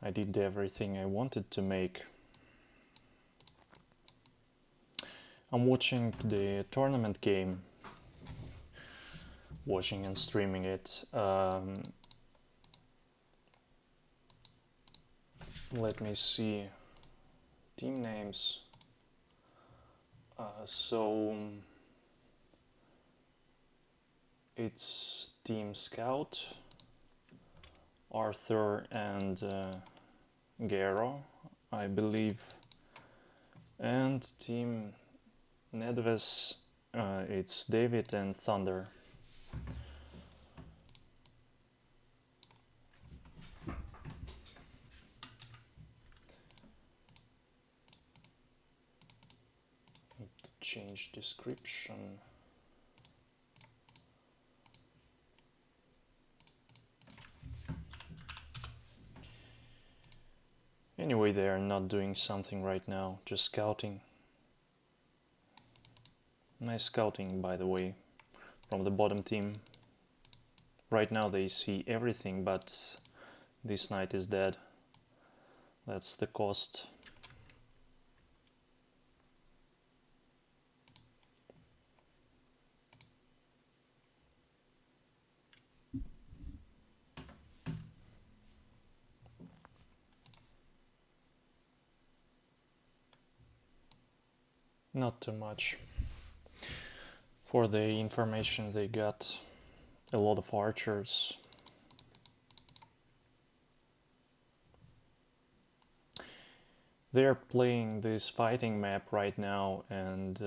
I did everything I wanted to make. I'm watching the tournament game, watching and streaming it. Let me see team names. So it's Team Scout, Arthur and Garo, I believe, and Team Nedves, it's David and Thunder. Need to change description. Anyway, they are not doing something right now, just scouting. Nice scouting, by the way, from the bottom team. Right now they see everything, but this knight is dead. That's the cost. Not too much. For the information they got, a lot of archers. They're playing this fighting map right now, and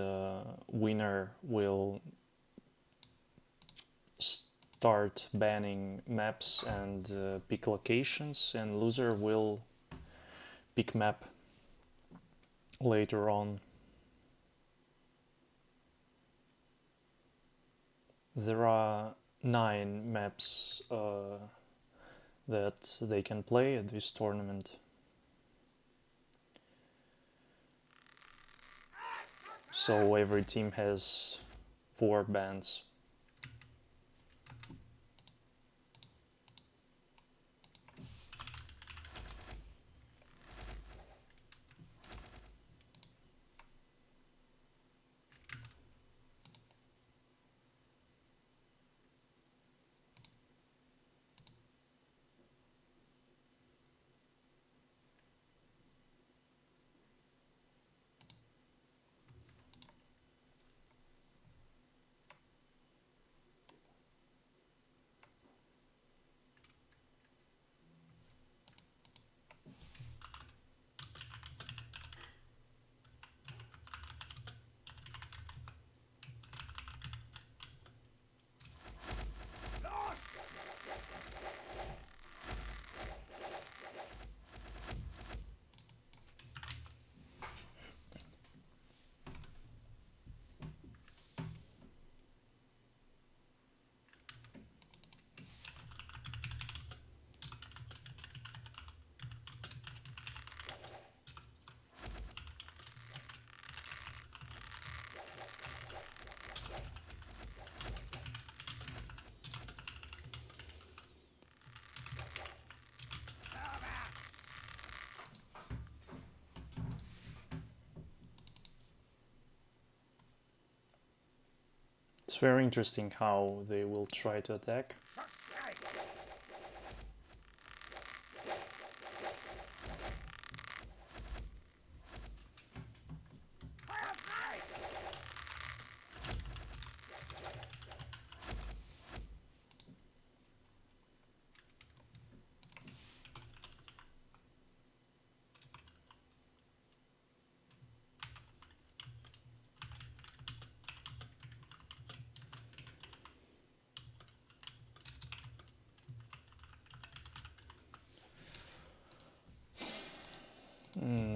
winner will start banning maps and pick locations, and loser will pick map later on. There are 9 maps that they can play at this tournament. So every team has 4 bans. It's very interesting how they will try to attack.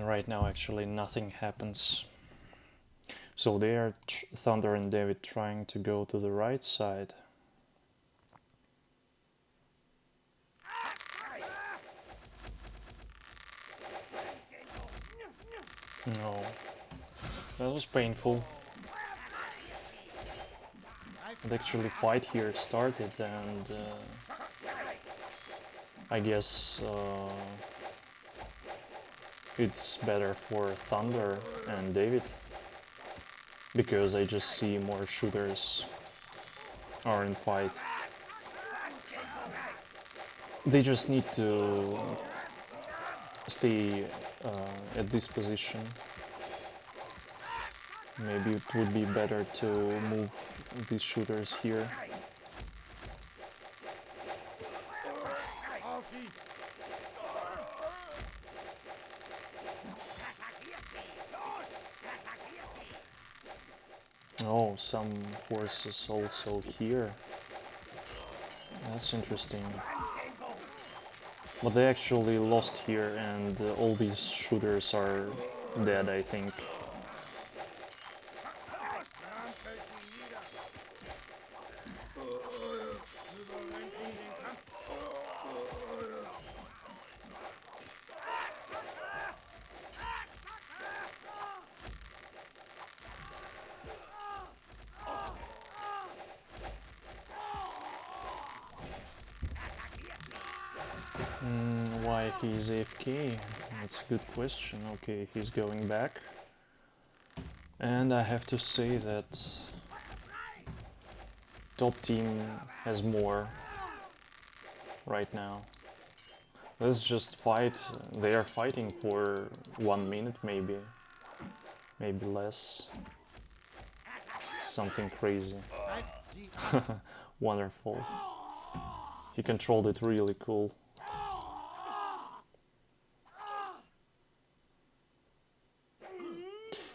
Right now actually nothing happens. So they are Thunder and David trying to go to the right side. No, that was painful. The actually fight here started, and I guess it's better for Thunder and David, because I just see more shooters are in fight. They just need to stay at this position. Maybe it would be better to move these shooters here. Oh, some forces also here. That's interesting. But they actually lost here, and all these shooters are dead, I think. Why he's AFK? That's a good question. Okay, he's going back. And I have to say that top team has more right now. Let's just fight. They are fighting for 1 minute, maybe less. Something crazy. Wonderful. He controlled it really cool.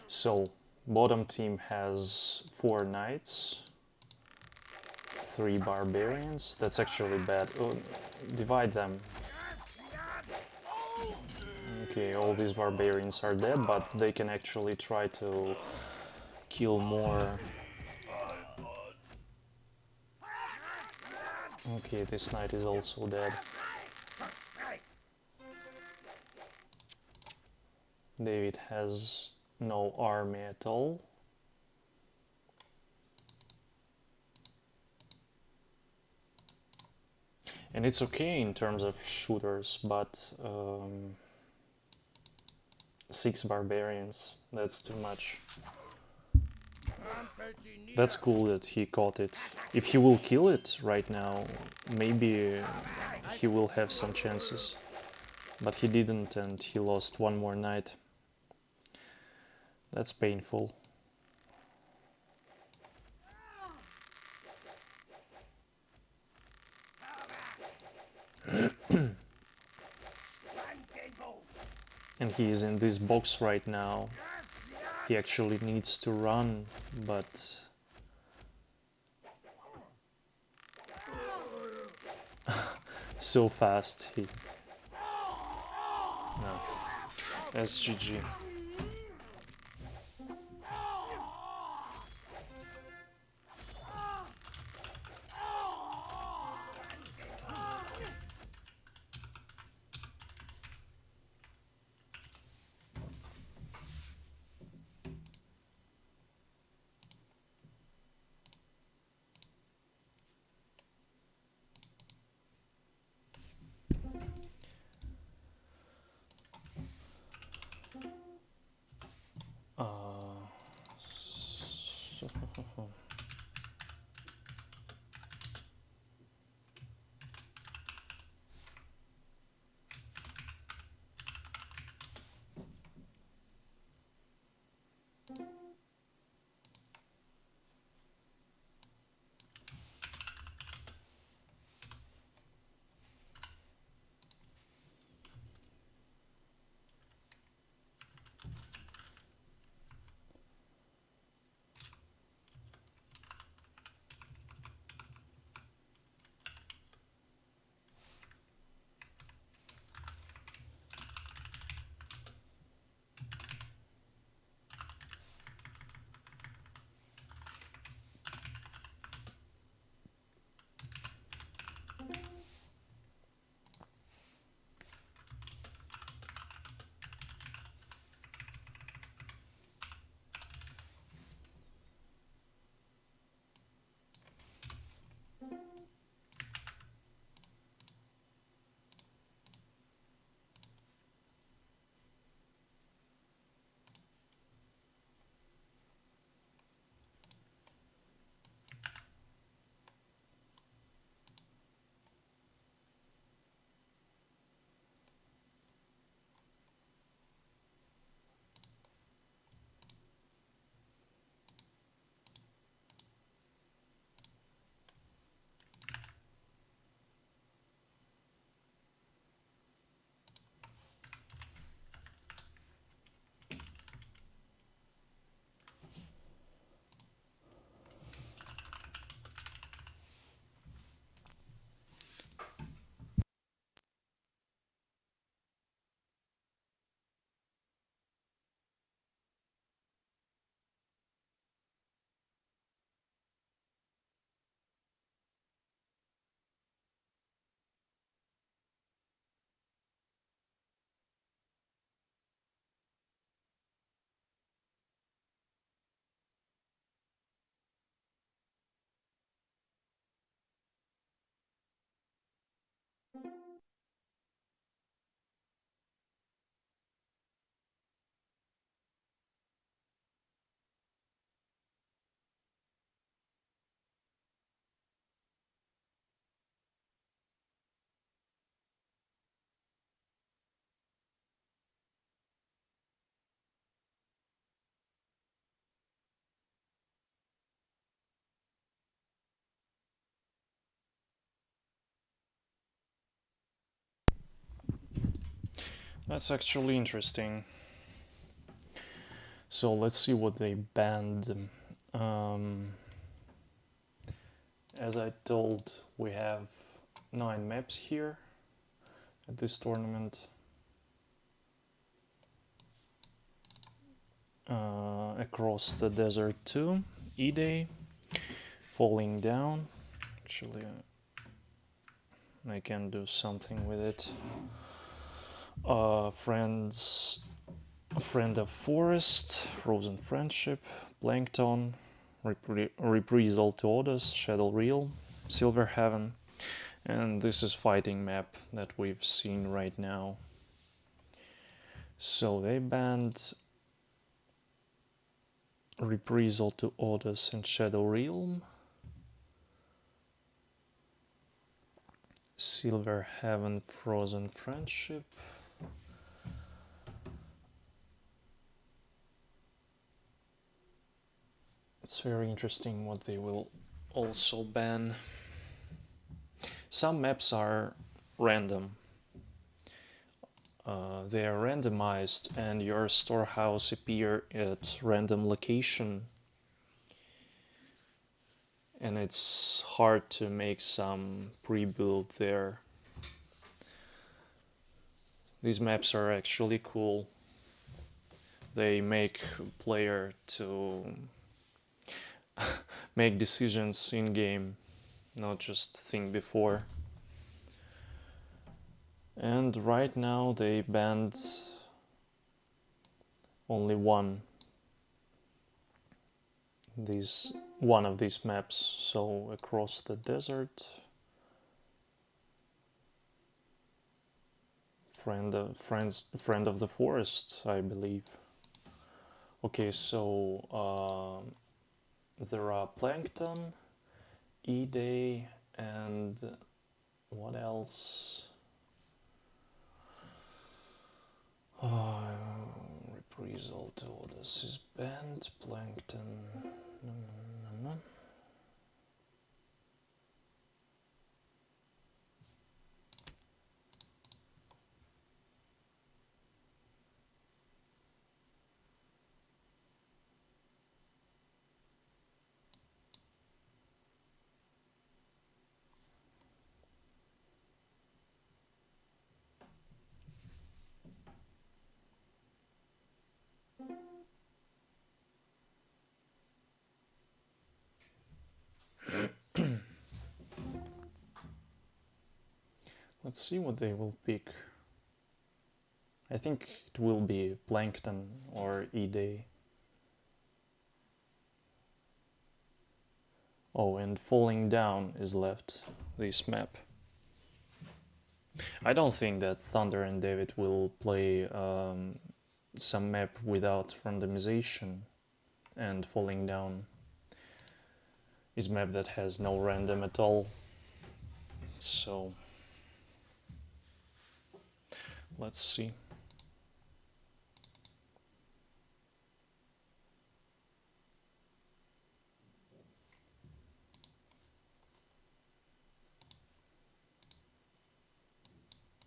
So, bottom team has 4 knights, 3 barbarians. That's actually bad. Oh, divide them. Okay, all these barbarians are dead, but they can actually try to kill more. Okay, this knight is also dead. David has no army at all. And it's okay in terms of shooters, but 6 barbarians, that's too much. That's cool that he caught it. If he will kill it right now, maybe he will have some chances. But he didn't, and he lost 1 more knight. That's painful. And he is in this box right now. He actually needs to run, but so fast he... No. That's GG. That's actually interesting. So let's see what they banned. Um, as I told, we have 9 maps here at this tournament. Across the desert too. E-Day, falling down. Actually, I can do something with it. Friends, Friend of Forest, Frozen Friendship, Plankton, Reprisal to Odus, Shadow Reel, Silver Heaven, and this is fighting map that we've seen right now. So they banned Reprisal to Odus and Shadow Realm, Silver Heaven, Frozen Friendship. It's very interesting what they will also ban. Some maps are random. They are randomized and your storehouse appear at random location, and it's hard to make some pre-build there. These maps are actually cool. They make player to make decisions in game, not just think before. And right now they banned only one of these maps, so across the desert, friend of the forest, I believe. Okay, so there are Plankton, E-Day, and what else? Reprisal to this is banned. Plankton. No. Let's see what they will pick. I think it will be Plankton or E-Day. Oh, and Falling Down is left, this map. I don't think that Thunder and David will play some map without randomization, and Falling Down is map that has no random at all. So let's see.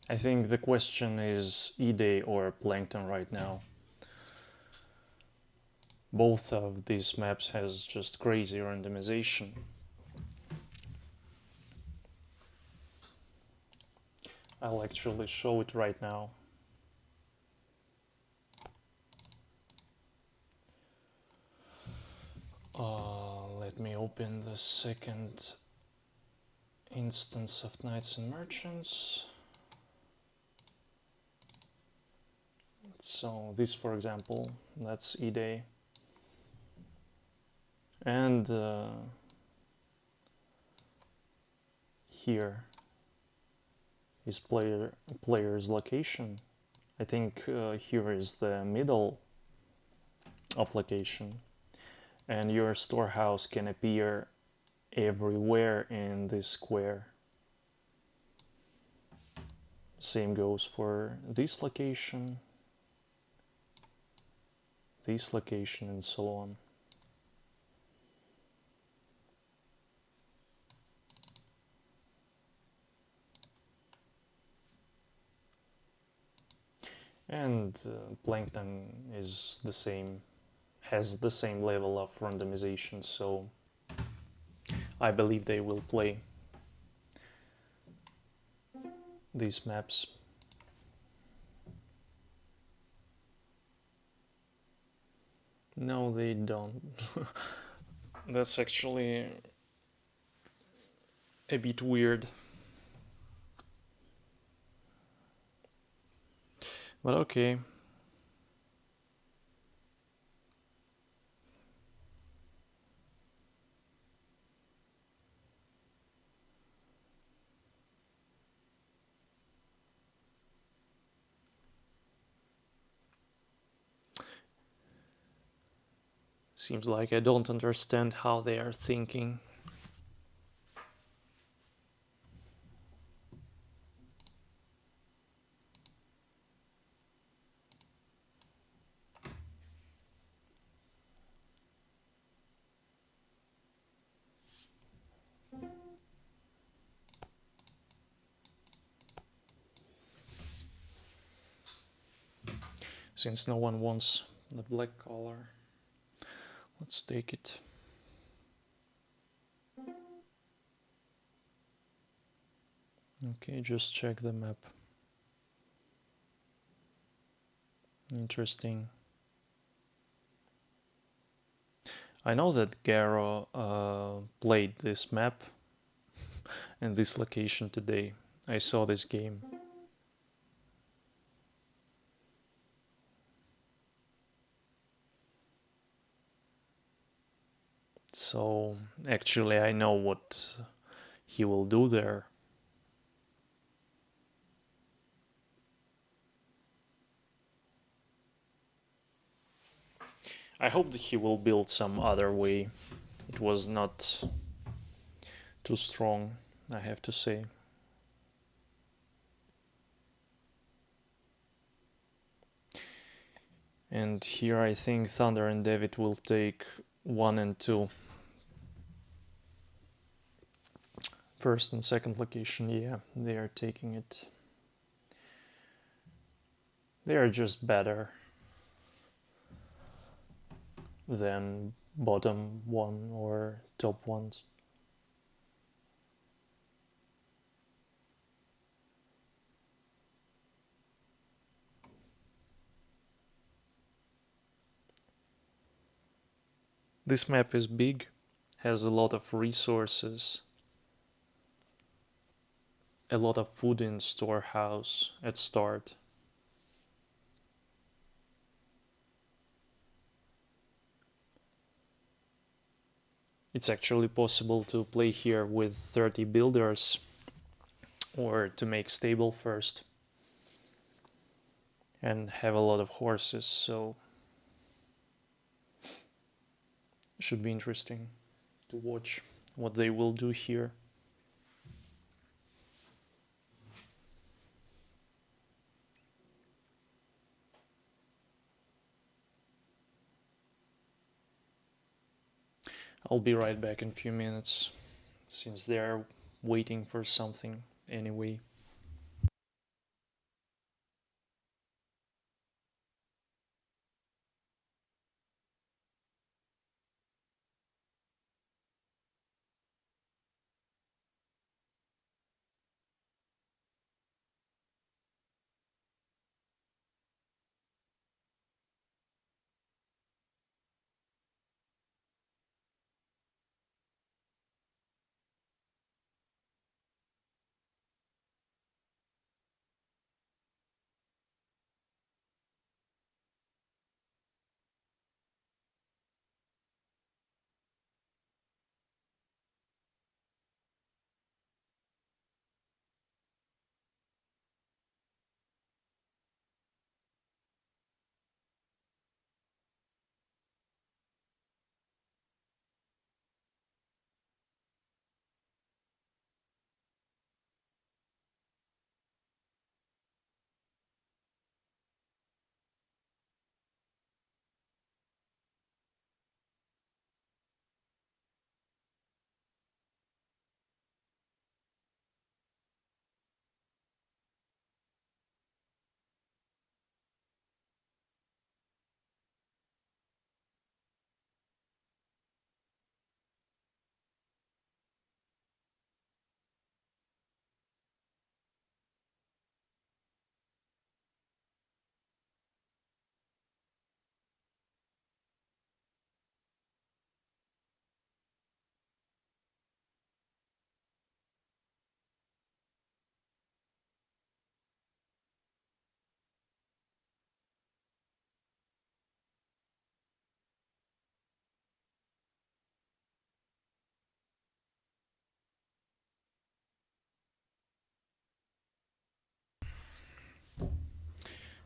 I think the question is E-Day or Plankton right now. Both of these maps has just crazy randomization. I'll actually show it right now. Let me open the second instance of Knights and Merchants. So this, for example, that's E-Day. And here is player's location. I think here is the middle of location, and your storehouse can appear everywhere in this square. Same goes for this location, and so on. And Plankton is the same, has the same level of randomization, so I believe they will play these maps. No, they don't. That's actually a bit weird. But okay. Seems like I don't understand how they are thinking. Since no one wants the black color, let's take it. Okay, just check the map. Interesting. I know that Garo played this map and this location today. I saw this game. So actually I know what he will do there. I hope that he will build some other way. It was not too strong, I have to say. And here I think Thunder and David will take 1 and 2. First and second location, yeah, they are taking it. They are just better than bottom one or top ones. This map is big, has a lot of resources, a lot of food in storehouse at start. It's actually possible to play here with 30 builders or to make stable first and have a lot of horses, so it should be interesting to watch what they will do here. I'll be right back in a few minutes since they're waiting for something anyway.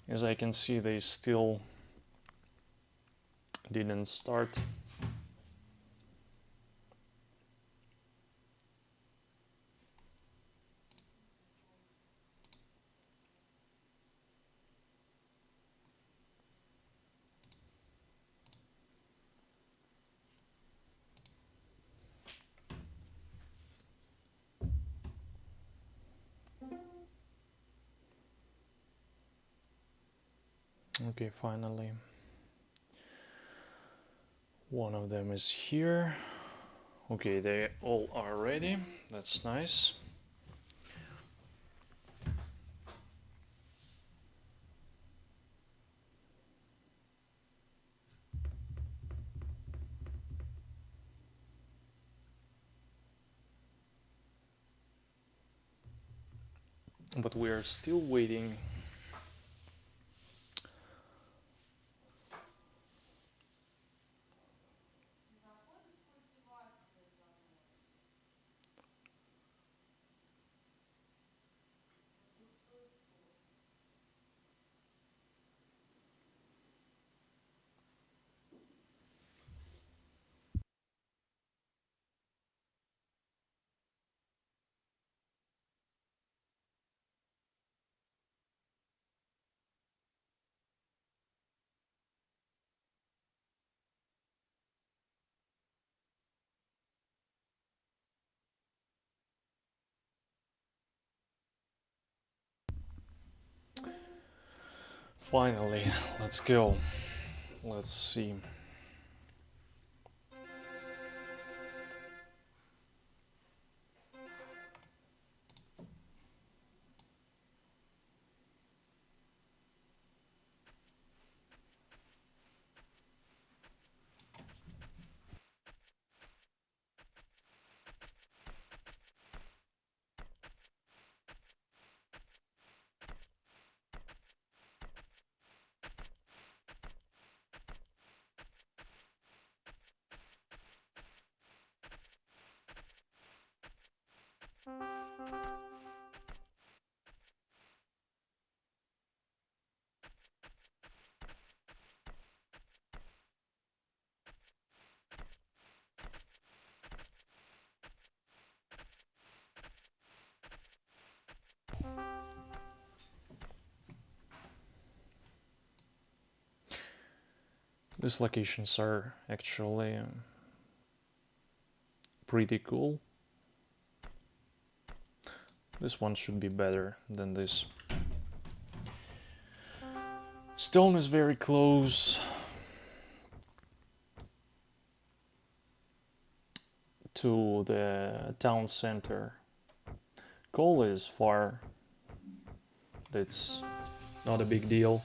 As I can see, they still didn't start. Okay, finally. One of them is here. Okay, they all are ready. That's nice. But we are still waiting. Finally, let's go. Let's see. These locations are actually pretty cool. This one should be better than this. Stone is very close to the town center. Coal is far. It's not a big deal.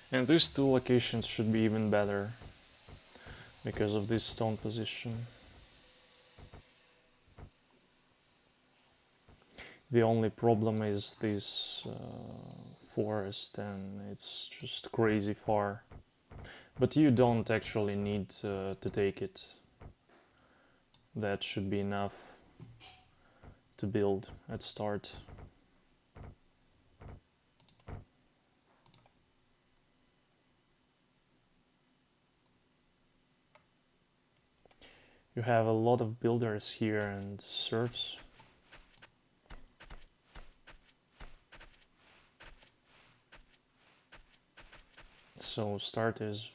And these two locations should be even better because of this stone position. The only problem is this forest, and it's just crazy far. But you don't actually need to take it. That should be enough to build at start. You have a lot of builders here and serfs. So start is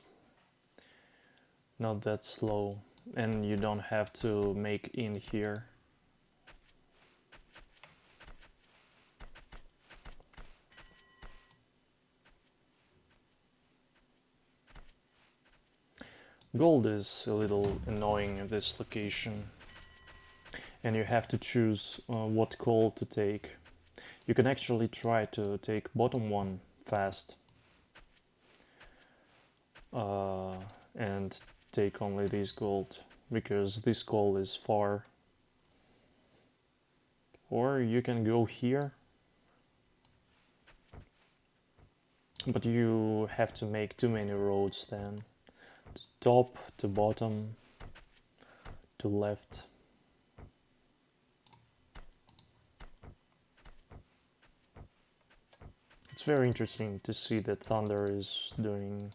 not that slow, and you don't have to make in here. Gold is a little annoying at this location, and you have to choose what coal to take. You can actually try to take bottom one fast and take only this gold, because this coal is far. Or you can go here But you have to make too many roads then. To top, to bottom, to left. It's very interesting to see that Thunder is doing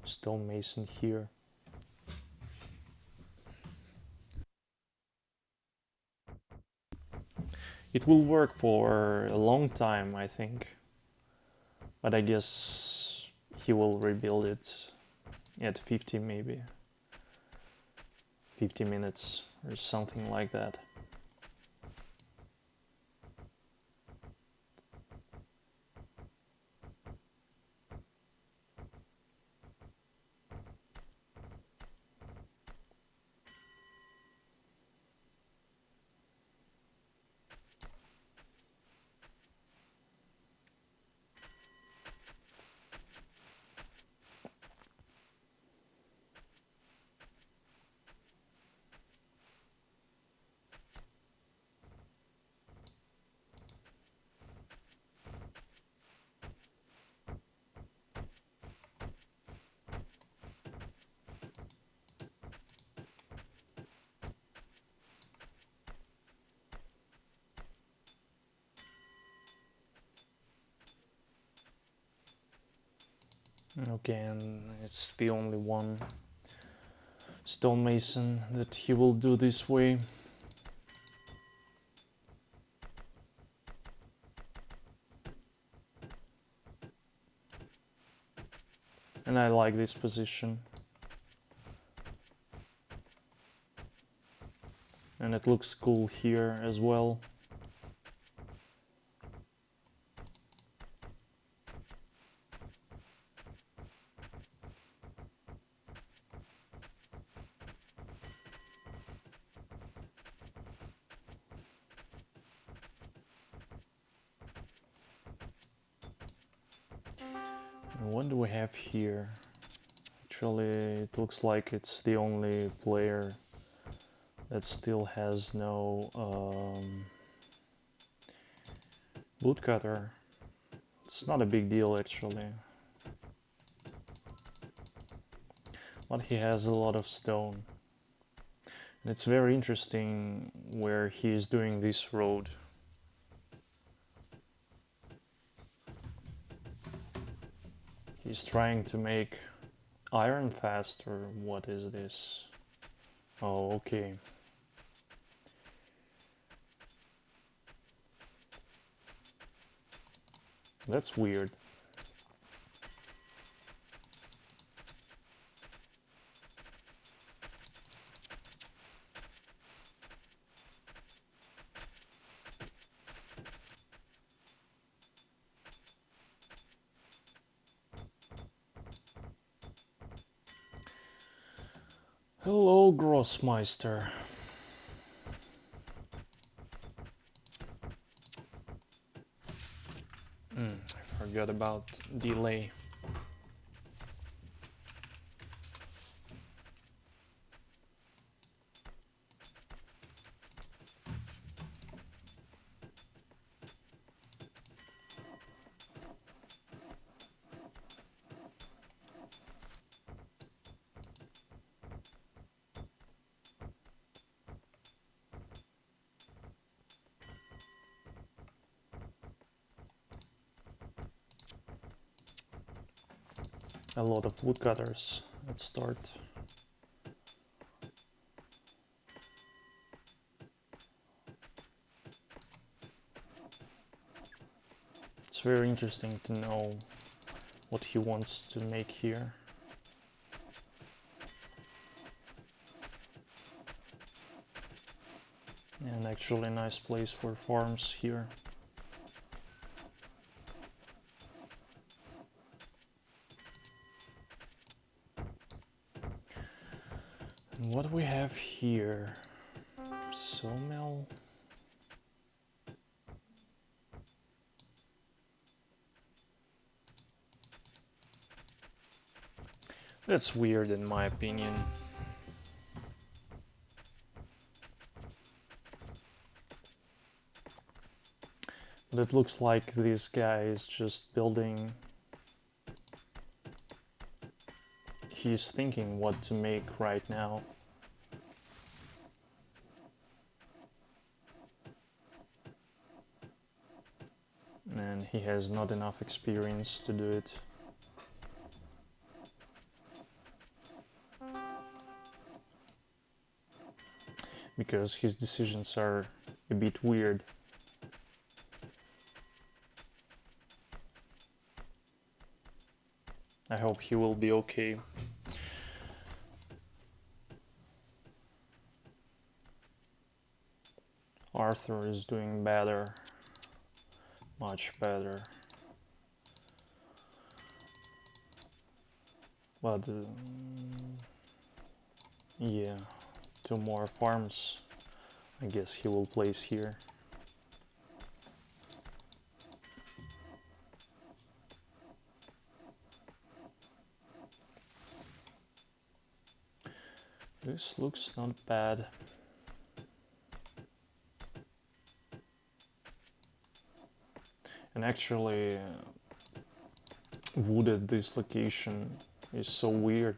stonemason here. It will work for a long time, I think. But I guess he will rebuild it at 50 maybe. 50 minutes or something like that. Okay, and it's the only one stonemason that he will do this way. And I like this position. And it looks cool here as well. And what do we have here? Actually, it looks like it's the only player that still has no woodcutter. It's not a big deal actually. But he has a lot of stone. And it's very interesting where he is doing this road. He's trying to make iron fast, or what is this? Oh, okay. That's weird. Hello, Grossmeister. I forgot about delay. A lot of woodcutters at start. It's very interesting to know what he wants to make here. And actually a nice place for farms here. And what do we have here? Sawmill. That's weird in my opinion. But it looks like this guy is just building he's thinking what to make right now. And he has not enough experience to do it. Because his decisions are a bit weird. I hope he will be okay. Arthur is doing better. Much better. But yeah, 2 more farms. I guess he will place here. This looks not bad. And actually, wood at this location is so weird.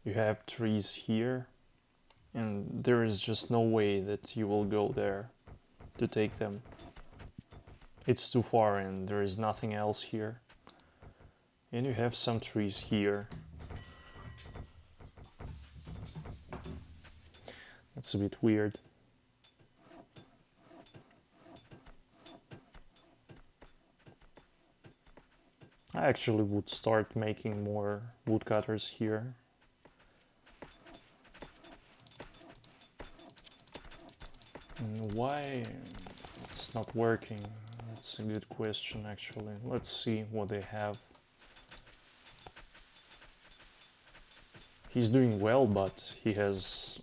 You have trees here, and there is just no way that you will go there to take them. It's too far and there is nothing else here. And you have some trees here. That's a bit weird. I actually would start making more woodcutters here. And why it's not working? That's a good question actually. Let's see what they have. He's doing well, but he has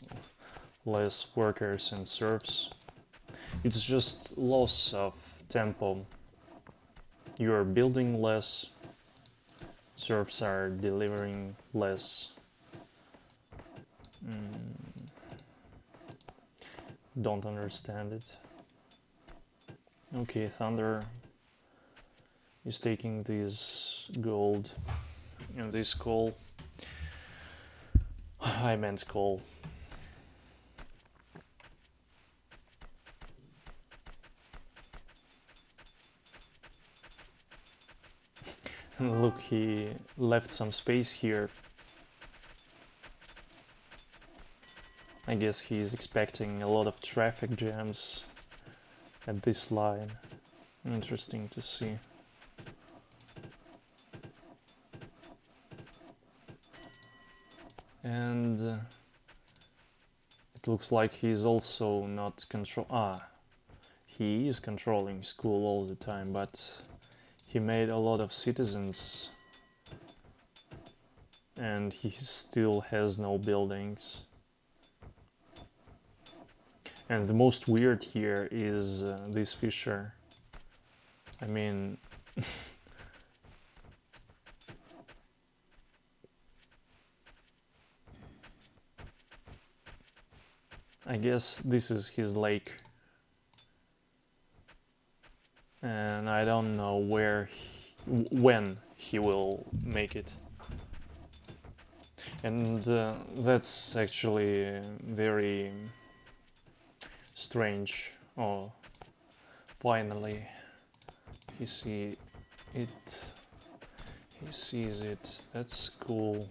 less workers and serfs. It's just loss of tempo. You're building less, serfs are delivering less. Don't understand it. Okay, Thunder is taking this gold and this coal. I meant coal. And look, he left some space here. I guess he is expecting a lot of traffic jams at this line. Interesting to see. And it looks like he's also not he is controlling school all the time, but he made a lot of citizens and he still has no buildings. And the most weird here is this fisher. I mean, I guess this is his lake. And I don't know when he will make it. And that's actually very strange. Oh, finally he sees it. That's cool.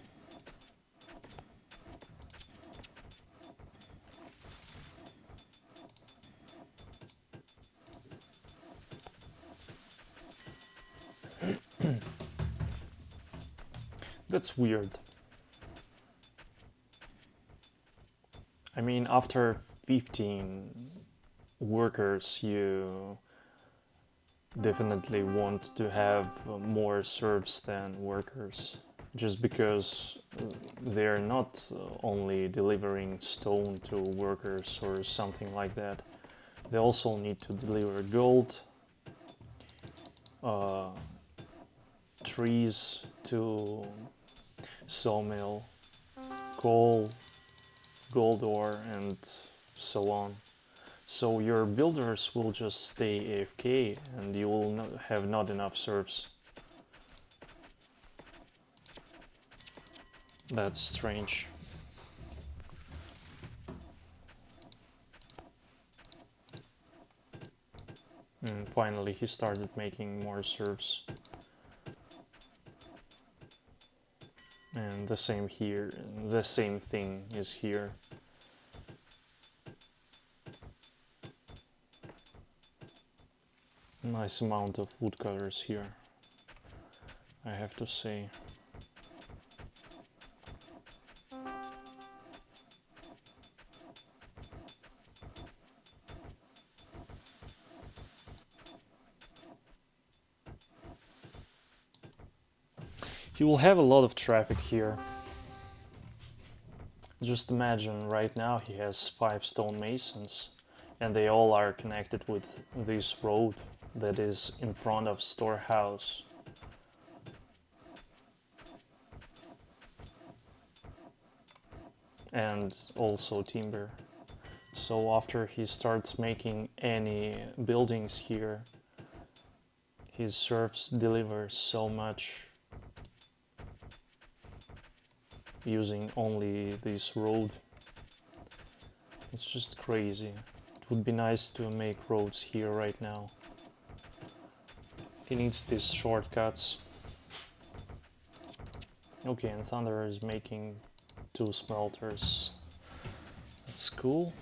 That's weird. I mean, after 15 workers, you definitely want to have more serfs than workers. Just because they're not only delivering stone to workers or something like that. They also need to deliver gold, trees to sawmill, coal, gold ore, and so on. So your builders will just stay AFK and you will not have enough serfs. That's strange. And finally he started making more serfs. And the same here, the same thing is here. Nice amount of woodcutters here, I have to say. He will have a lot of traffic here. Just imagine right now he has 5 stonemasons and they all are connected with this road that is in front of storehouse. And also timber. So after he starts making any buildings here, his serfs deliver so much using only this road. It's just crazy. It would be nice to make roads here right now. He needs these shortcuts. Okay, and Thunder is making 2 smelters. That's cool.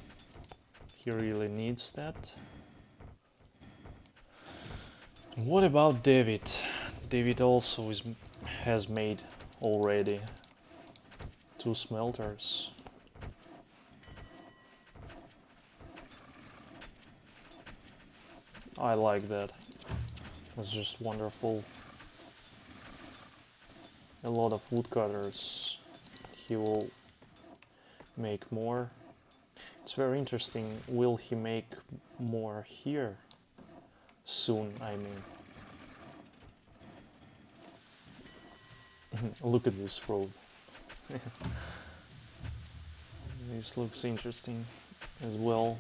He really needs that. What about David? David also has made already 2 smelters. I like that. That's just wonderful. A lot of woodcutters. He will make more. It's very interesting. Will he make more here? Soon, I mean. Look at this road. This looks interesting as well.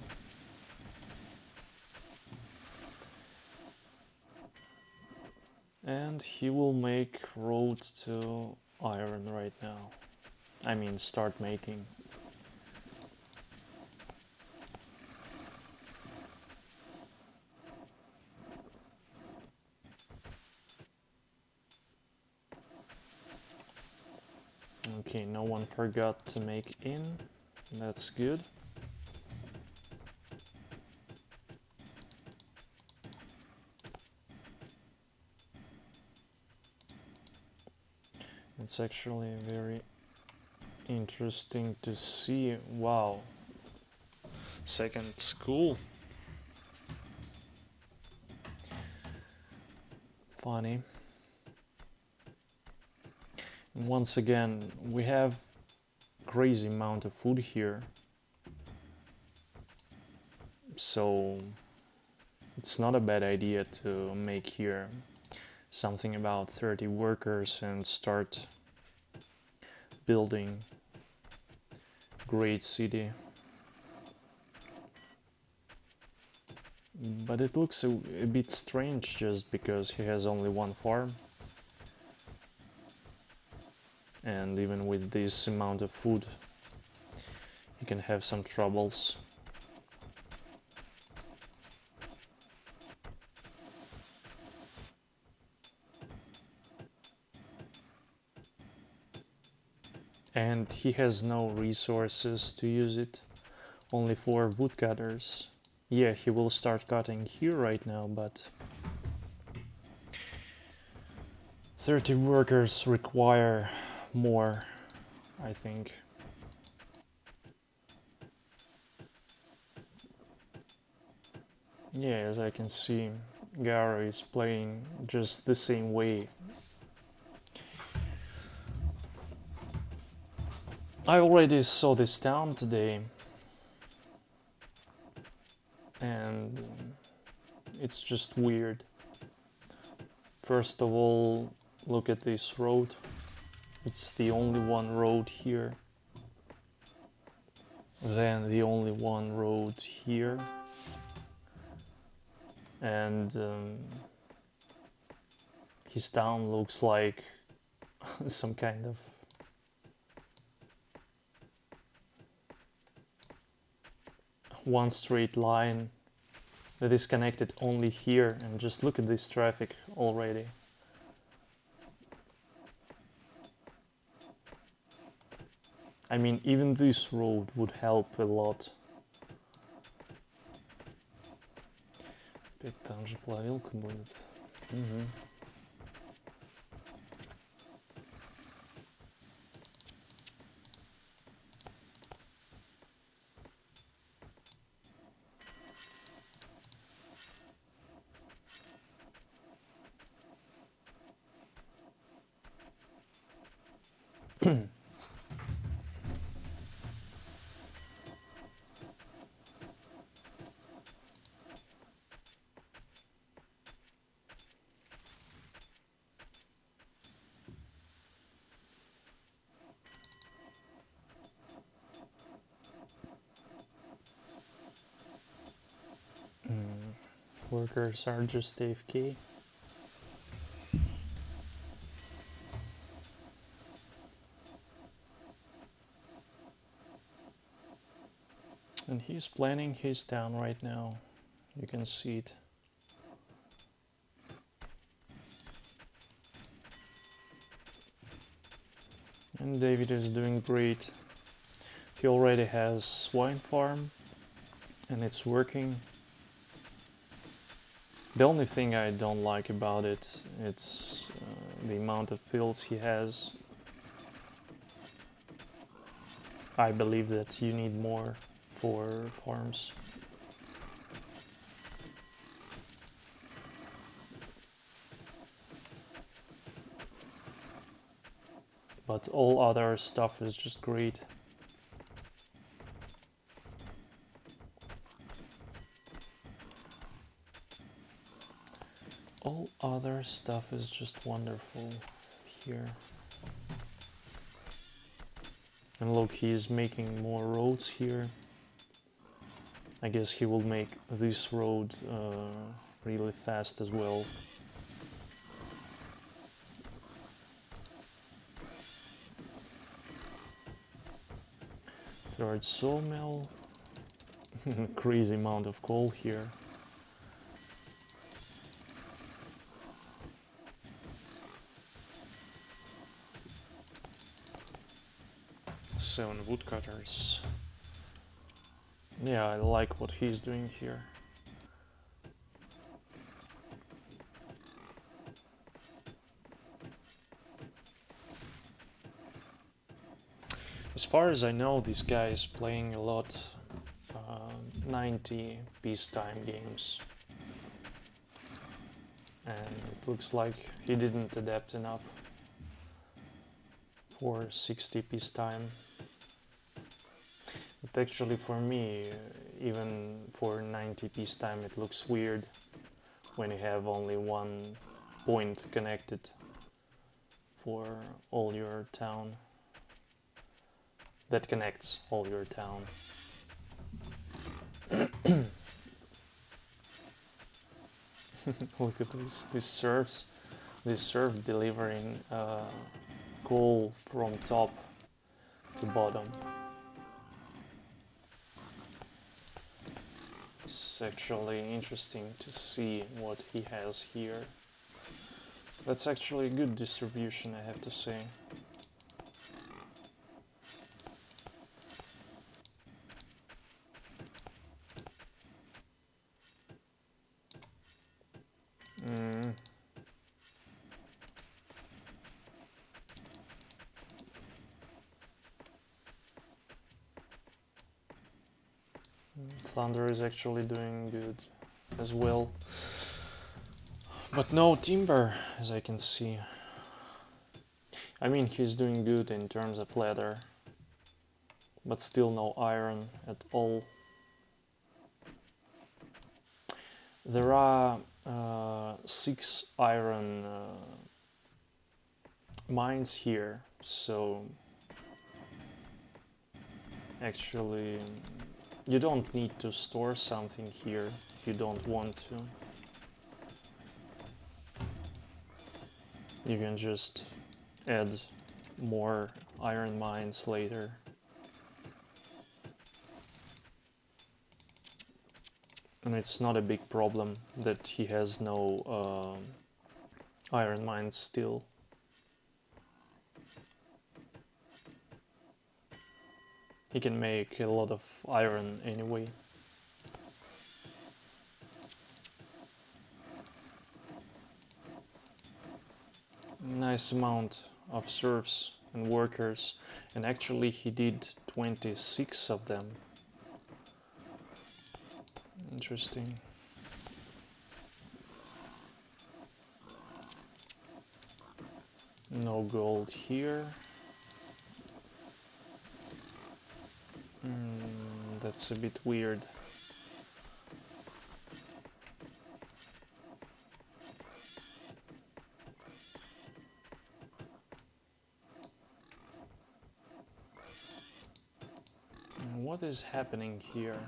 And he will make roads to iron right now. I mean, start making. Okay, no one forgot to make in. That's good. It's actually very interesting to see. Wow. Second school. Funny. Once again, we have crazy amount of food here. So it's not a bad idea to make here something about 30 workers and start building great city. But it looks a bit strange just because he has only 1 farm. And even with this amount of food, he can have some troubles. And he has no resources to use it, only for woodcutters. Yeah, he will start cutting here right now, but 30 workers require more, I think. Yeah, as I can see, Garo is playing just the same way. I already saw this town today, and it's just weird. First of all, look at this road. It's the only one road here. Then the only one road here. And his town looks like some kind of one straight line that is connected only here, and just look at this traffic already. I mean, even this road would help a lot. Опять там же плавилка будет. Угу. Workers are just AFK. And he's planning his town right now. You can see it. And David is doing great. He already has swine farm and it's working. The only thing I don't like about it, it's the amount of fields he has. I believe that you need more for farms. But all other stuff is just great. All other stuff is just wonderful here. And look, he's making more roads here. I guess he will make this road really fast as well. Third sawmill. Crazy amount of coal here. Seven woodcutters. Yeah, I like what he's doing here. As far as I know, this guy is playing a lot 90 peacetime games. And it looks like he didn't adapt enough for 60 peacetime. But actually for me, even for 90 peacetime, it looks weird when you have only one point connected for all your town. That connects all your town. Look at this serfs. This serf delivering coal from top to bottom. It's actually interesting to see what he has here. That's actually a good distribution, I have to say. Thunder is actually doing good as well. But no timber, as I can see. I mean, he's doing good in terms of leather, but still no iron at all. There are 6 iron mines here, so actually you don't need to store something here if you don't want to. You can just add more iron mines later. And it's not a big problem that he has no iron mines still. He can make a lot of iron anyway. Nice amount of serfs and workers, and actually he did 26 of them. Interesting. No gold here. That's a bit weird. What is happening here?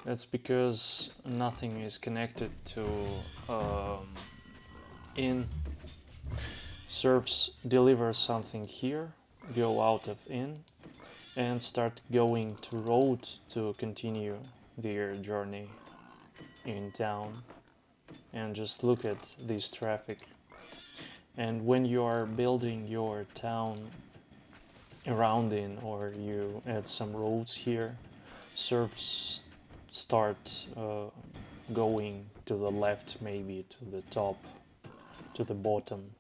That's because nothing is connected to in. Serfs deliver something here, go out of inn, and start going to road to continue their journey in town. And just look at this traffic. And when you are building your town around in, or you add some roads here, serfs start going to the left, maybe to the top, to the bottom,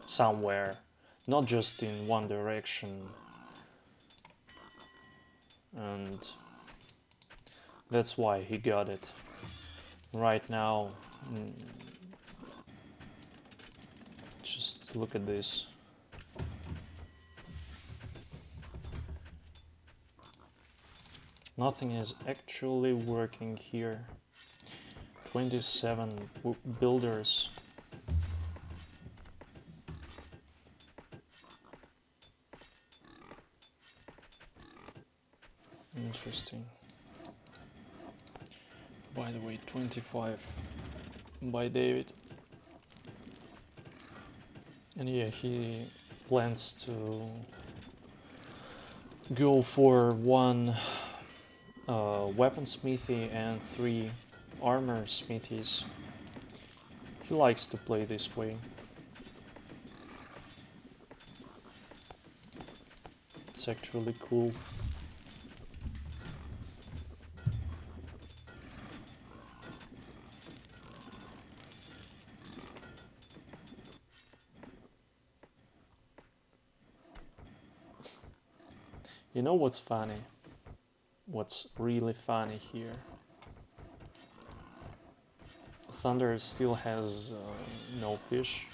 somewhere, not just in one direction. And that's why he got it. Right now, just look at this. Nothing is actually working here. 27 builders. Interesting. By the way, 25 by David. And yeah, he plans to go for one weapon smithy and 3 armor smithies. He likes to play this way. It's actually cool. You know what's funny? What's really funny here? Thunder still has no fish.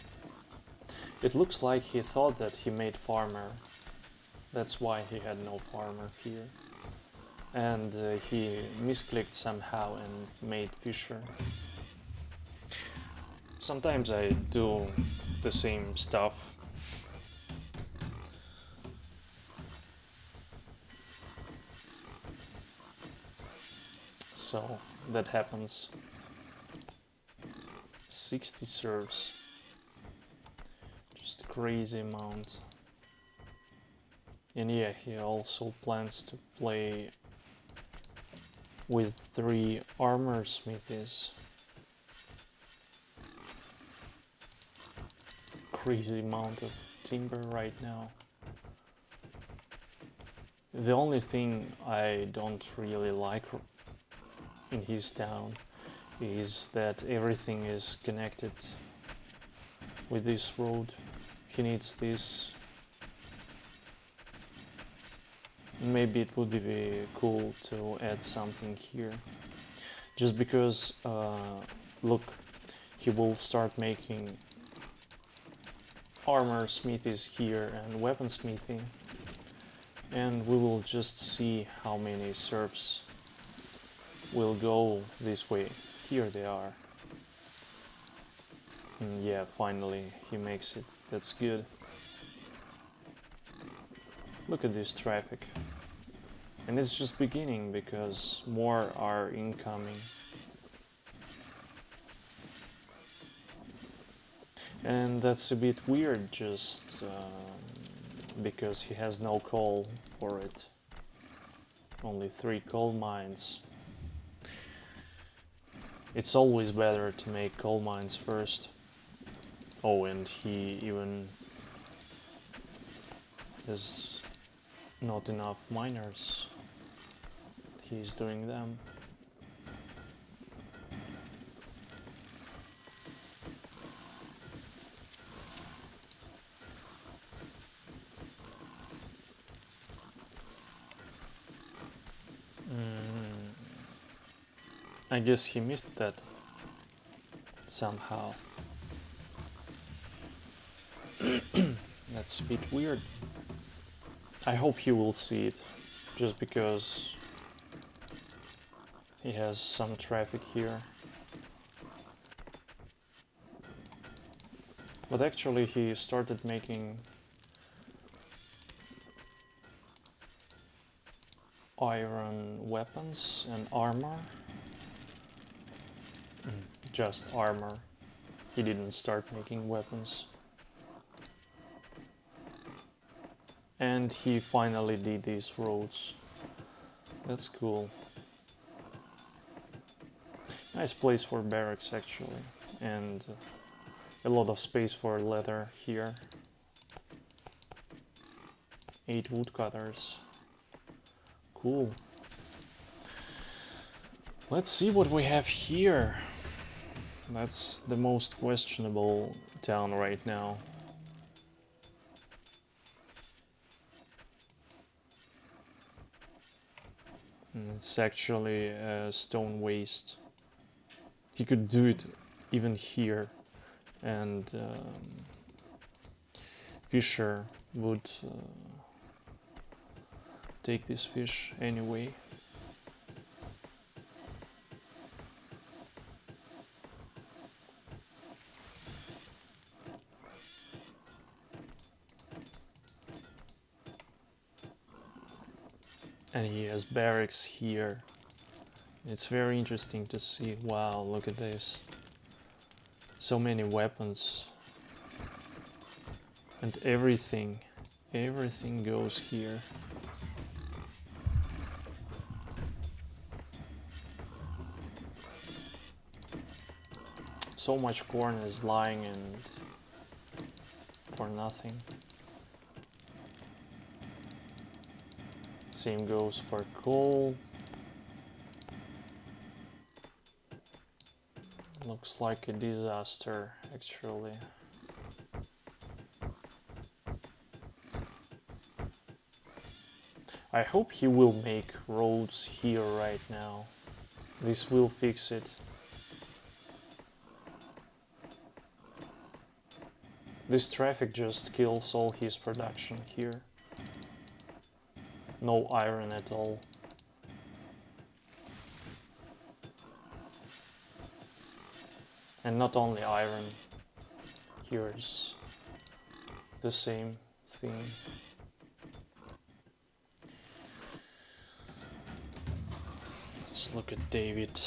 It looks like he thought that he made farmer. That's why he had no farmer here. And he misclicked somehow and made fisher. Sometimes I do the same stuff. So that happens. 60 serves. Just a crazy amount. And yeah, he also plans to play with 3 armor smithies. Crazy amount of timber right now. The only thing I don't really like in his town is that everything is connected with this road. He needs this. Maybe it would be cool to add something here. Just because, look, he will start making armor smithies here and weapon smithing. And we will just see how many serfs will go this way. Here they are. And yeah, finally he makes it. That's good. Look at this traffic. And it's just beginning because more are incoming. And that's a bit weird, just because he has no coal for it. Only 3 coal mines. It's always better to make coal mines first. Oh, and he even has not enough miners. He's doing them. I guess he missed that somehow. That's a bit weird. I hope he will see it, just because he has some traffic here. But actually he started making iron weapons and armor. Just armor. He didn't start making weapons. And he finally did these roads. That's cool. Nice place for barracks actually. And a lot of space for leather here. 8 woodcutters. Cool. Let's see what we have here. That's the most questionable town right now. It's actually a stone waste. He could do it even here, and Fisher would take this fish anyway. And he has barracks here. It's very interesting to see. Wow, look at this. So many weapons. And everything goes here. So much corn is lying and for nothing. Same goes for coal. Looks like a disaster, actually. I hope he will make roads here right now. This will fix it. This traffic just kills all his production here. No iron at all. And not only iron, here's the same thing. Let's look at David.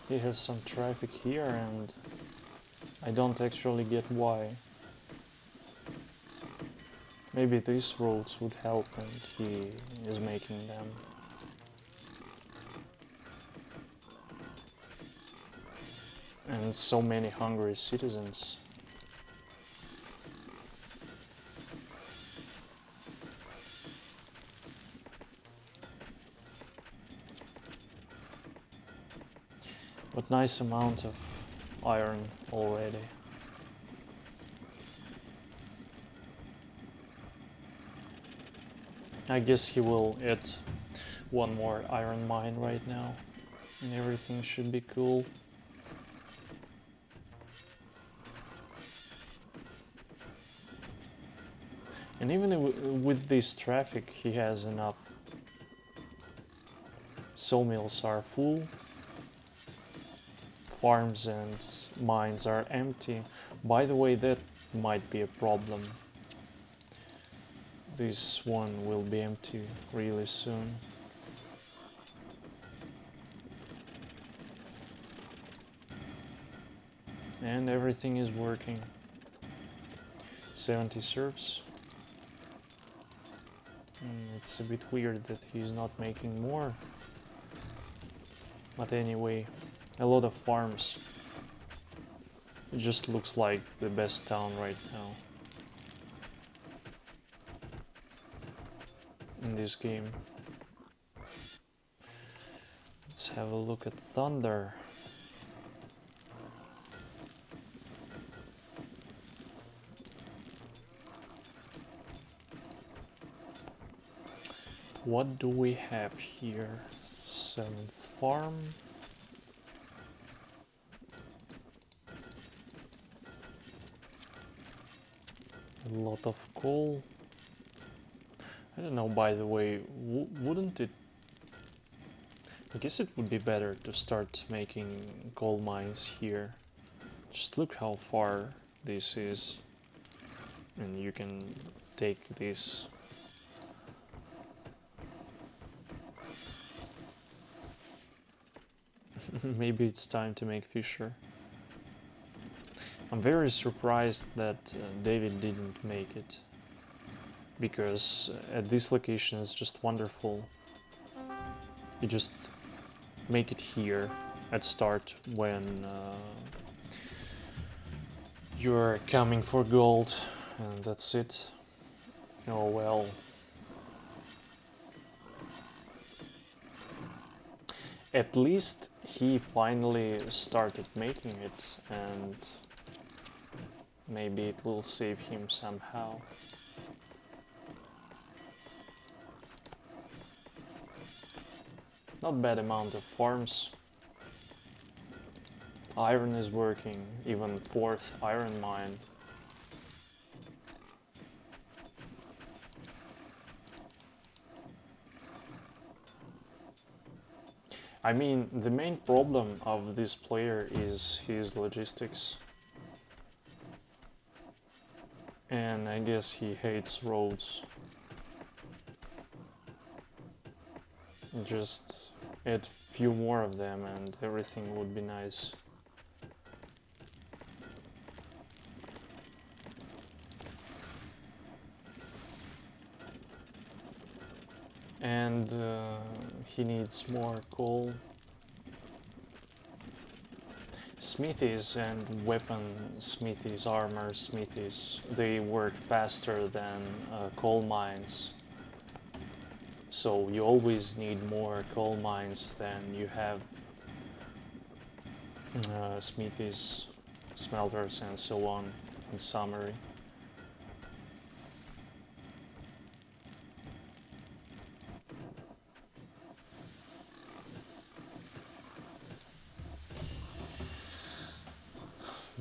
He has some traffic here and I don't actually get why. Maybe these roads would help and he is making them. And so many hungry citizens. But nice amount of iron already. I guess he will add one more iron mine right now and everything should be cool. And even with this traffic he has enough. Sawmills are full. farms and mines are empty. By the way, that might be a problem. This one will be empty really soon. And everything is working. 70 serfs. It's a bit weird that he's not making more. But anyway, a lot of farms. It just looks like the best town right now in this game. Let's have a look at Thunder. What do we have here? 7th farm. A lot of coal. I don't know, by the way, wouldn't it... I guess it would be better to start making coal mines here. Just look how far this is. And you can take this. Maybe it's time to make Fisher. I'm very surprised that David didn't make it, because at this location it's just wonderful. You just make it here at start when you're coming for gold, and that's it. Oh well. At least he finally started making it, and maybe it will save him somehow. Not bad amount of farms. Iron is working, even 4th iron mine. I mean, the main problem of this player is his logistics. And I guess he hates roads. Just add few more of them and everything would be nice. And he needs more coal. Smithies and weapon smithies, armor smithies, they work faster than coal mines. So you always need more coal mines than you have smithies, smelters and so on, in summary.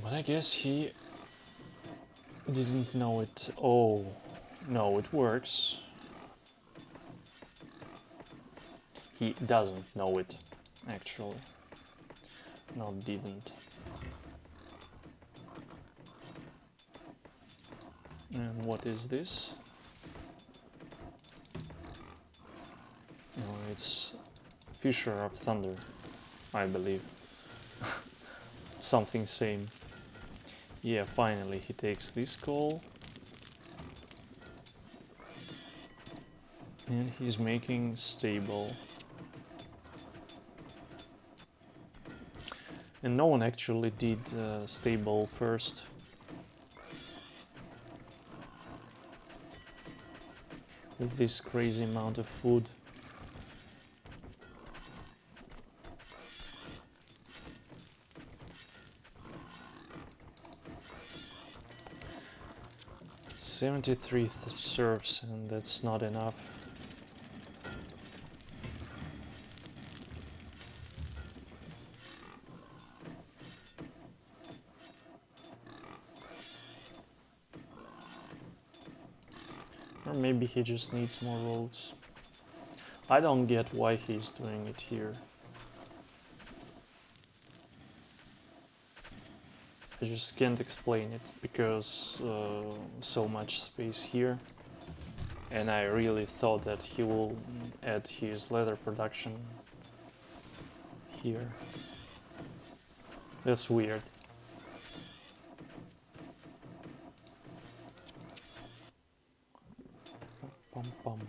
But I guess he didn't know it. Oh, no, it works. He doesn't know it, actually. No, didn't. And what is this? Oh, it's Fisher of Thunder, I believe. Something same. Yeah, finally he takes this call. And he's making stable. And no one actually did stable first. With this crazy amount of food. $73 serfs, and that's not enough. Or maybe he just needs more roads. I don't get why he's doing it here. just can't explain it because so much space here, and I really thought that he will add his leather production here. That's weird. Pum, pum.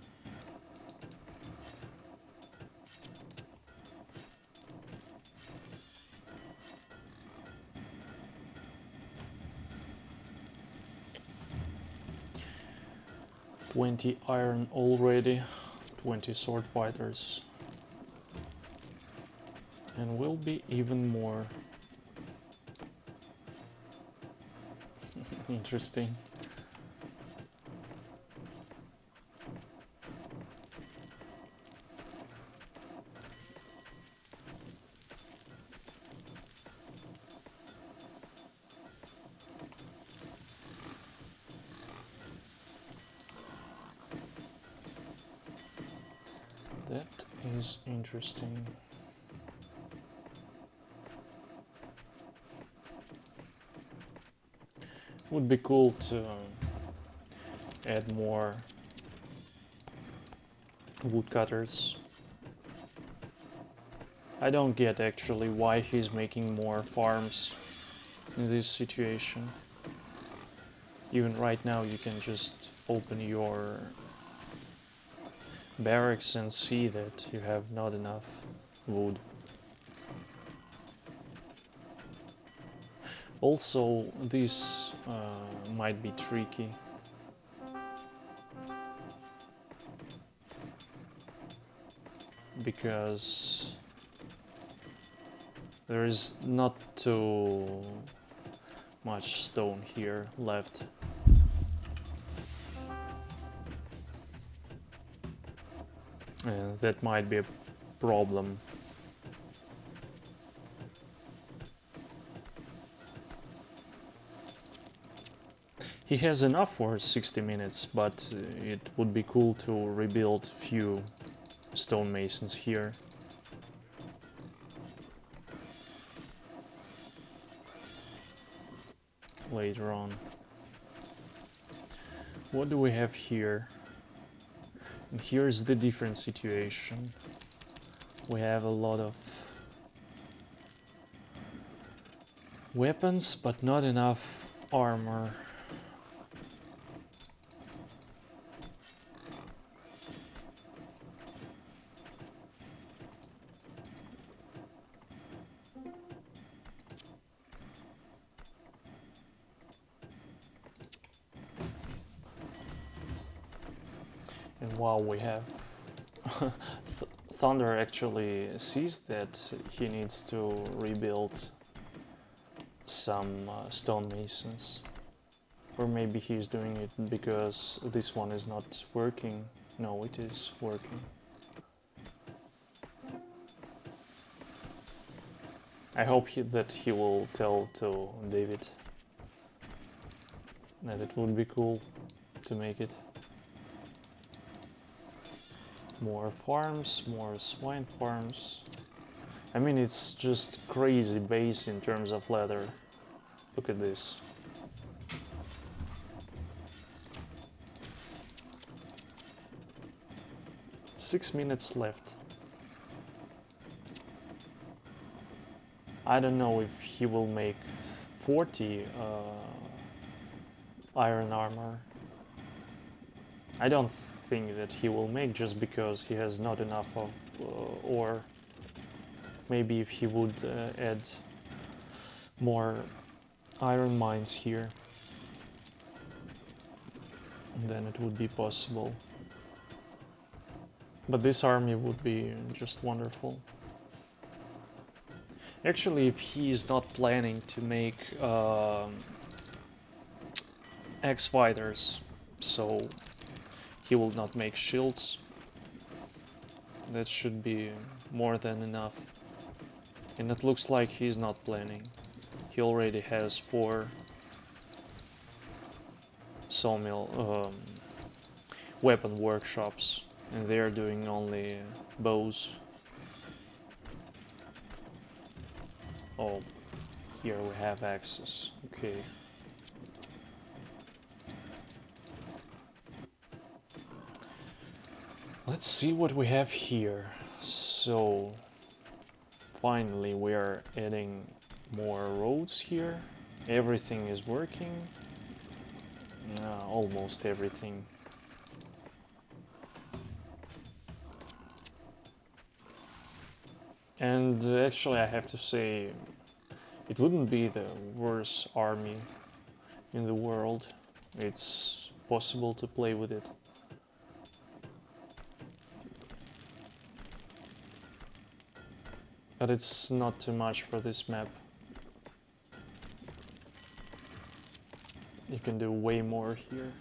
$20 iron already, 20 sword fighters, and will be even more. Interesting. That is interesting. Would be cool to add more woodcutters. I don't get actually why he's making more farms in this situation. Even right now you can just open your barracks and see that you have not enough wood. Also, this might be tricky. Because there is not too much stone here left. And that might be a problem. He has enough for 60 minutes, but it would be cool to rebuild few stonemasons here. Later on. What do we have here? And here's the different situation. We have a lot of weapons, but not enough armor. And wow, we have Thunder actually sees that he needs to rebuild some stonemasons. Or maybe he's doing it because this one is not working. No, it is working. I hope that he will tell to David that it would be cool to make it. More farms, more swine farms. I mean, it's just crazy base in terms of leather. Look at this. Six minutes left. I don't know if he will make 40 iron armor. I don't think that he will make, just because he has not enough of ore. Maybe if he would add more iron mines here, then it would be possible. But this army would be just wonderful. Actually, if he is not planning to make X-Fighters, so he will not make shields, that should be more than enough. And it looks like he's not planning. He already has 4 sawmill weapon workshops, and they're doing only bows. Oh, Here we have access. Okay. Let's see what we have here. So, finally we are adding more roads here. Everything is working. Almost everything. And actually I have to say, it wouldn't be the worst army in the world. It's possible to play with it. But it's not too much for this map. You can do way more here.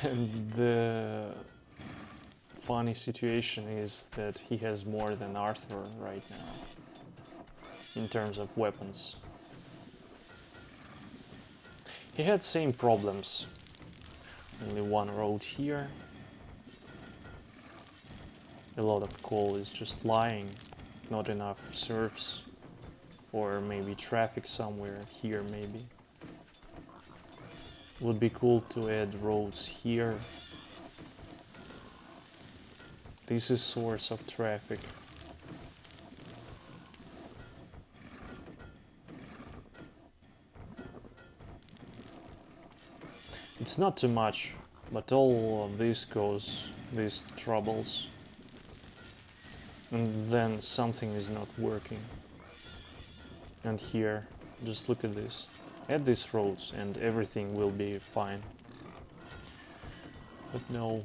And the funny situation is that he has more than Arthur right now in terms of weapons. He had same problems. Only one road here. A lot of coal is just lying. Not enough serfs. Or maybe traffic somewhere here maybe. Would be cool to add roads here. This is source of traffic. It's not too much, but all of this goes, these troubles. And then something is not working. And here, just look at this. Add these roads and everything will be fine. But no.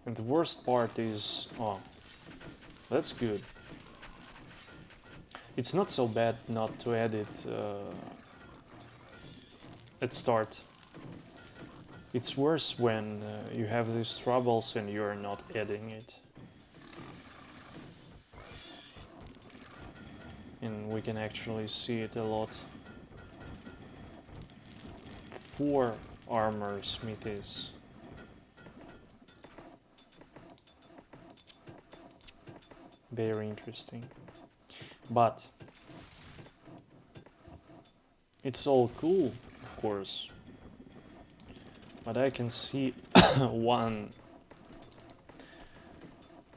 And the worst part is, oh, that's good. It's not so bad not to add it at start. It's worse when you have these troubles and you're not adding it. And we can actually see it a lot. 4 armor smithies. Very interesting. But it's all cool, of course. But I can see one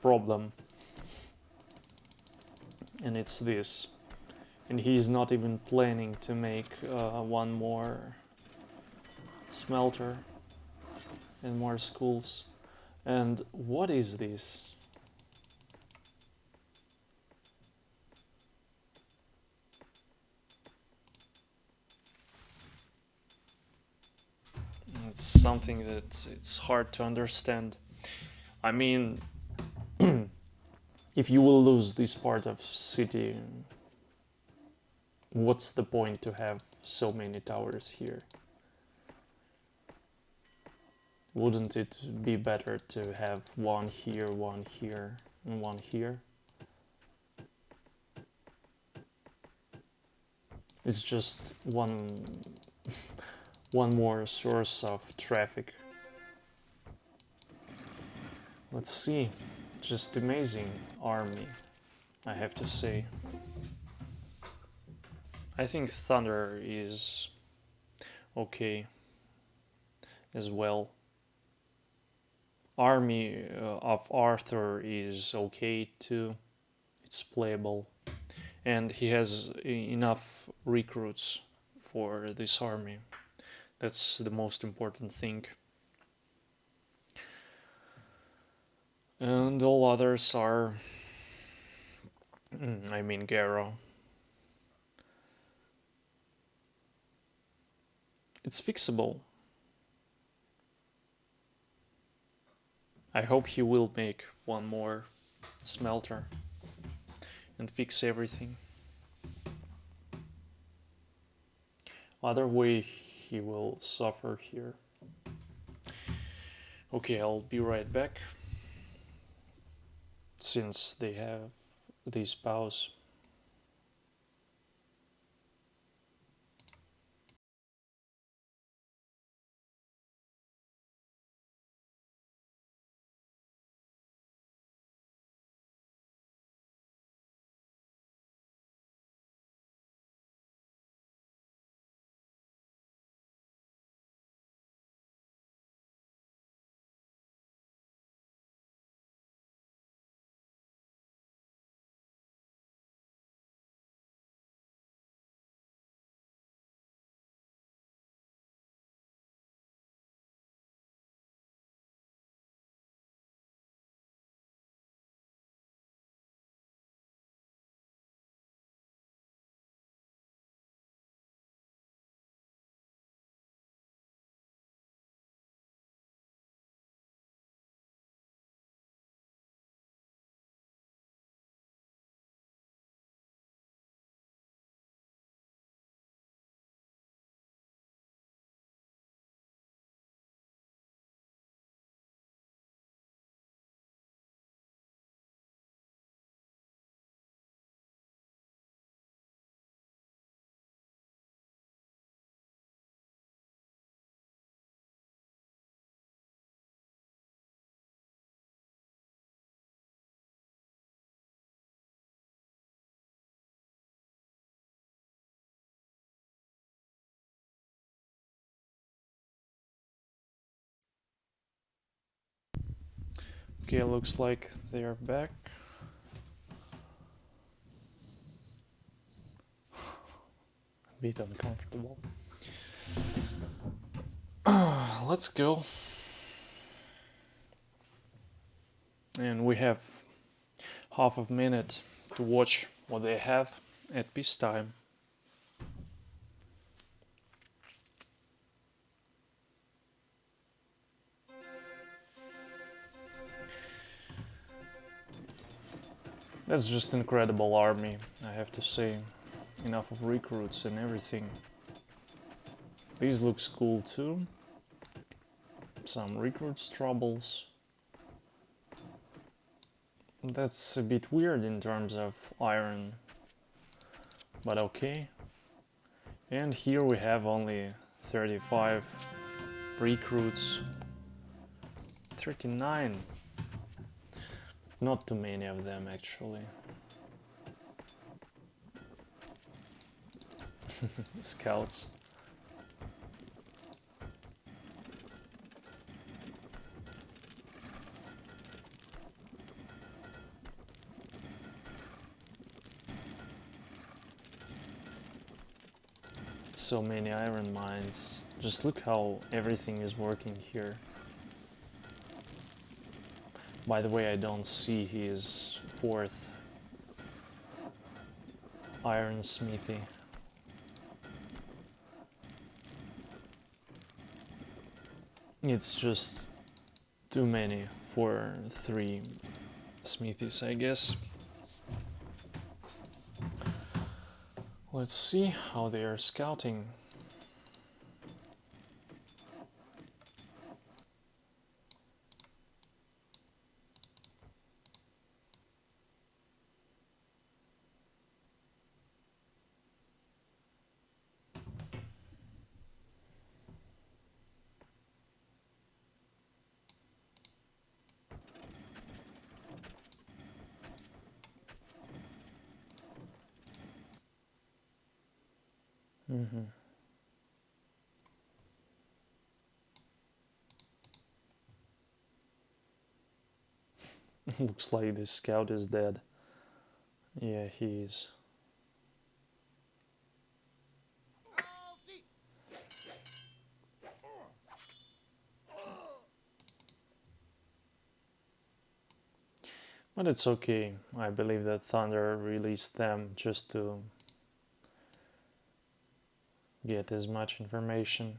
problem. And it's this. And he's not even planning to make one more smelter and more schools. And what is this? It's something that it's hard to understand. I mean, if you will lose this part of city, what's the point to have so many towers here? Wouldn't it be better to have one here, and one here? It's just one more source of traffic. Let's see. Just amazing army, I have to say. I think Thunder is okay as well. Army of Arthur is okay too. It's playable. And he has enough recruits for this army. That's the most important thing. And all others are... I mean Garo. It's fixable. I hope he will make one more smelter and fix everything. Other way he will suffer here. Okay, I'll be right back. Since they have these bows. Okay, looks like they are back. A bit uncomfortable. Let's go. And we have half a minute to watch what they have at peacetime. That's just incredible army, I have to say. Enough of recruits and everything. These looks cool too. Some recruits troubles. That's a bit weird in terms of iron, but okay. And here we have only 35 recruits. 39. Not too many of them actually. Scouts. So many iron mines. Just look how everything is working here. By the way, I don't see his fourth iron smithy. It's just too many for 3 smithies, I guess. Let's see how they are scouting. Looks like this scout is dead. Yeah, he is. But it's okay. I believe that Thunder released them just to get as much information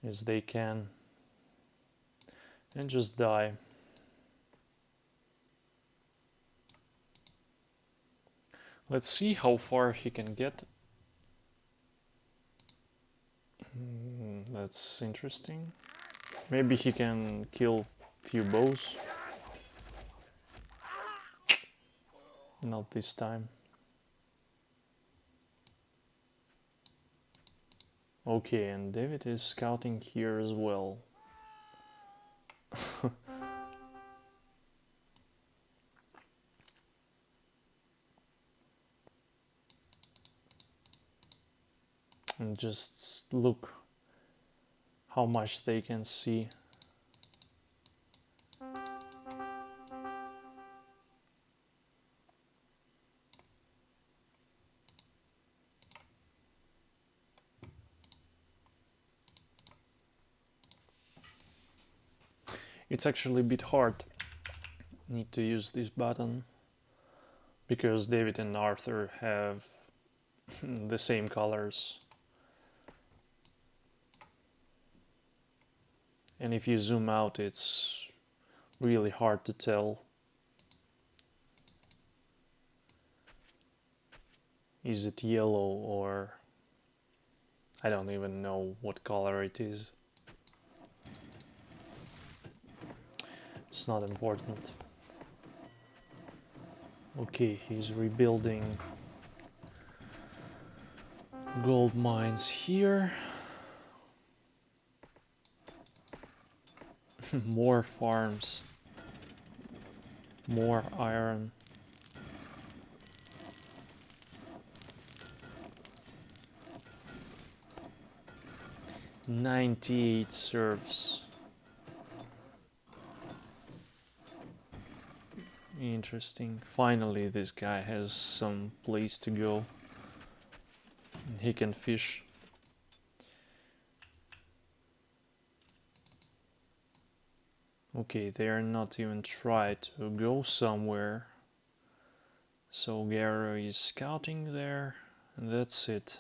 as they can and just die. Let's see how far he can get. That's interesting. Maybe he can kill few bows. Not this time. Okay, and David is scouting here as well. And just look how much they can see. It's actually a bit hard. Need to use this button because David and Arthur have the same colors. And if you zoom out, it's really hard to tell. Is it yellow or I don't even know what color it is. It's not important. Okay, he's rebuilding gold mines here. More farms. More iron. "98 serfs." interesting. Finally, this guy has some place to go. And he can fish. Okay, they are not even trying to go somewhere. So Garo is scouting there, and that's it.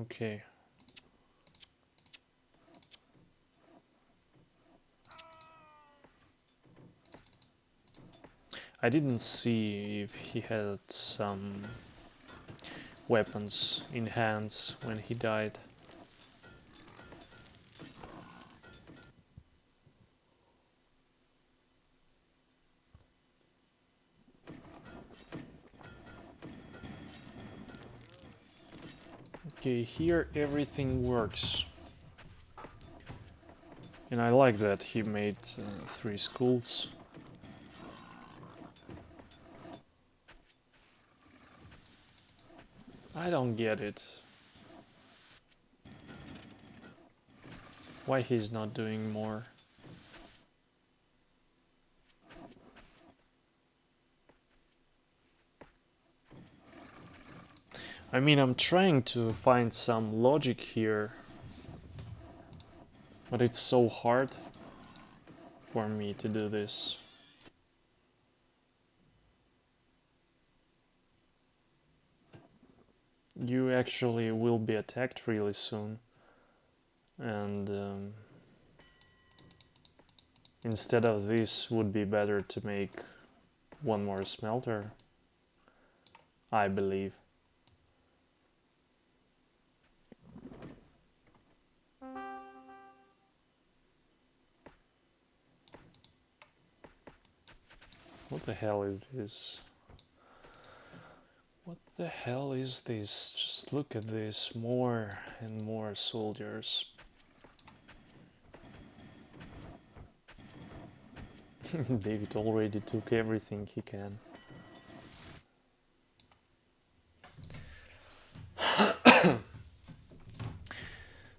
Okay. I didn't see if he had some weapons in hands when he died. Okay, here everything works. And I like that he made 3 schools. I don't get it. Why he's not doing more? I mean, I'm trying to find some logic here, but it's so hard for me to do this. You actually will be attacked really soon, and instead of this would be better to make one more smelter, I believe. What the hell is this? What the hell is this? Just look at this. More and more soldiers. David already took everything he can.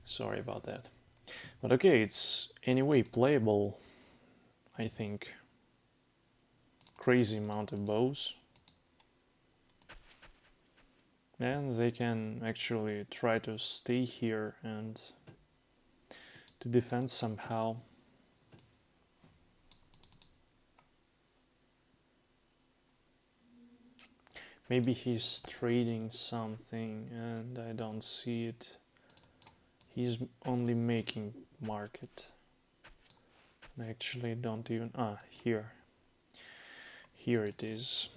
Sorry about that. But okay, it's anyway playable, I think. Crazy amount of bows. And they can actually try to stay here and to defend somehow. Maybe he's trading something and I don't see it. He's only making market. I actually don't even... here. Here it is.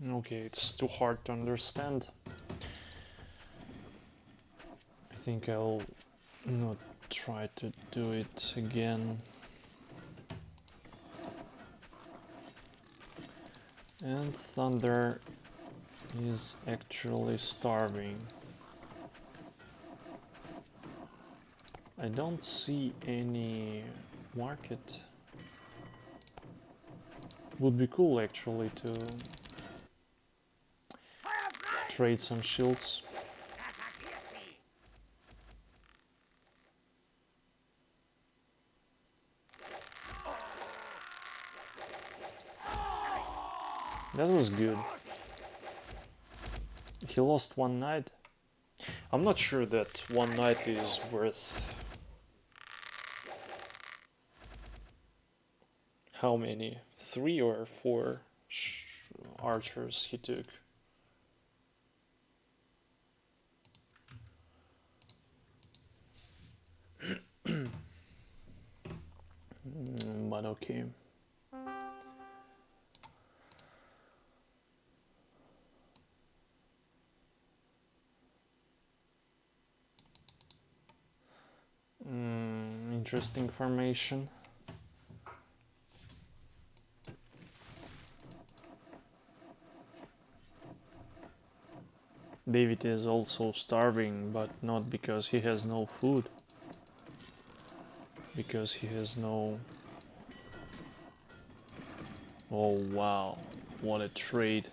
Okay, it's too hard to understand. I think I'll not try to do it again. And Thunder is actually starving. I don't see any market. Would be cool actually to trade some shields. That was good. He lost one knight. I'm not sure that one knight is worth... How many? 3 or 4 archers he took. But okay. Interesting formation. David is also starving, but not because he has no food. Because he has no Oh wow, what a trade.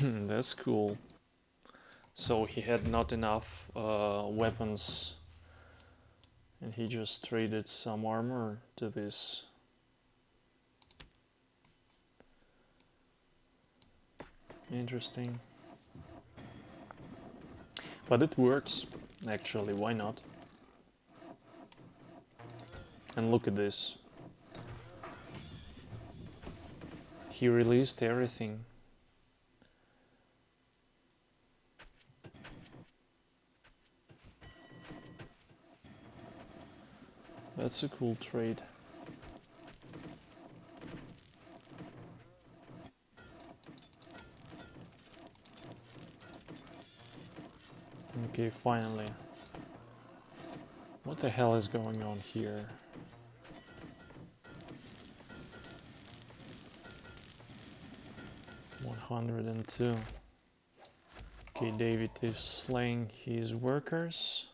That's cool. So he had not enough weapons and he just traded some armor to this. Interesting. But it works, actually, why not? And look at this. He released everything. That's a cool trade. Okay, finally. What the hell is going on here? $102. Okay, David is slaying his workers.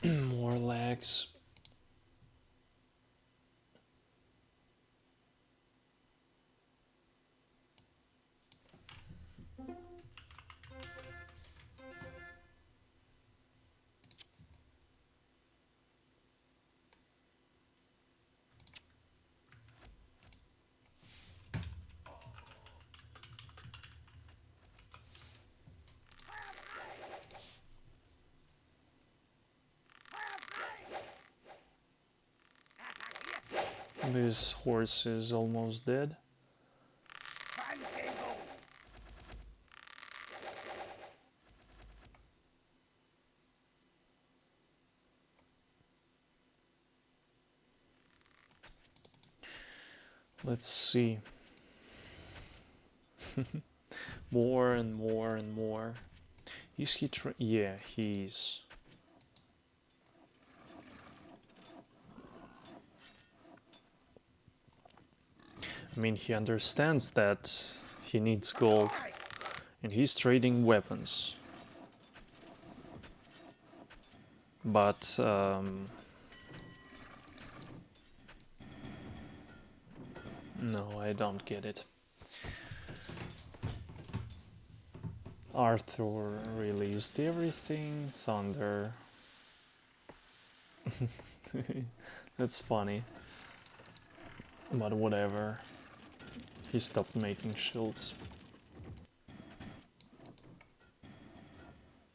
More lags. This horse is almost dead. Let's see. More and more and more. Is he yeah, he's. I mean, he understands that he needs gold. And he's trading weapons. But, no, I don't get it. Arthur released everything. Thunder. That's funny. But whatever. He stopped making shields.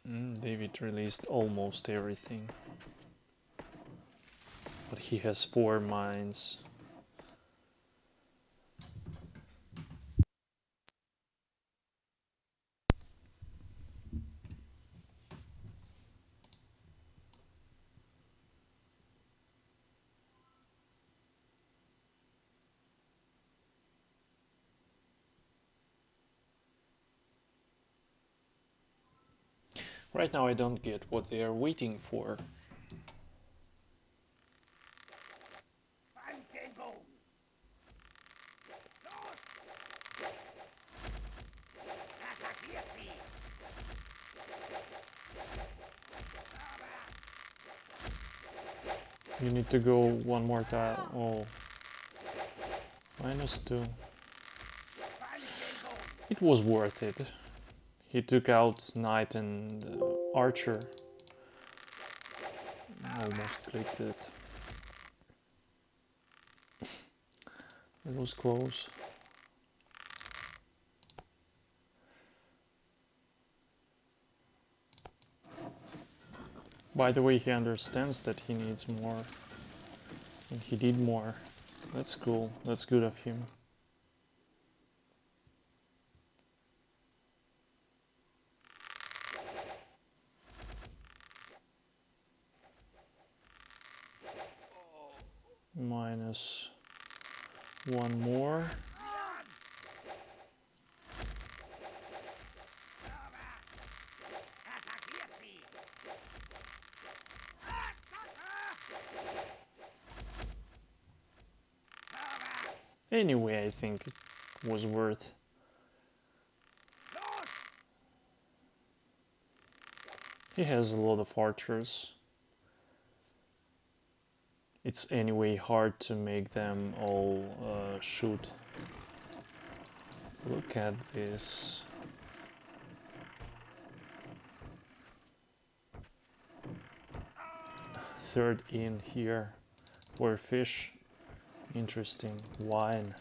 David released almost everything. But he has 4 mines. Right now I don't get what they are waiting for. You need to go one more time. Oh. -2. It was worth it. He took out Knight and Archer. Almost clicked it. It was close. By the way, he understands that he needs more. And he did more. That's cool. That's good of him. -1 more. Anyway, I think it was worth. He has a lot of archers. It's anyway hard to make them all shoot. Look at this. Third in here for fish. Interesting. Wine.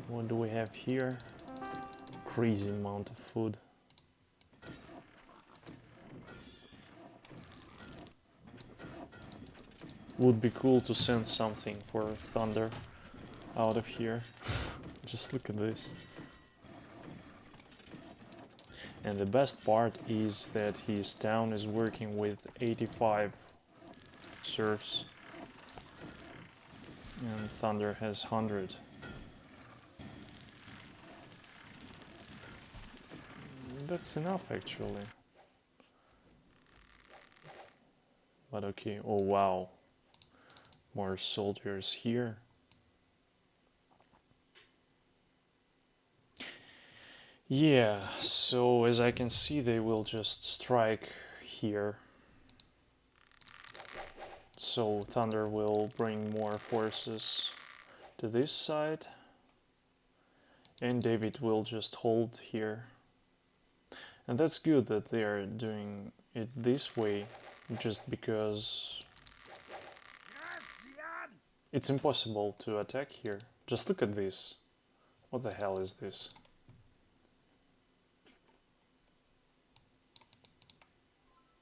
What do we have here? Crazy amount of food. Would be cool to send something for Thunder out of here. Just look at this. And the best part is that his town is working with 85 serfs. And Thunder has 100. That's enough actually. But okay, oh wow. More soldiers here. Yeah, so as I can see, they will just strike here. So Thunder will bring more forces to this side. And David will just hold here. And that's good that they are doing it this way, just because it's impossible to attack here. Just look at this. What the hell is this?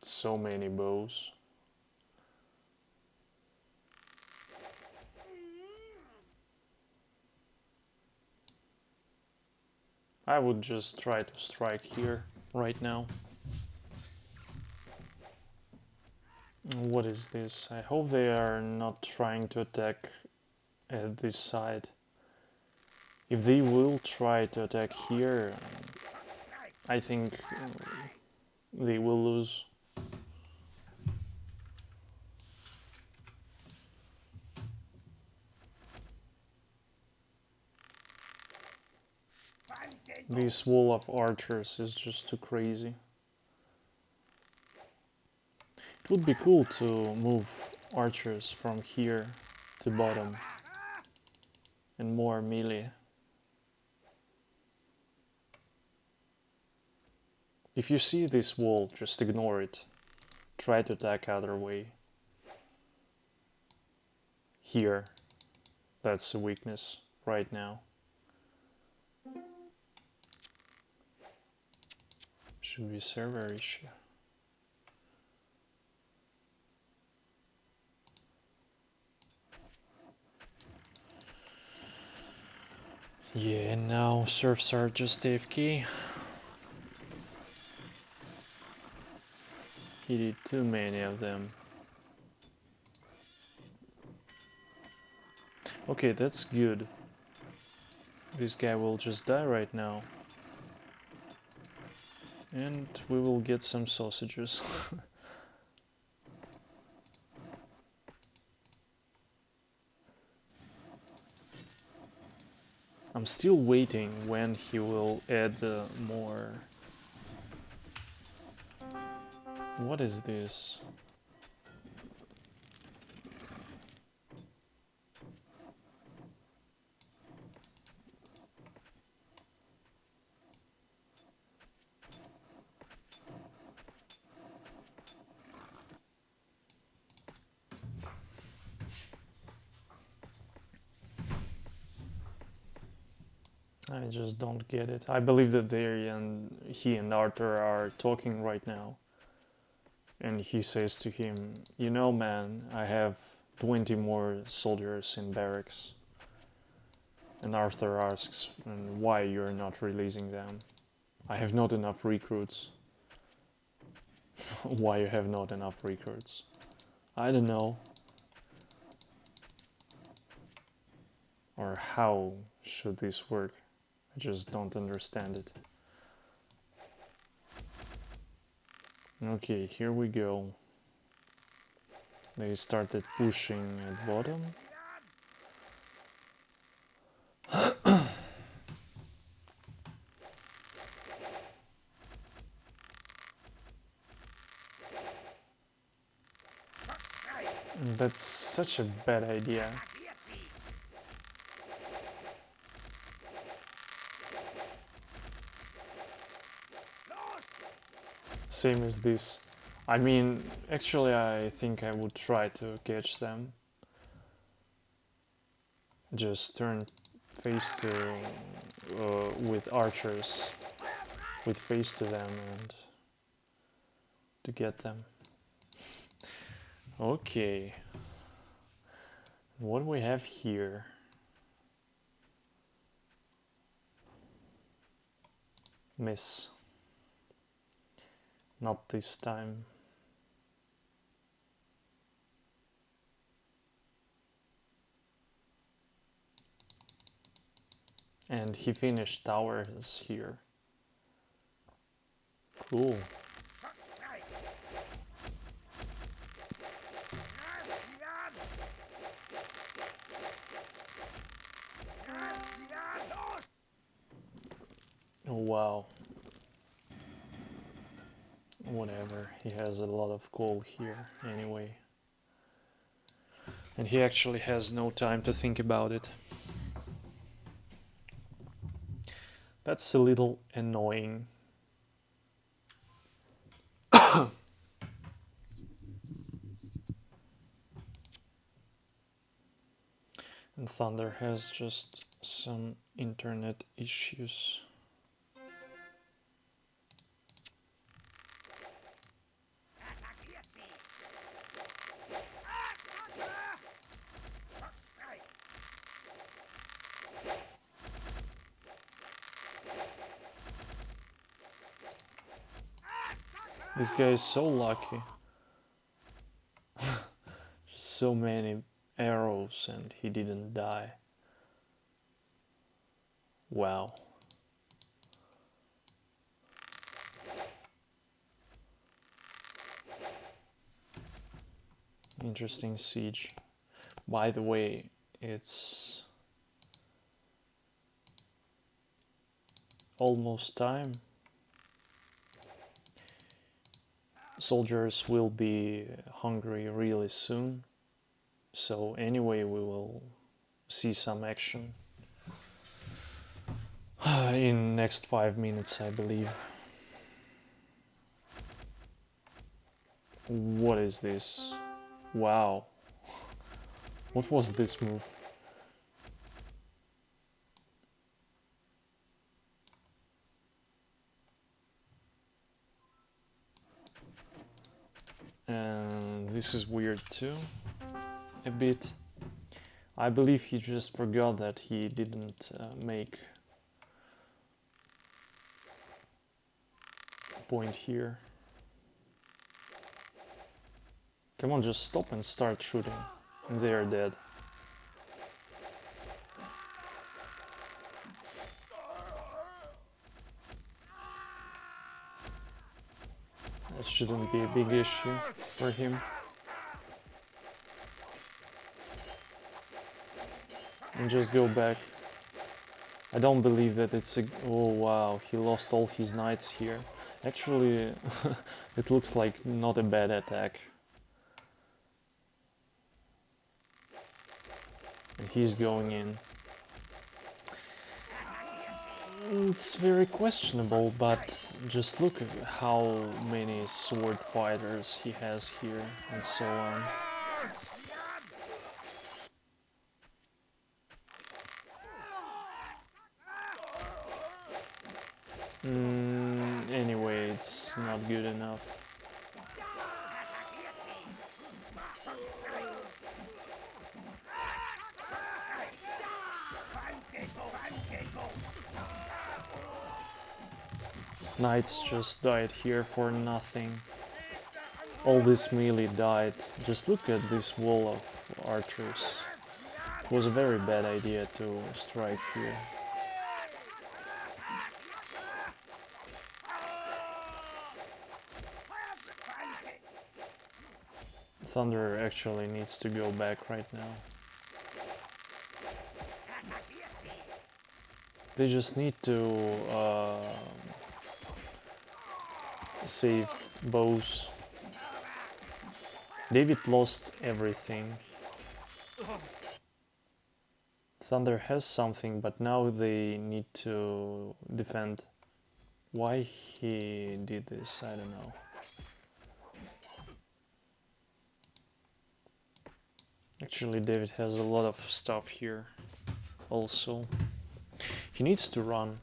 So many bows. I would just try to strike here right now. What is this? I hope they are not trying to attack at this side. If they will try to attack here, I think they will lose. This wall of archers is just too crazy. It would be cool to move archers from here to bottom and more melee. If you see this wall, just ignore it. Try to attack other way. Here. That's a weakness right now. Should be server issue. Yeah, now serfs are just AFK. He did too many of them. Okay, that's good. This guy will just die right now. And we will get some sausages. I'm still waiting when he will add more. What is this? I just don't get it. I believe that he and Arthur are talking right now. And he says to him, you know, man, I have 20 more soldiers in barracks. And Arthur asks why you're not releasing them. I have not enough recruits. Why you have not enough recruits? I don't know. Or how should this work? I just don't understand it. Okay, here we go. They started pushing at bottom. That's such a bad idea. Same as this. I mean, actually I think I would try to catch them. Just turn face to with archers, with face to them, and to get them. Okay, what do we have here? Miss. Not this time. And he finished towers here. Cool. Oh wow. Whatever, he has a lot of coal here anyway. And he actually has no time to think about it. That's a little annoying. And Thunder has just some internet issues. This guy is so lucky. So many arrows and he didn't die. Wow. Interesting siege. By the way, it's almost time. Soldiers will be hungry really soon. So anyway, we will see some action in next 5 minutes, I believe. What is this? Wow. What was this move? And this is weird too, a bit. I believe he just forgot that he didn't make a point here. Come on, just stop and start shooting. They are dead. That shouldn't be a big issue for him. And just go back. I don't believe that it's a... Oh wow, he lost all his knights here. Actually, it looks like not a bad attack. And he's going in. It's very questionable, but just look at how many sword fighters he has here and so on. Anyway, it's not good enough. Knights just died here for nothing. All this melee died. Just look at this wall of archers. It was a very bad idea to strike here. Thunder actually needs to go back right now. They just need to save bows. David lost everything. Thunder has something, but now they need to defend. Why he did this, I don't know. Actually, David has a lot of stuff here also. He needs to run.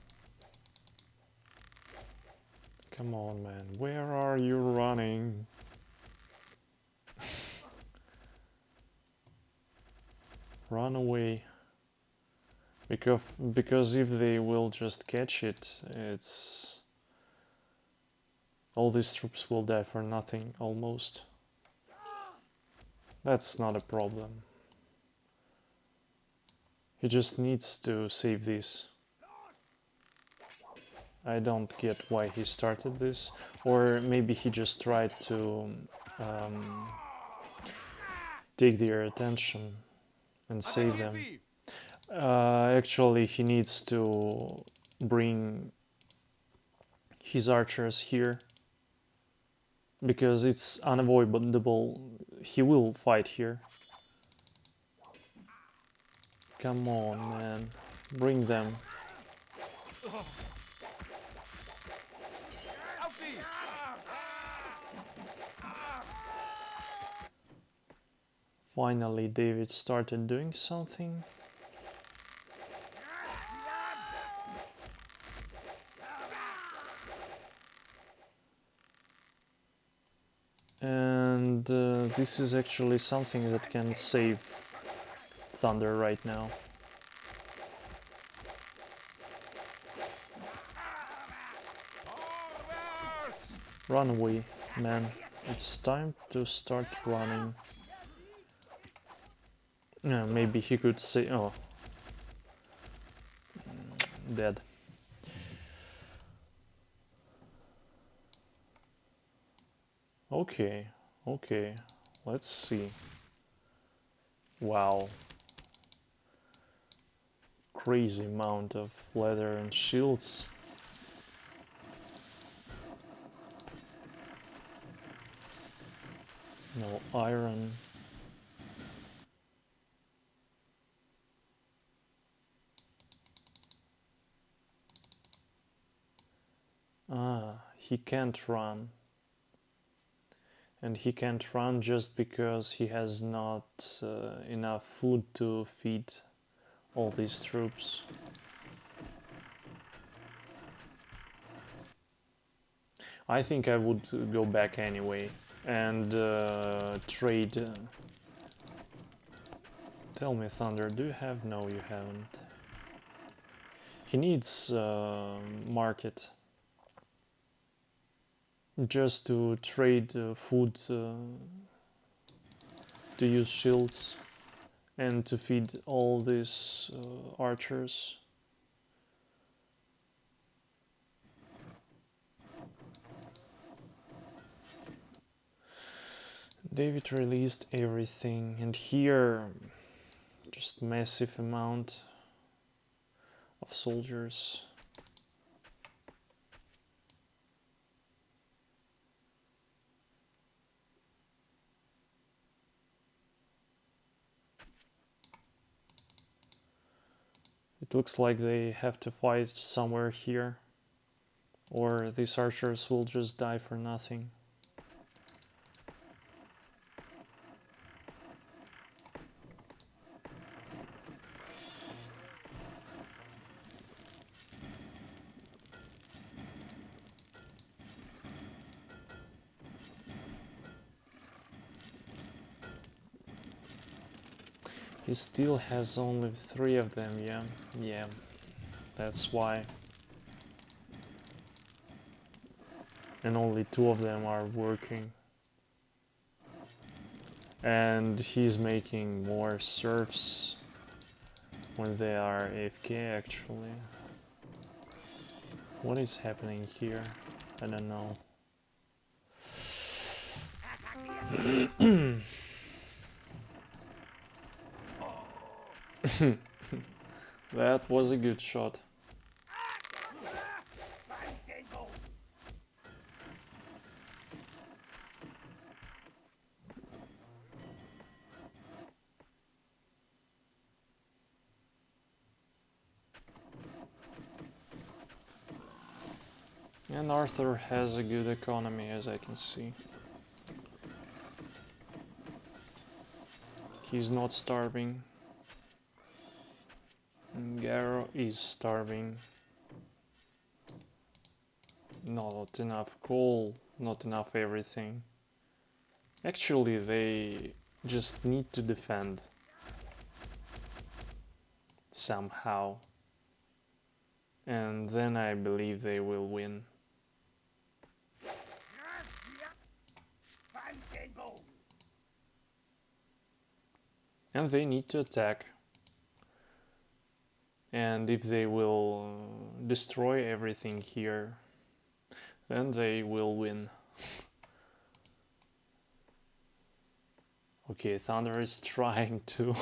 Come on, man. Where are you running? Run away. Because if they will just catch it, it's... all these troops will die for nothing, almost. That's not a problem. He just needs to save this. I don't get why he started this. Or maybe he just tried to take their attention and save them. Actually, he needs to bring his archers here. Because it's unavoidable. He will fight here. Come on, man. Bring them. Finally, David started doing something. And this is actually something that can save Thunder right now. Run away, man. It's time to start running. Maybe he could say... oh. Dead. Okay, okay. Let's see. Wow. Crazy amount of leather and shields. No iron. He can't run. And he can't run just because he has not enough food to feed all these troops. I think I would go back anyway and trade. Tell me, Thunder, do you have? No, you haven't. He needs market just to trade food, to use shields, and to feed all these archers. David released everything, and here just massive amount of soldiers. It looks like they have to fight somewhere here, or these archers will just die for nothing. He still has only 3 of them, yeah, that's why. And only 2 of them are working. And he's making more serfs when they are AFK actually. What is happening here? I don't know. That was a good shot. And Arthur has a good economy, as I can see. He's not starving. And Garo is starving. Not enough coal, not enough everything. Actually, they just need to defend. Somehow. And then I believe they will win. And they need to attack. And if they will destroy everything here, then they will win. Okay, Thunder is trying to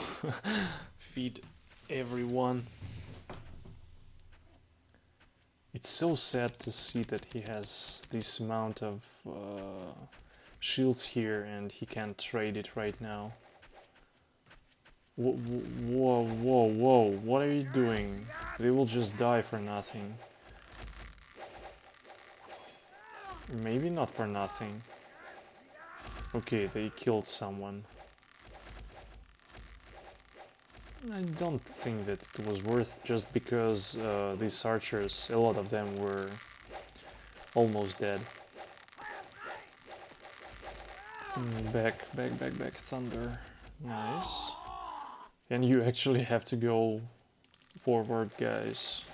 feed everyone. It's so sad to see that he has this amount of shields here and he can't trade it right now. Whoa, whoa, whoa, what are you doing? They will just die for nothing. Maybe not for nothing. Okay, they killed someone. I don't think that it was worth just because these archers, a lot of them were almost dead. Back, Thunder. Nice. And you actually have to go forward, guys.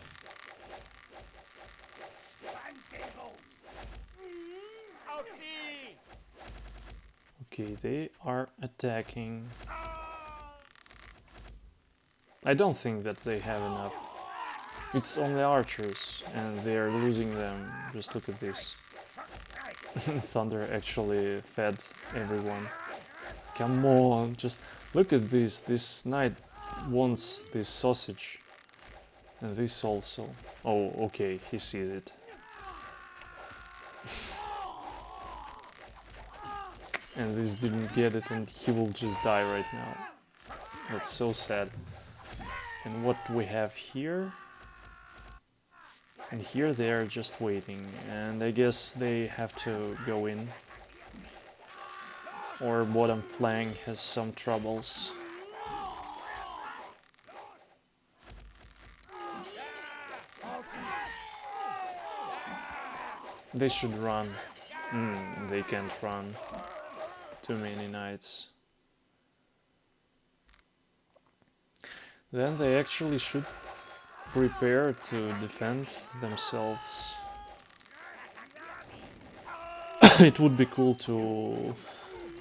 Okay, they are attacking. I don't think that they have enough. It's only archers, and they are losing them. Just look at this. Thunder actually fed everyone. Come on, just look at this. This knight wants this sausage. And this also. Oh, okay, he sees it. And this didn't get it, and he will just die right now. That's so sad. And what we have here? And here they are just waiting, and I guess they have to go in. Or bottom flank has some troubles. They should run. They can't run. Too many knights. Then they actually should prepare to defend themselves. It would be cool to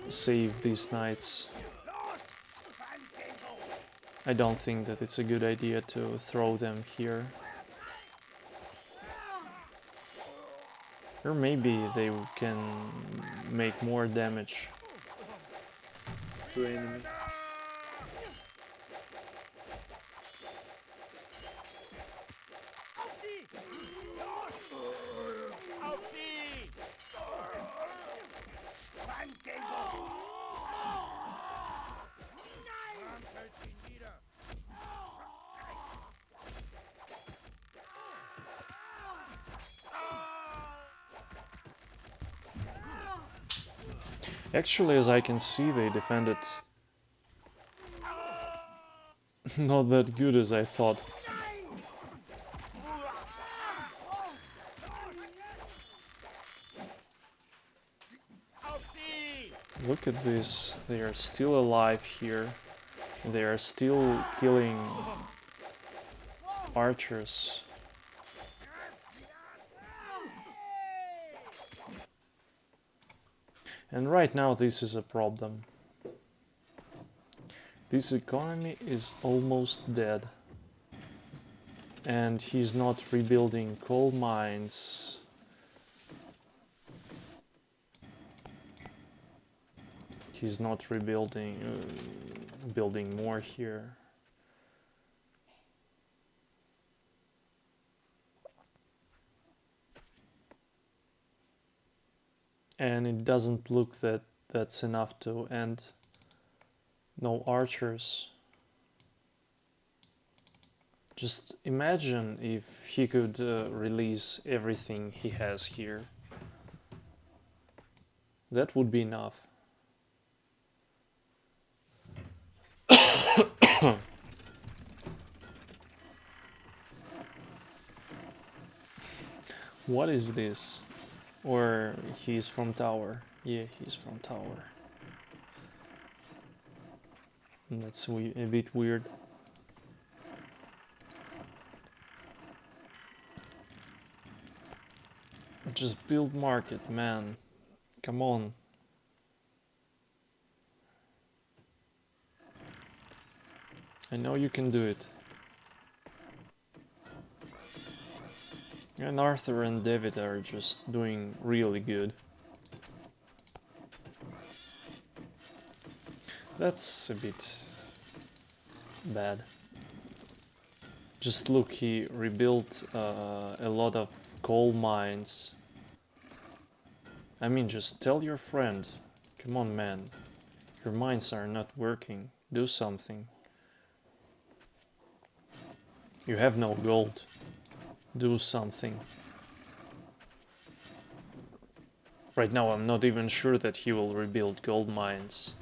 save these knights. I don't think that it's a good idea to throw them here. Or maybe they can make more damage to enemy. Actually, as I can see, they defended not that good as I thought. Look at this, they are still alive here. They are still killing archers. And right now this is a problem. This economy is almost dead. And he's not rebuilding coal mines. He's not rebuilding, building more here. And it doesn't look that that's enough to end. No archers. Just imagine if he could release everything he has here. That would be enough. What is this? Or he's from tower. Yeah, he's from tower. That's a bit weird. Just build market, man. Come on. I know you can do it. And Arthur and David are just doing really good. That's a bit bad. Just look, he rebuilt a lot of coal mines. I mean, just tell your friend. Come on, man. Your mines are not working. Do something. You have no gold. Do something. Right now I'm not even sure that he will rebuild gold mines.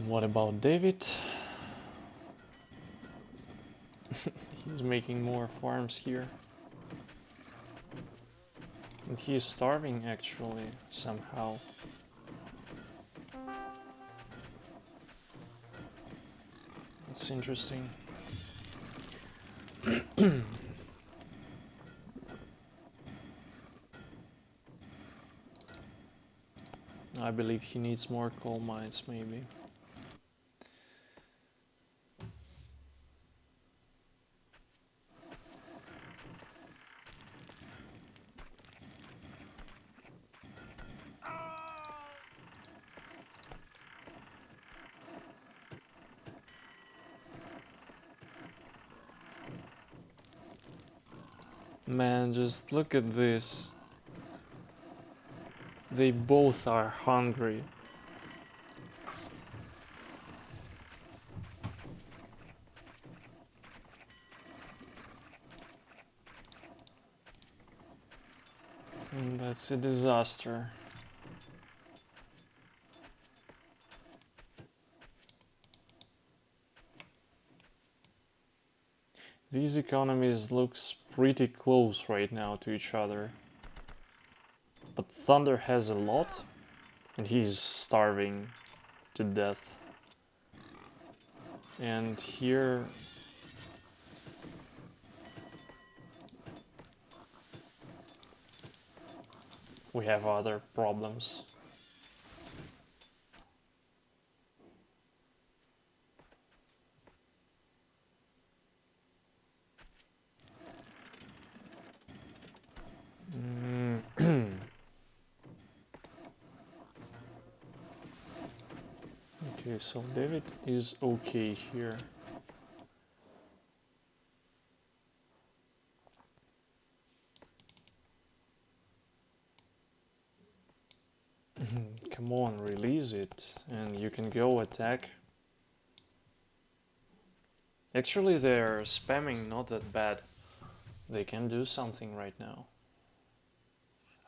What about David? He's making more farms here. And he's starving actually, somehow. That's interesting. I believe he needs more coal mines, maybe. Man, just look at this. They both are hungry. And that's a disaster. These economies looks pretty close right now to each other. But Thunder has a lot, and he's starving to death. And here we have other problems. Okay, so David is okay here. Come on, release it, and you can go attack. Actually, they're spamming not that bad. They can do something right now.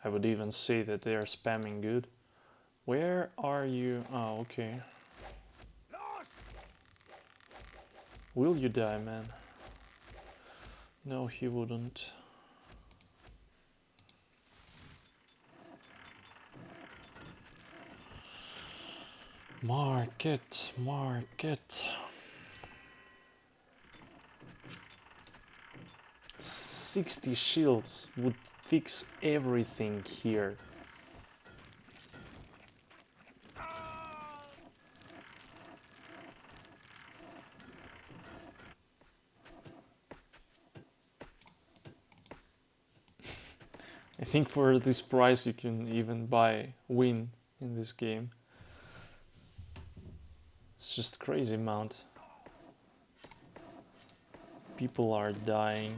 I would even say that they are spamming good. Where are you? Oh, okay. Will you die, man? No, he wouldn't. Market, market. 60 shields would fix everything here. I think for this price you can even win in this game. It's just crazy amount. People are dying.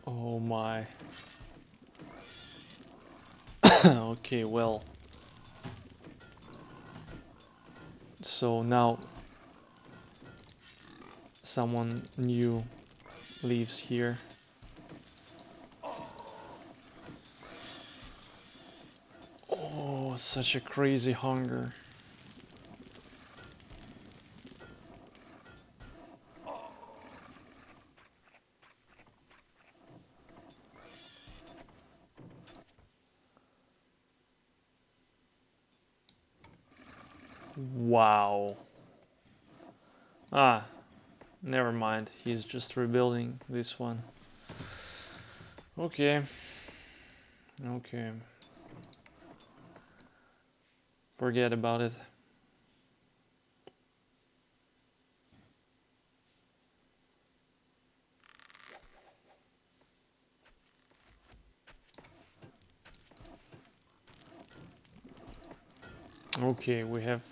Oh my. Okay, well. So now someone new lives here. Oh, such a crazy hunger. Wow. Ah, never mind. He's just rebuilding this one. Okay. Okay. Forget about it. Okay, we have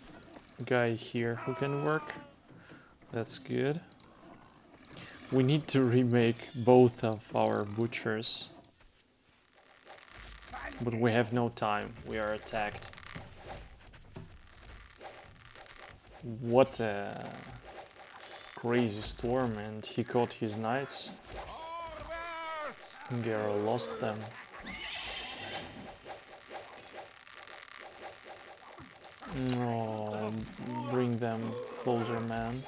a guy here who can work. That's good. We need to remake both of our butchers. But we have no time. We are attacked. What a crazy storm, and he caught his knights. Garo lost them. No, bring them closer, man.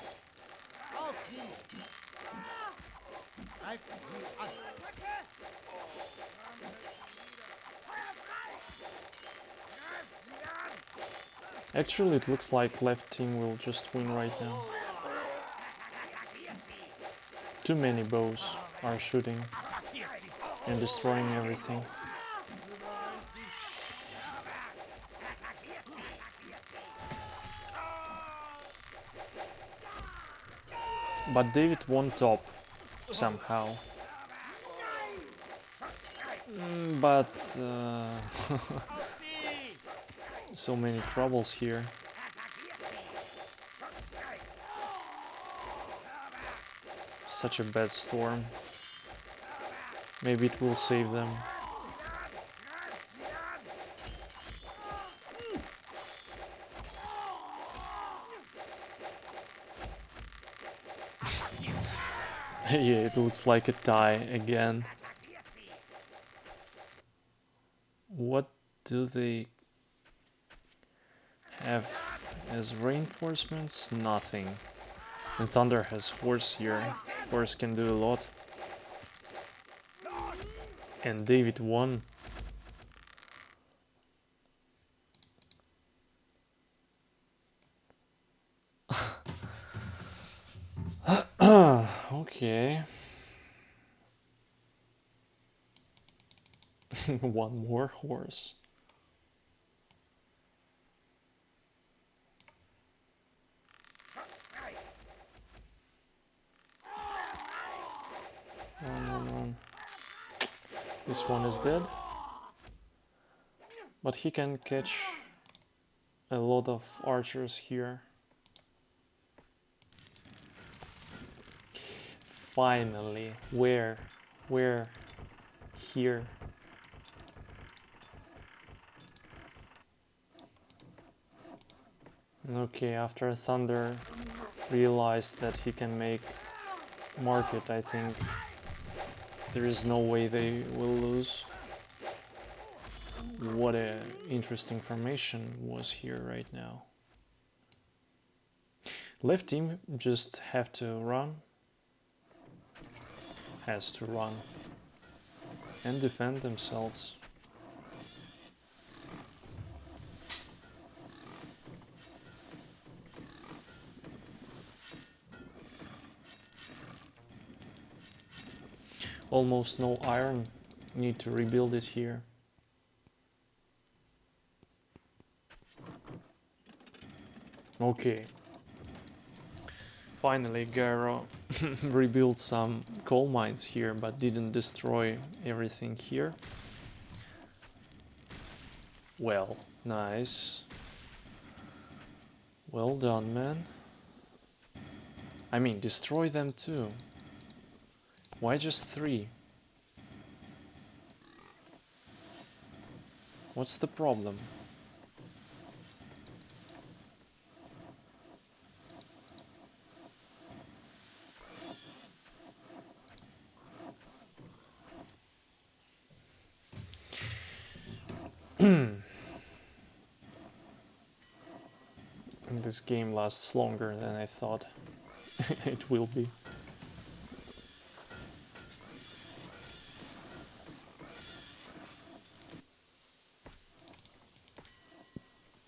Actually, it looks like left team will just win right now. Too many bows are shooting and destroying everything. But David won top somehow. But so many troubles here. Such a bad storm. Maybe it will save them. Yeah, it looks like a tie again. What do they have as reinforcements? Nothing. And Thunder has Force here. Force can do a lot. And David won. Okay. One more horse. Run. This one is dead. But he can catch a lot of archers here. Finally. Where? Where? Here. Okay, after Thunder realized that he can make market, I think there is no way they will lose. What a interesting formation was here right now. Left team just have to run. Has to run. And defend themselves. Almost no iron. Need to rebuild it here. Okay. Finally, Garo rebuilt some coal mines here, but didn't destroy everything here. Well, nice. Well done, man. I mean, destroy them too. Why just 3? What's the problem? This game lasts longer than I thought it will be.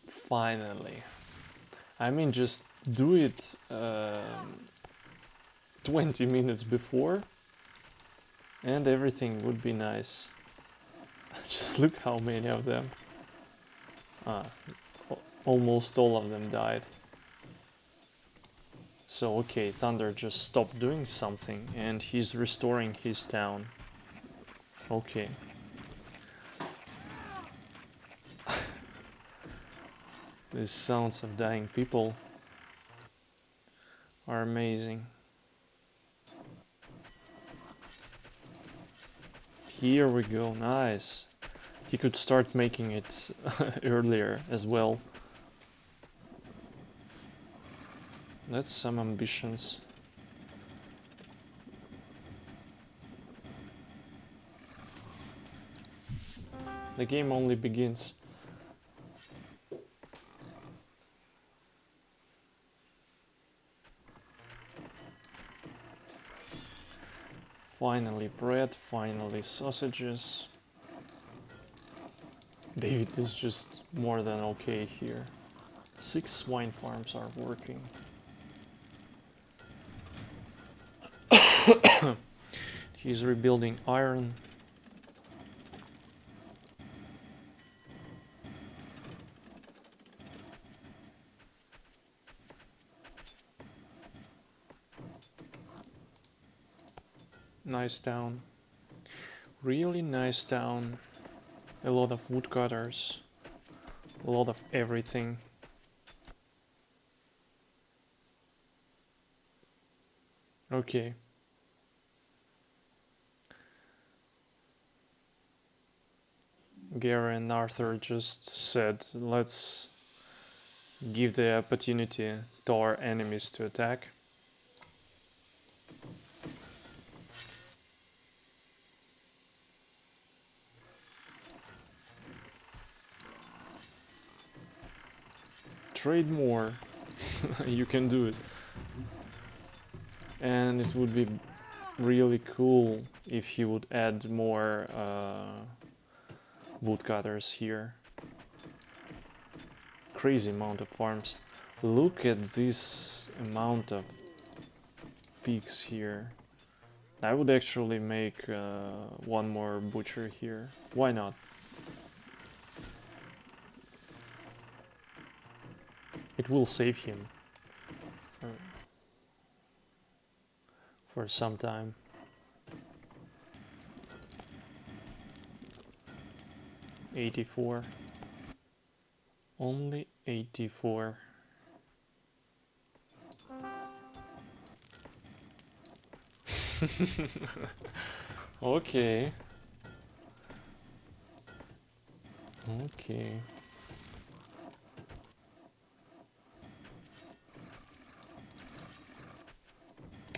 Finally. I mean, just do it 20 minutes before and everything would be nice. Just look how many of them. Almost all of them died. So okay, Thunder just stopped doing something and he's restoring his town. Okay. These sounds of dying people are amazing. Here we go, nice. He could start making it earlier as well. That's some ambitions. The game only begins. Finally bread, finally sausages. David is just more than okay here. 6 swine farms are working. He's rebuilding iron. Nice town. Really nice town. A lot of woodcutters. A lot of everything. Okay. Garo and Arthur just said, let's give the opportunity to our enemies to attack. Trade more. You can do it. And it would be really cool if he would add more woodcutters here. Crazy amount of farms. Look at this amount of pigs here. I would actually make one more butcher here. Why not? It will save him for some time. $84. Only 84. Okay. Okay.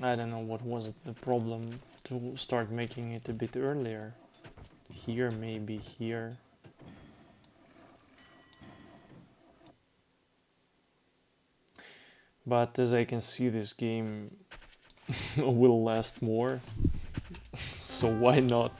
I don't know what was the problem to start making it a bit earlier. Here, maybe here. But as I can see, this game will last more. So why not?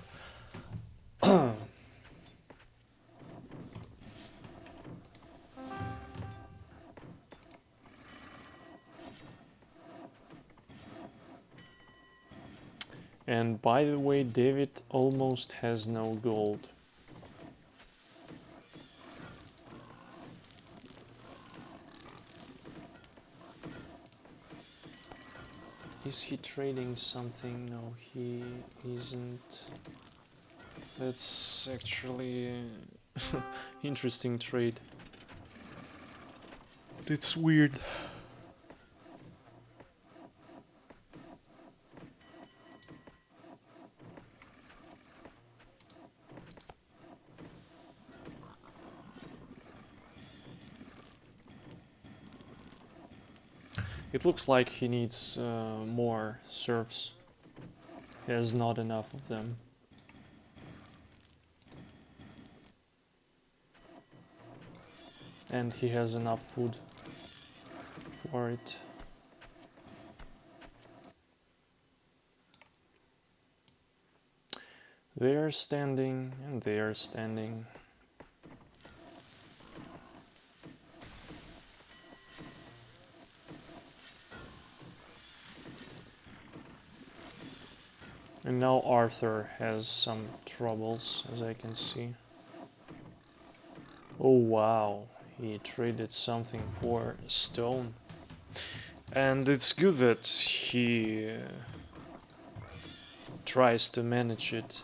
And by the way, David almost has no gold. Is he trading something? No, he isn't. That's actually interesting trade. It's weird. It looks like he needs more serfs. He has not enough of them. And he has enough food for it. They are standing and they are standing. And now Arthur has some troubles, as I can see. Oh wow, he traded something for stone. And it's good that he tries to manage it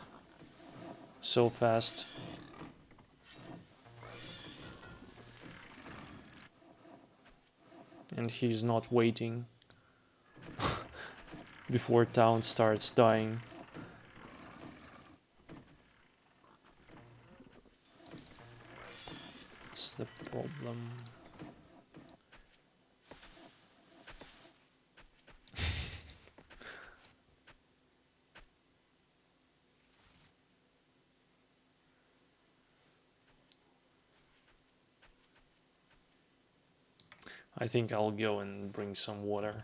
so fast. And he's not waiting before town starts dying. That's the problem. I think I'll go and bring some water.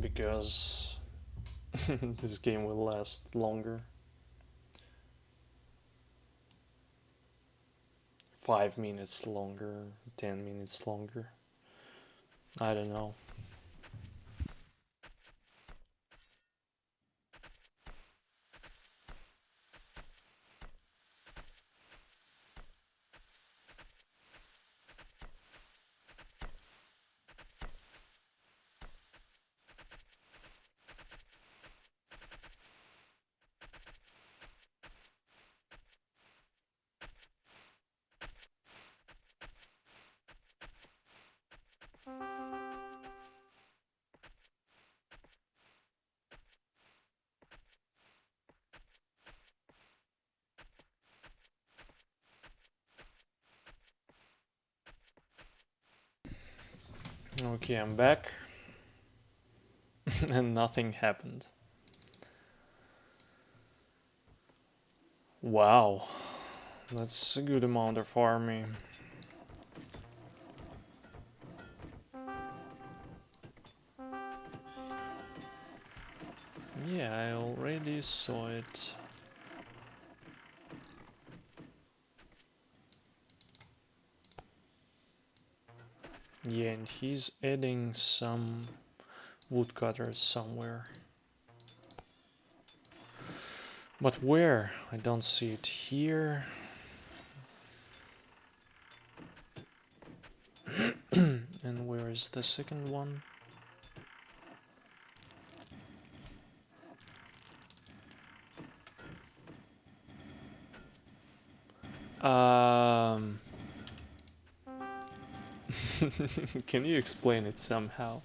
Because this game will last longer. 5 minutes longer, 10 minutes longer. I don't know. Okay, I'm back. And nothing happened. Wow, that's a good amount of army. Yeah, I already saw it. Yeah, and he's adding some woodcutters somewhere. But where? I don't see it here. And where is the second one? Can you explain it somehow?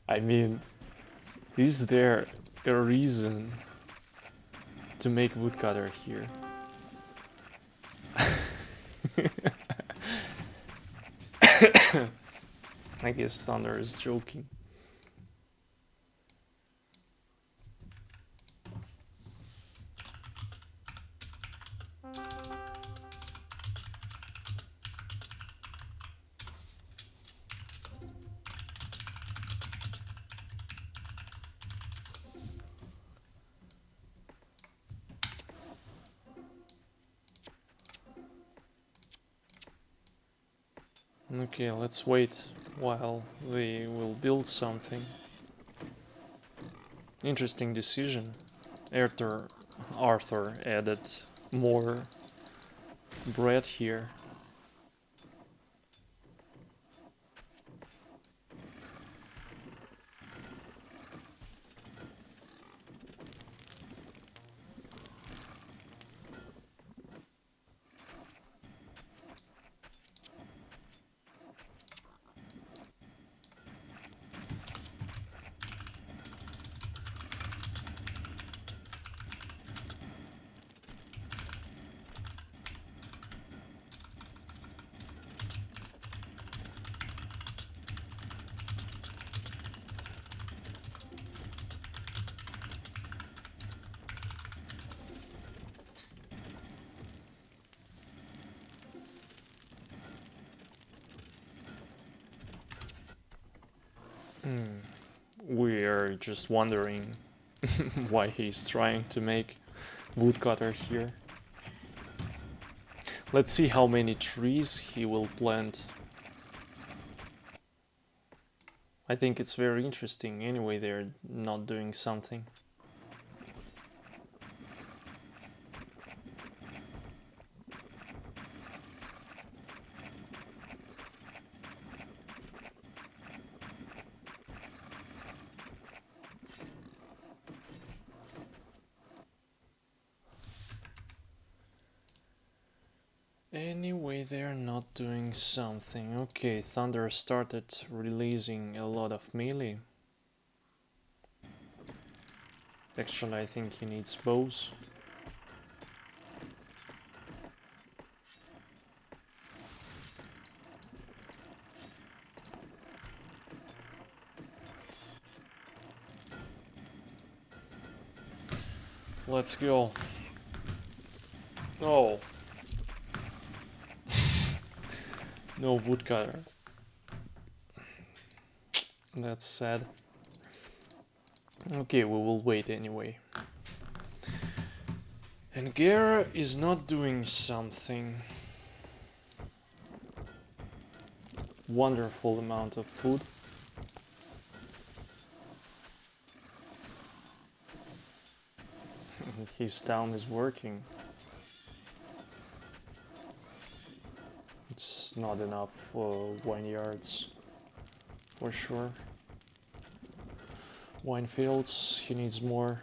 I mean, is there a reason to make woodcutter here? I guess Thunder is joking. Okay, let's wait while they will build something. Interesting decision. Arthur Arthur added more bread here. We're just wondering why he's trying to make woodcutter here. Let's see how many trees he will plant. I think it's very interesting. Anyway, they're not doing something. Anyway, they're not doing something. Okay, Thunder started releasing a lot of melee. Actually, I think he needs bows. Let's go. Oh. No woodcutter. That's sad. Okay, we will wait anyway. And Garo is not doing something. Wonderful amount of food. His town is working. It's not enough vineyards, for sure. Wine fields, he needs more.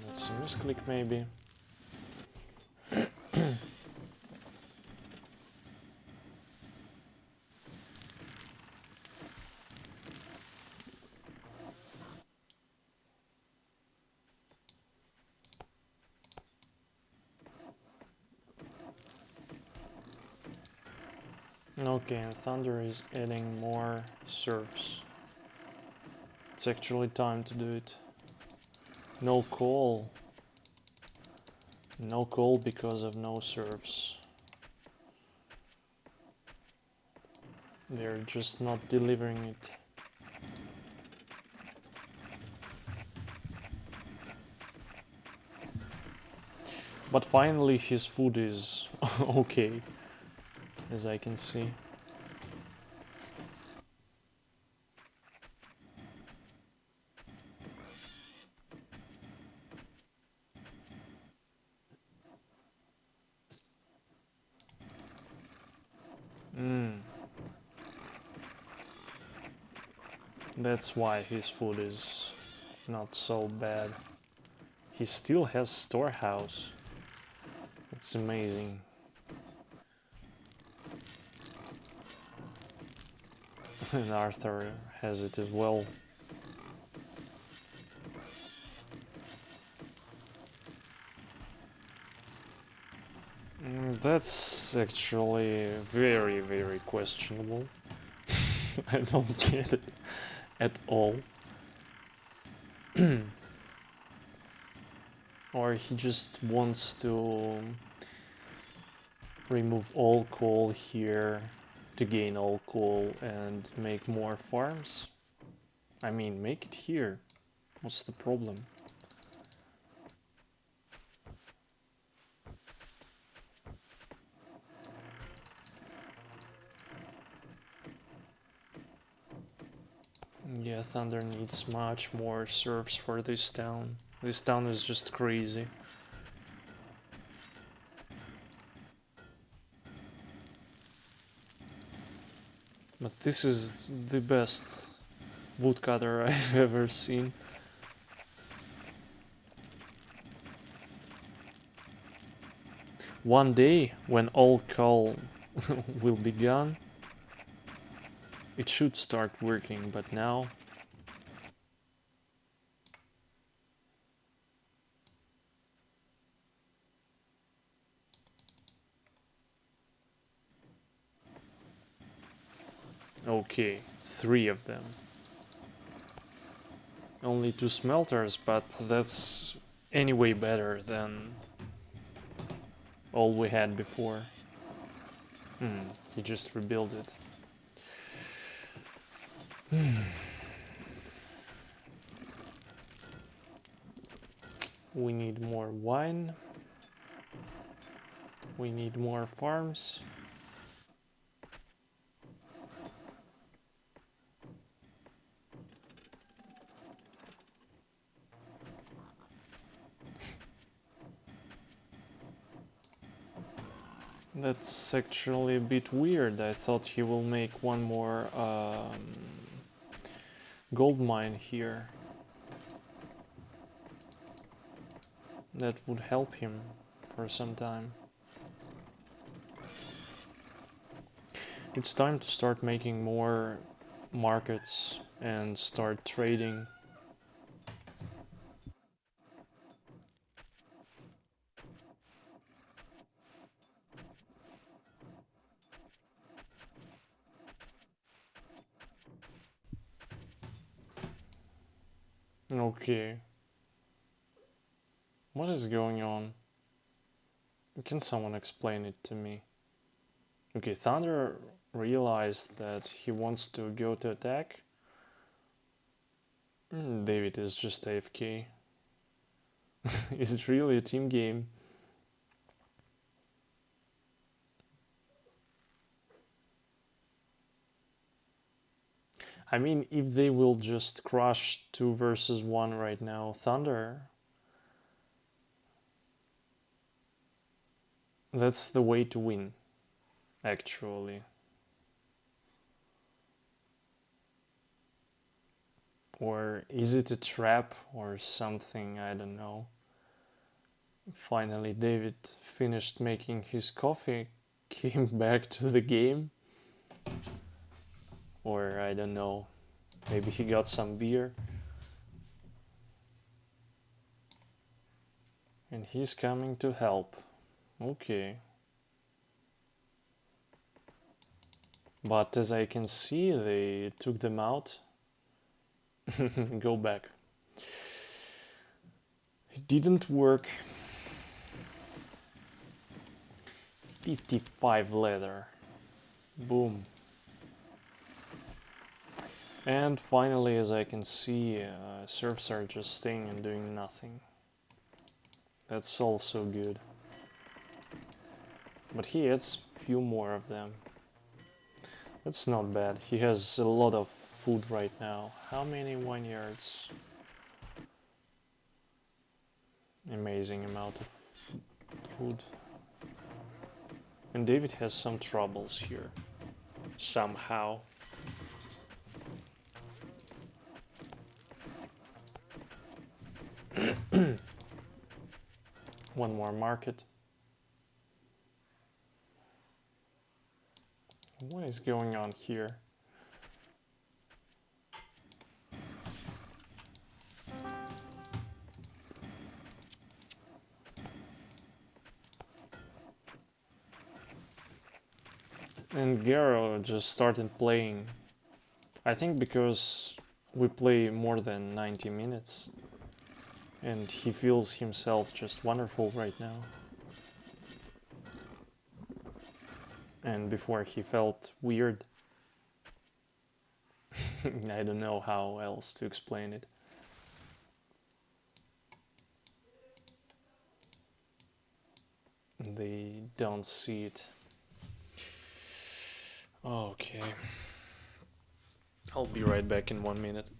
That's a misclick maybe. Okay, and Thunder is adding more serfs. It's actually time to do it. No call. No call because of no serfs. They're just not delivering it. But finally his food is okay, as I can see. That's why his food is not so bad. He still has storehouse. It's amazing. And Arthur has it as well. That's actually very, very questionable. I don't get it at all. Or he just wants to remove all coal here to gain all coal and make more farms. I mean, make it here. What's the problem? Yeah, Thunder needs much more serfs for this town. This town is just crazy. But this is the best woodcutter I've ever seen. One day, when all coal will be gone, it should start working, but now... Okay, 3 of them. Only 2 smelters, but that's anyway better than all we had before. He just rebuilt it. We need more wine. We need more farms. That's actually a bit weird. I thought he will make one more gold mine here. That would help him for some time. It's time to start making more markets and start trading. Okay. What is going on? Can someone explain it to me? Okay, Thunder realized that he wants to go to attack. David is just AFK. Is it really a team game? I mean, if they will just crush 2 versus 1 right now, Thunder, that's the way to win, actually. Or is it a trap or something? I don't know. Finally, David finished making his coffee, came back to the game. Or I don't know, maybe he got some beer. And he's coming to help. Okay. But as I can see, they took them out. Go back. It didn't work. 55 leather. Boom. And finally, as I can see, serfs are just staying and doing nothing. That's also good. But he adds few more of them. That's not bad. He has a lot of food right now. How many vineyards? Amazing amount of food. And David has some troubles here. Somehow. One more market. What is going on here? And Garo just started playing. I think because we play more than 90 minutes. And he feels himself just wonderful right now. And before he felt weird. I don't know how else to explain it. They don't see it. Okay. I'll be right back in 1 minute.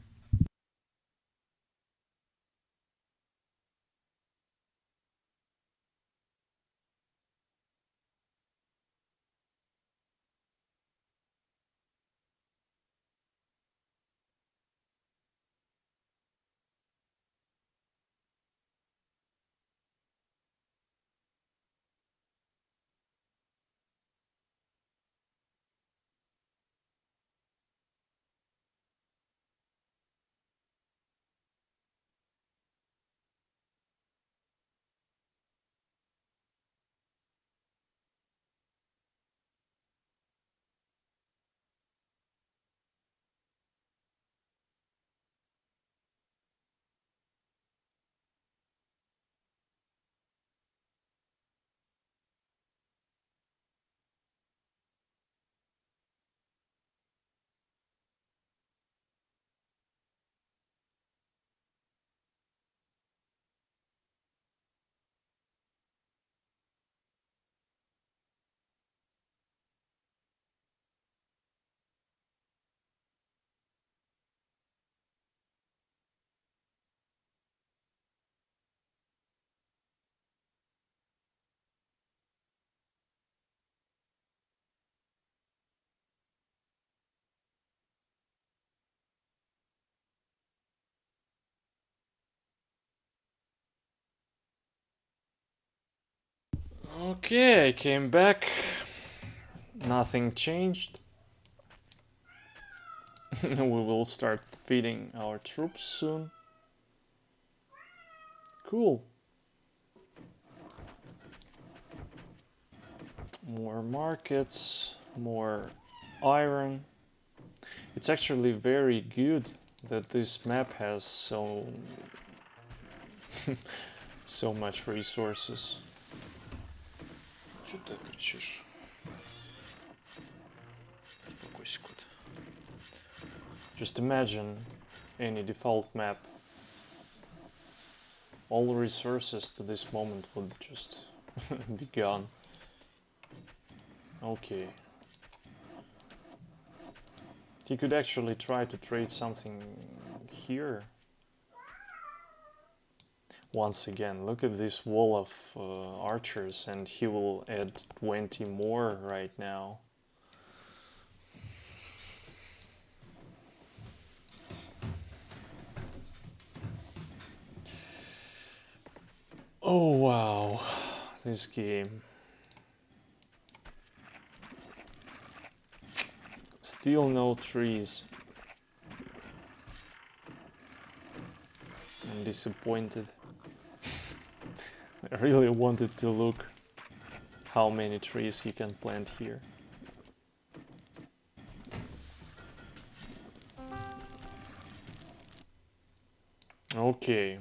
Okay, I came back. Nothing changed. We will start feeding our troops soon. Cool. More markets, more iron. It's actually very good that this map has so much resources. Что ты кричишь? Успокойся, кот. Just imagine any default map. All resources to this moment would just be gone. Okay. He could actually try to trade something here. Once again, look at this wall of archers, and he will add 20 more right now. Oh wow, this game. Still no trees. I'm disappointed. I really wanted to look how many trees he can plant here. Okay.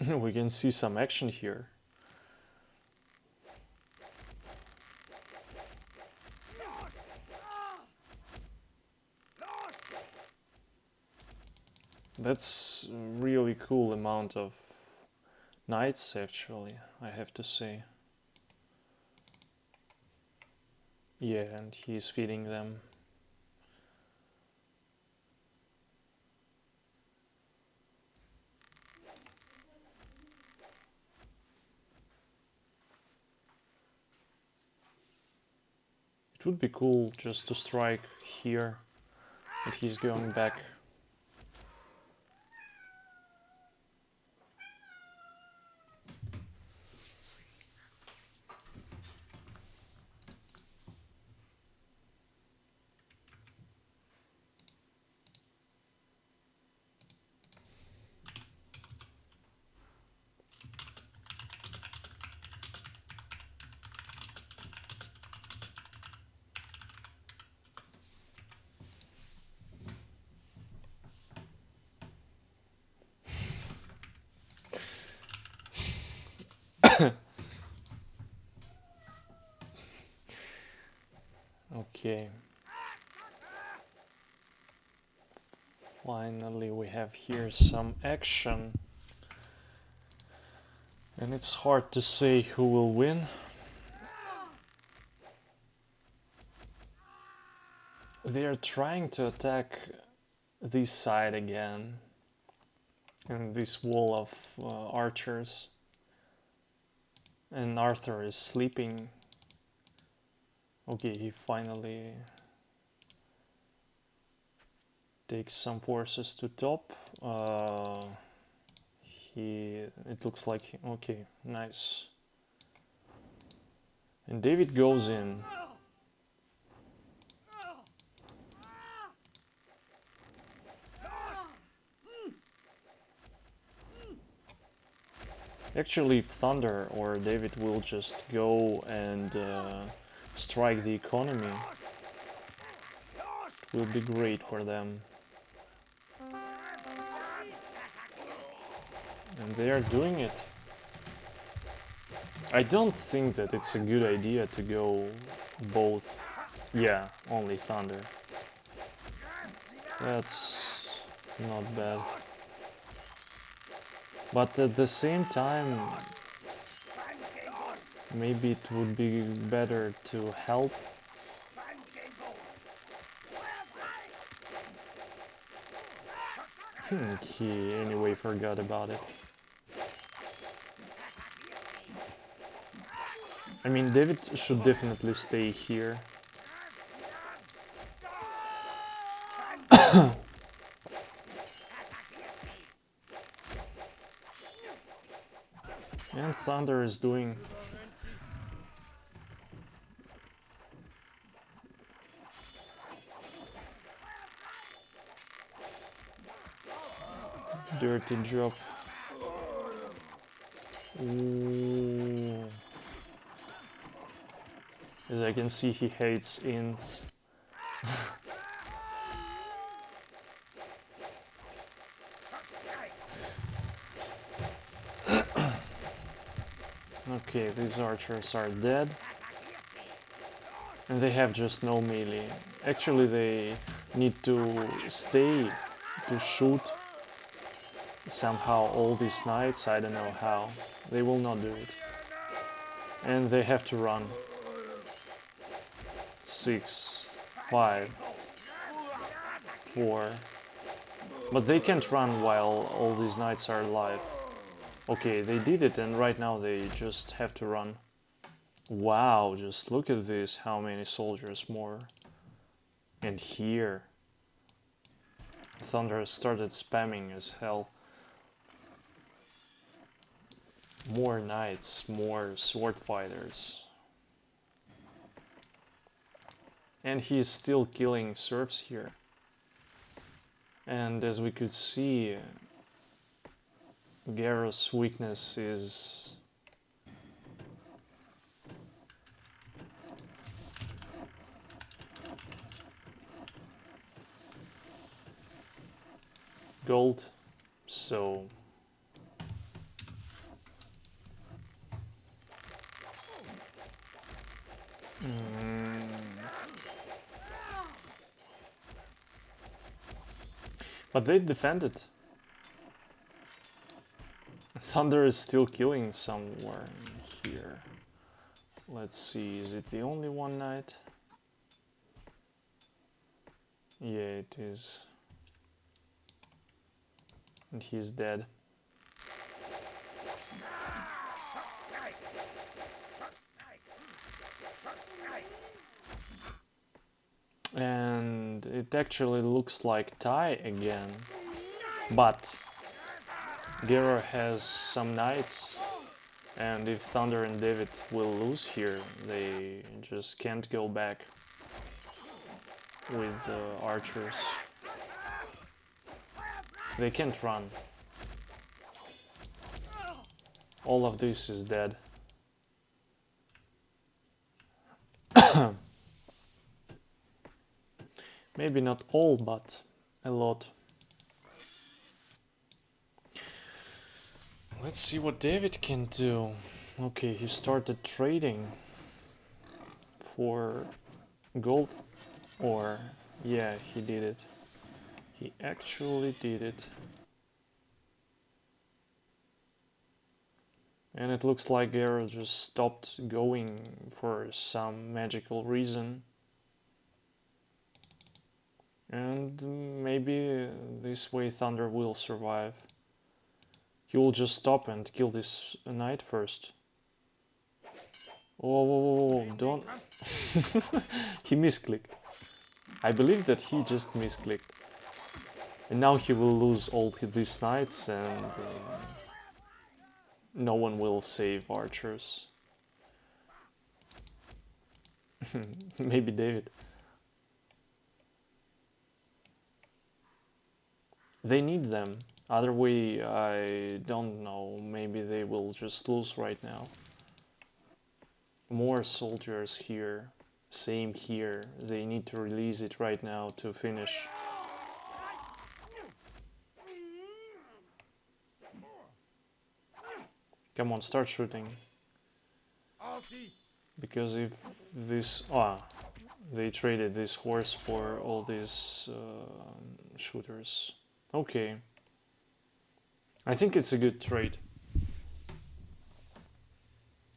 We can see some action here. That's a really cool amount of knights, actually, I have to say. Yeah, and he's feeding them. It would be cool just to strike here, but he's going back. Okay. Finally, we have here some action. And it's hard to say who will win. They are trying to attack this side again. And this wall of archers. And Arthur is sleeping. Okay, he finally takes some forces to top. It looks like okay, nice. And David goes in. Actually, if Thunder or David will just go and strike the economy, it will be great for them. And they are doing it. I don't think that it's a good idea to go both. Yeah, only Thunder. That's not bad. But at the same time, maybe it would be better to help. He anyway forgot about it. I mean, David should definitely stay here. And Thunder is doing dirty job. Ooh. As I can see, he hates ints. Okay, these archers are dead. And they have just no melee. Actually, they need to stay to shoot somehow all these knights. I don't know how. They will not do it. And they have to run. 6, 5, 4. But they can't run while all these knights are alive. Okay, they did it, and right now they just have to run. Wow, just look at this, how many soldiers more. And here. Thunder started spamming as hell. More knights, more sword fighters. And he's still killing serfs here. And as we could see, Garo's weakness is gold, so but they defended. Thunder is still killing somewhere here. Let's see, is it the only one knight? Yeah, it is. And he's dead. And it actually looks like tie again. But Garo has some knights, and if Thunder and David will lose here, they just can't go back with archers. They can't run. All of this is dead. Maybe not all, but a lot. Let's see what David can do. Okay, he started trading for gold. Or, yeah, he did it. He actually did it. And it looks like Garo just stopped going for some magical reason. And maybe this way Thunder will survive. He will just stop and kill this knight first. Oh, whoa, whoa, whoa, don't... He misclicked. I believe that he just misclicked. And now he will lose all these knights and no one will save archers. Maybe David. They need them. Other way, I don't know. Maybe they will just lose right now. More soldiers here. Same here. They need to release it right now to finish. Come on, start shooting. Because if this... they traded this horse for all these shooters. Okay. I think it's a good trade.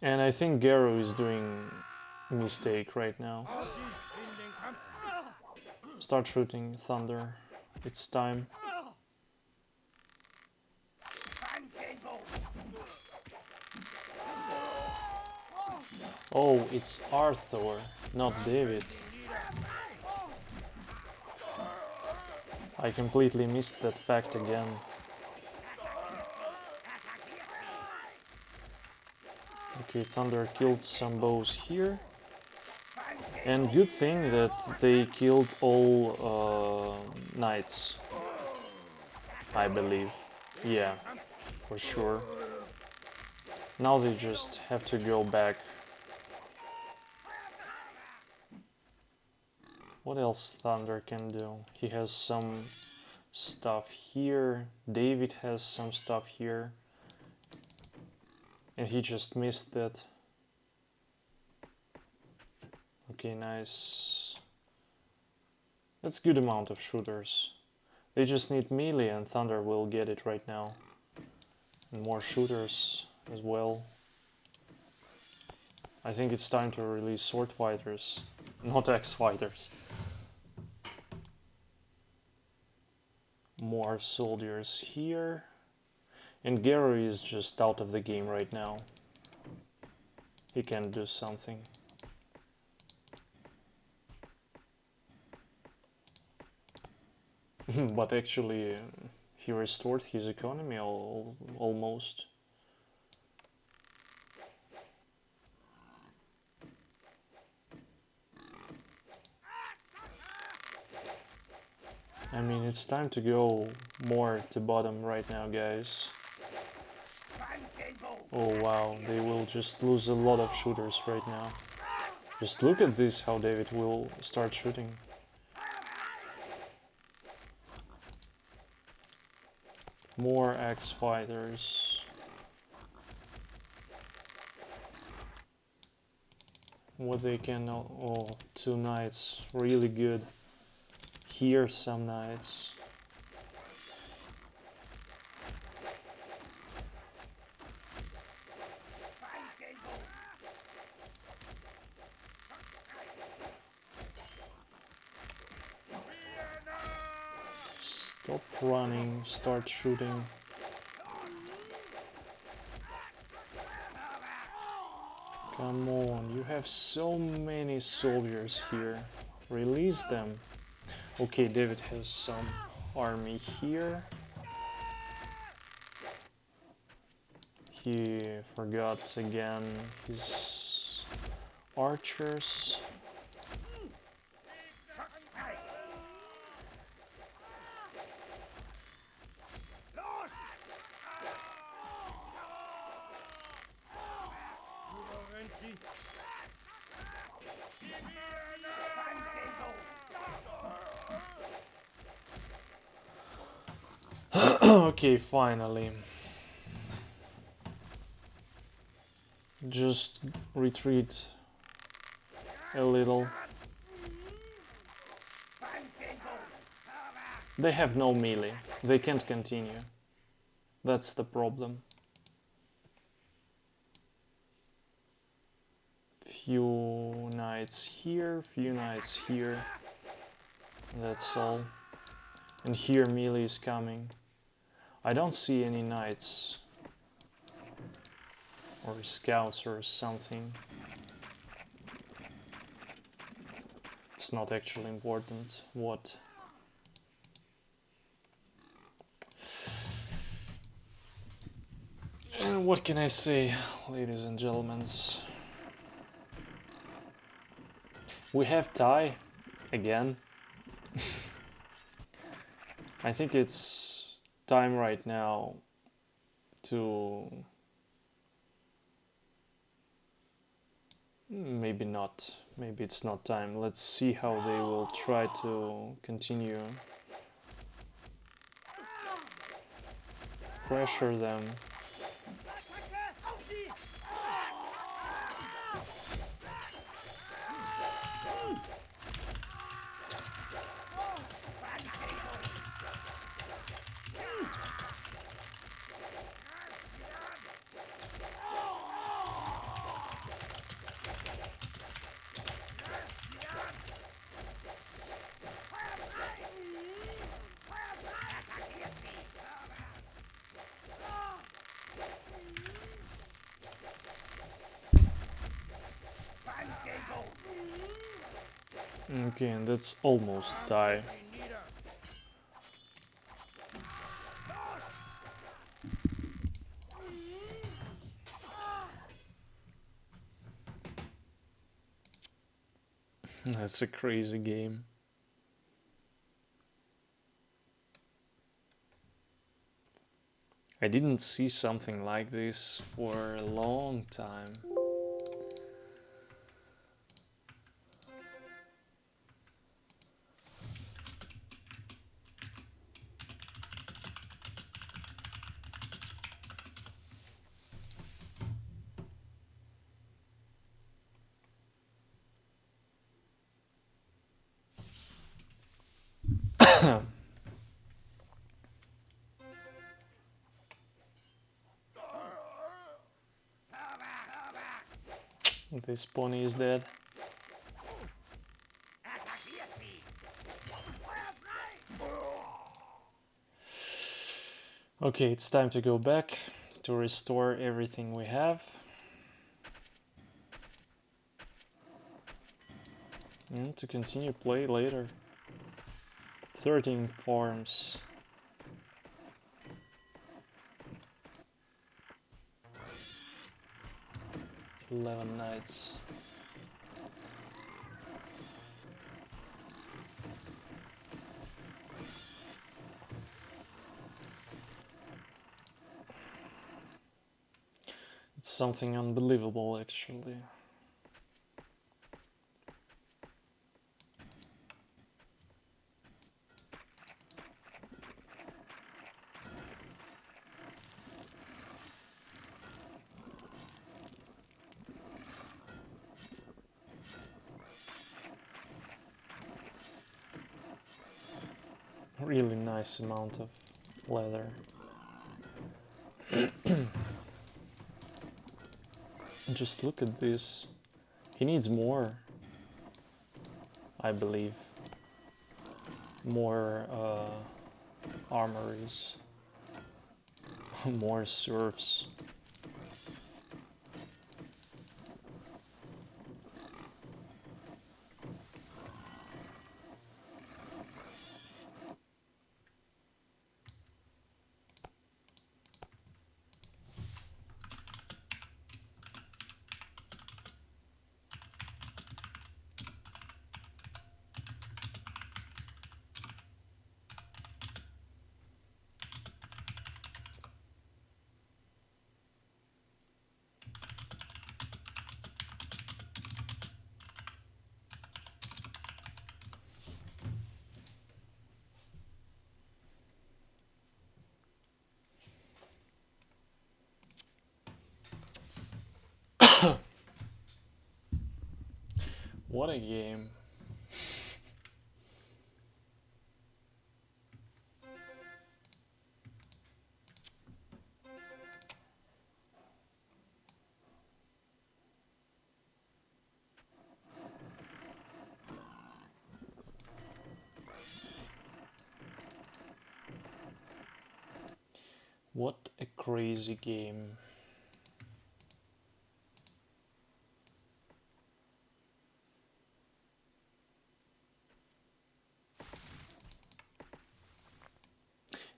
And I think Garo is doing a mistake right now. Start shooting, Thunder. It's time. Oh, it's Arthur, not David. I completely missed that fact again. Okay, Thunder killed some bows here. And good thing that they killed all knights. I believe. Yeah, for sure. Now they just have to go back. What else Thunder can do? He has some stuff here. David has some stuff here. And he just missed that. Okay, nice. That's good amount of shooters. They just need melee and Thunder will get it right now. And more shooters as well. I think it's time to release sword fighters, not axe fighters. More soldiers here. And Garo is just out of the game right now. He can do something. But actually, he restored his economy almost. I mean, it's time to go more to bottom right now, guys. Oh wow, they will just lose a lot of shooters right now. Just look at this, how David will start shooting. More axe fighters. What they can... Oh, 2 knights, really good. Here some knights. Stop running, start shooting. Come on, you have so many soldiers here. Release them. Okay, David has some army here. He forgot again his archers. Okay, finally. Just retreat a little. They have no melee. They can't continue. That's the problem. Few knights here, few knights here. That's all. And here melee is coming. I don't see any knights. Or scouts or something. It's not actually important what. And what can I say, ladies and gentlemen? We have tie again. I think it's time right now to. Maybe not. Maybe it's not time. Let's see how they will try to continue. Pressure them. Okay, and that's almost die. That's a crazy game. I didn't see something like this for a long time. This pony is dead. Okay, it's time to go back to restore everything we have. And to continue play later. 13 farms. 11 knights. It's something unbelievable, actually. Really nice amount of leather. Just look at this. He needs more, I believe. More armories. More serfs. What a game. What a crazy game.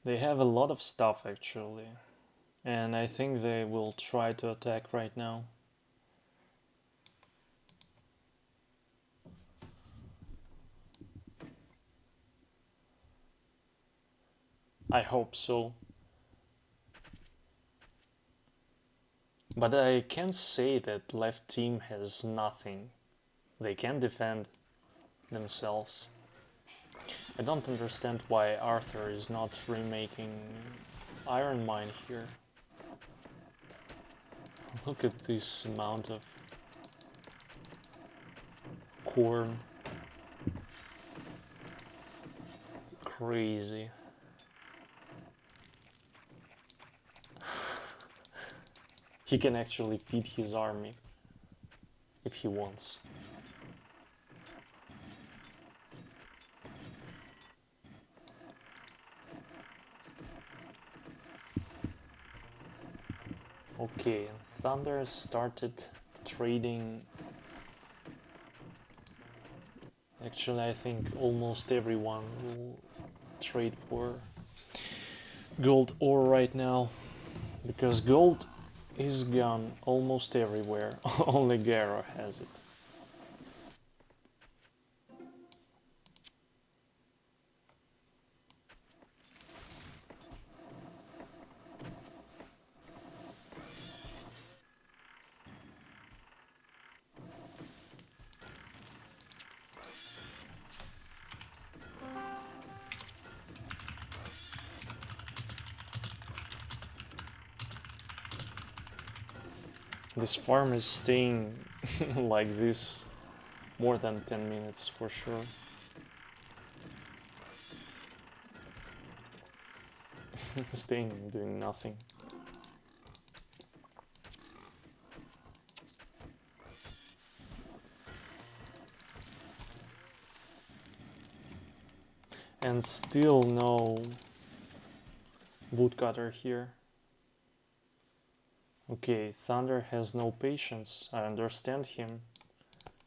They have a lot of stuff actually, and I think they will try to attack right now. I hope so. But I can't say that left team has nothing. They can defend themselves. I don't understand why Arthur is not remaking Iron Mine here. Look at this amount of corn. Crazy. He can actually feed his army if he wants. Okay, Thunder started trading. Actually, I think almost everyone will trade for gold ore right now, because gold is gone almost everywhere. Only Garo has it. This farm is staying like this more than 10 minutes for sure. Staying doing nothing. And still no woodcutter here. Okay, Thunder has no patience. I understand him.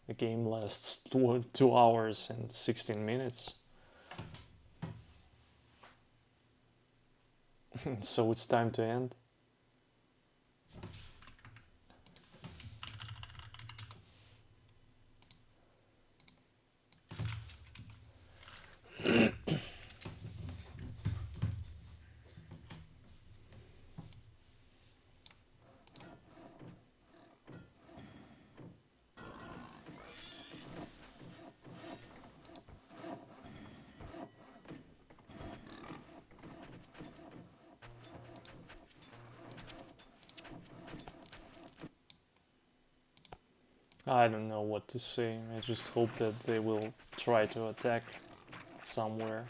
The game lasts 2 hours and 16 minutes. So it's time to end. I don't know what to say. I just hope that they will try to attack somewhere.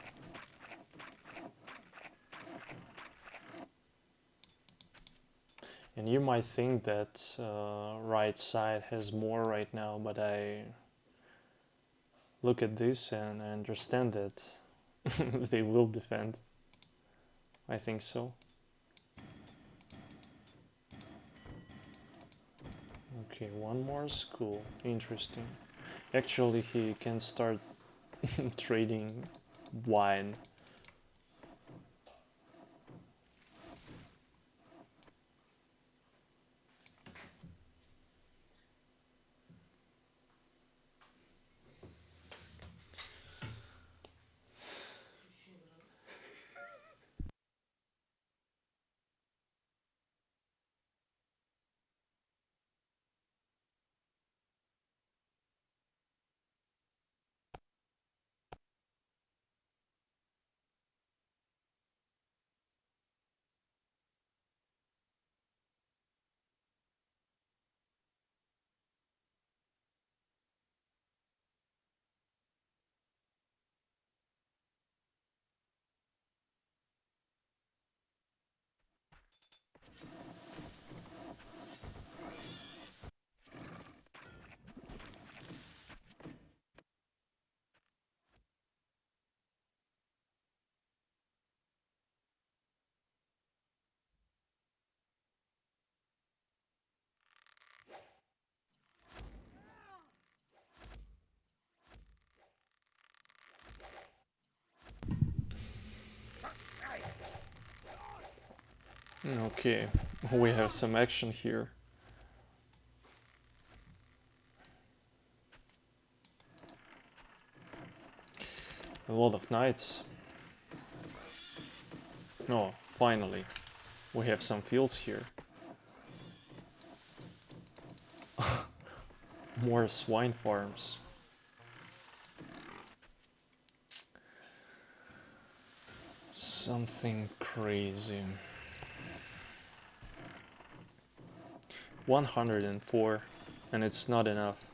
And you might think that right side has more right now, but I look at this and I understand that they will defend. I think so. Okay, one more school. Interesting. Actually, he can start trading wine. Okay, we have some action here. A lot of knights. Oh, finally. We have some fields here. More swine farms. Something crazy. 104, and it's not enough.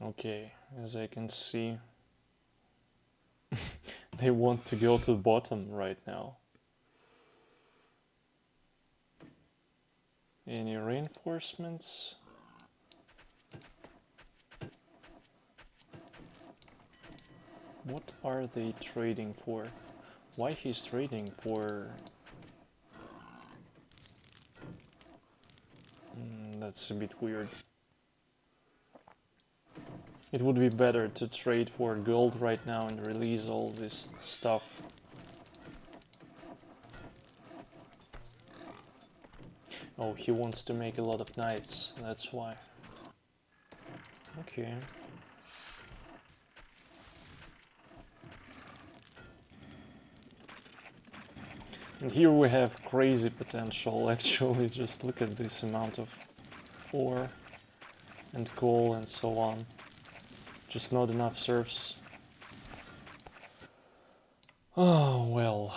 Okay, as I can see, they want to go to the bottom right now. Any reinforcements? What are they trading for? Why he's trading for... that's a bit weird. It would be better to trade for gold right now and release all this stuff. Oh, he wants to make a lot of knights, that's why. Okay. And here we have crazy potential, actually. Just look at this amount of ore and coal and so on. Just not enough serfs. Oh, well.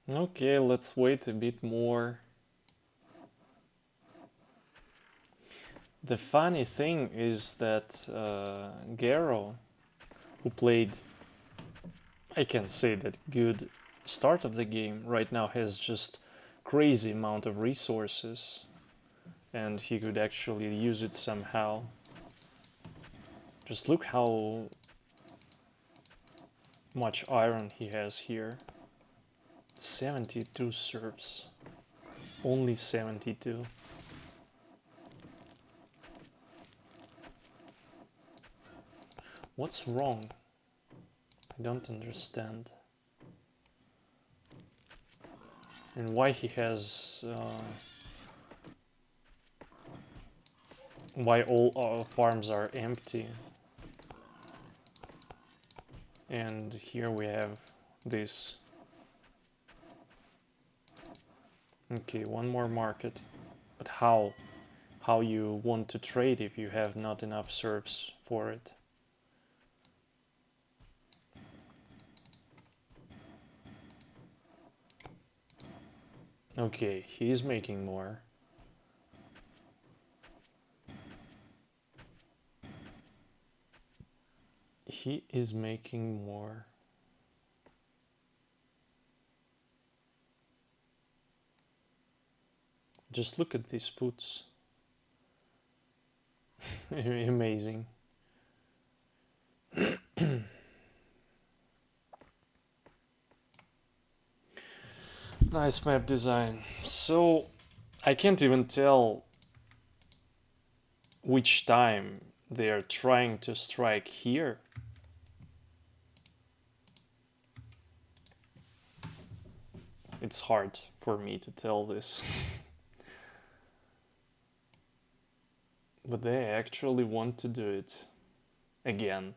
Okay, let's wait a bit more. The funny thing is that Garo, who played, I can say that good start of the game, right now has just crazy amount of resources, and he could actually use it somehow. Just look how much iron he has here. 72 serfs. Only 72. What's wrong? I don't understand. And why he has... why all our farms are empty. And here we have this. Okay, one more market. But how? How you want to trade if you have not enough serfs for it? Okay, he's making more. He is making more. Just look at these puts. Amazing. Nice map design. So I can't even tell which time they are trying to strike here. It's hard for me to tell this. But they actually want to do it again.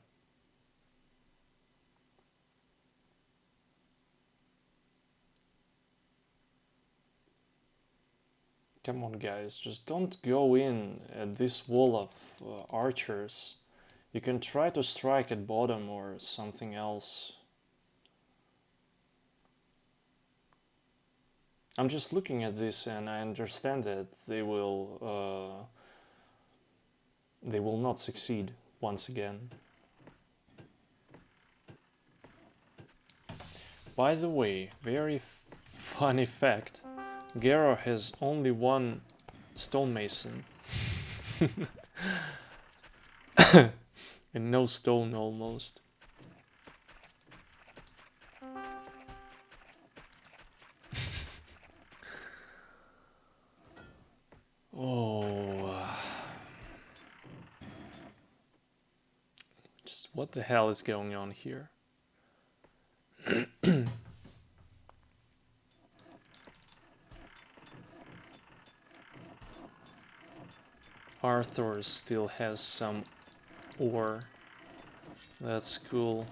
Come on, guys, just don't go in at this wall of archers. You can try to strike at bottom or something else. I'm just looking at this and I understand that they will not succeed once again. By the way, very funny fact, Garo has only one stonemason. And no stone almost. Oh. Just what the hell is going on here? Arthur still has some ore. That's cool.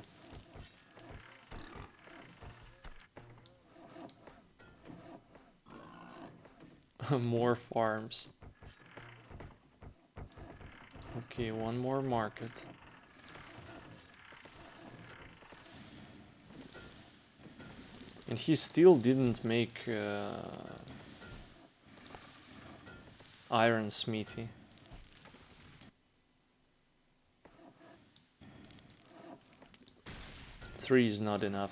More farms. Okay, one more market. And he still didn't make iron smithy. Three is not enough.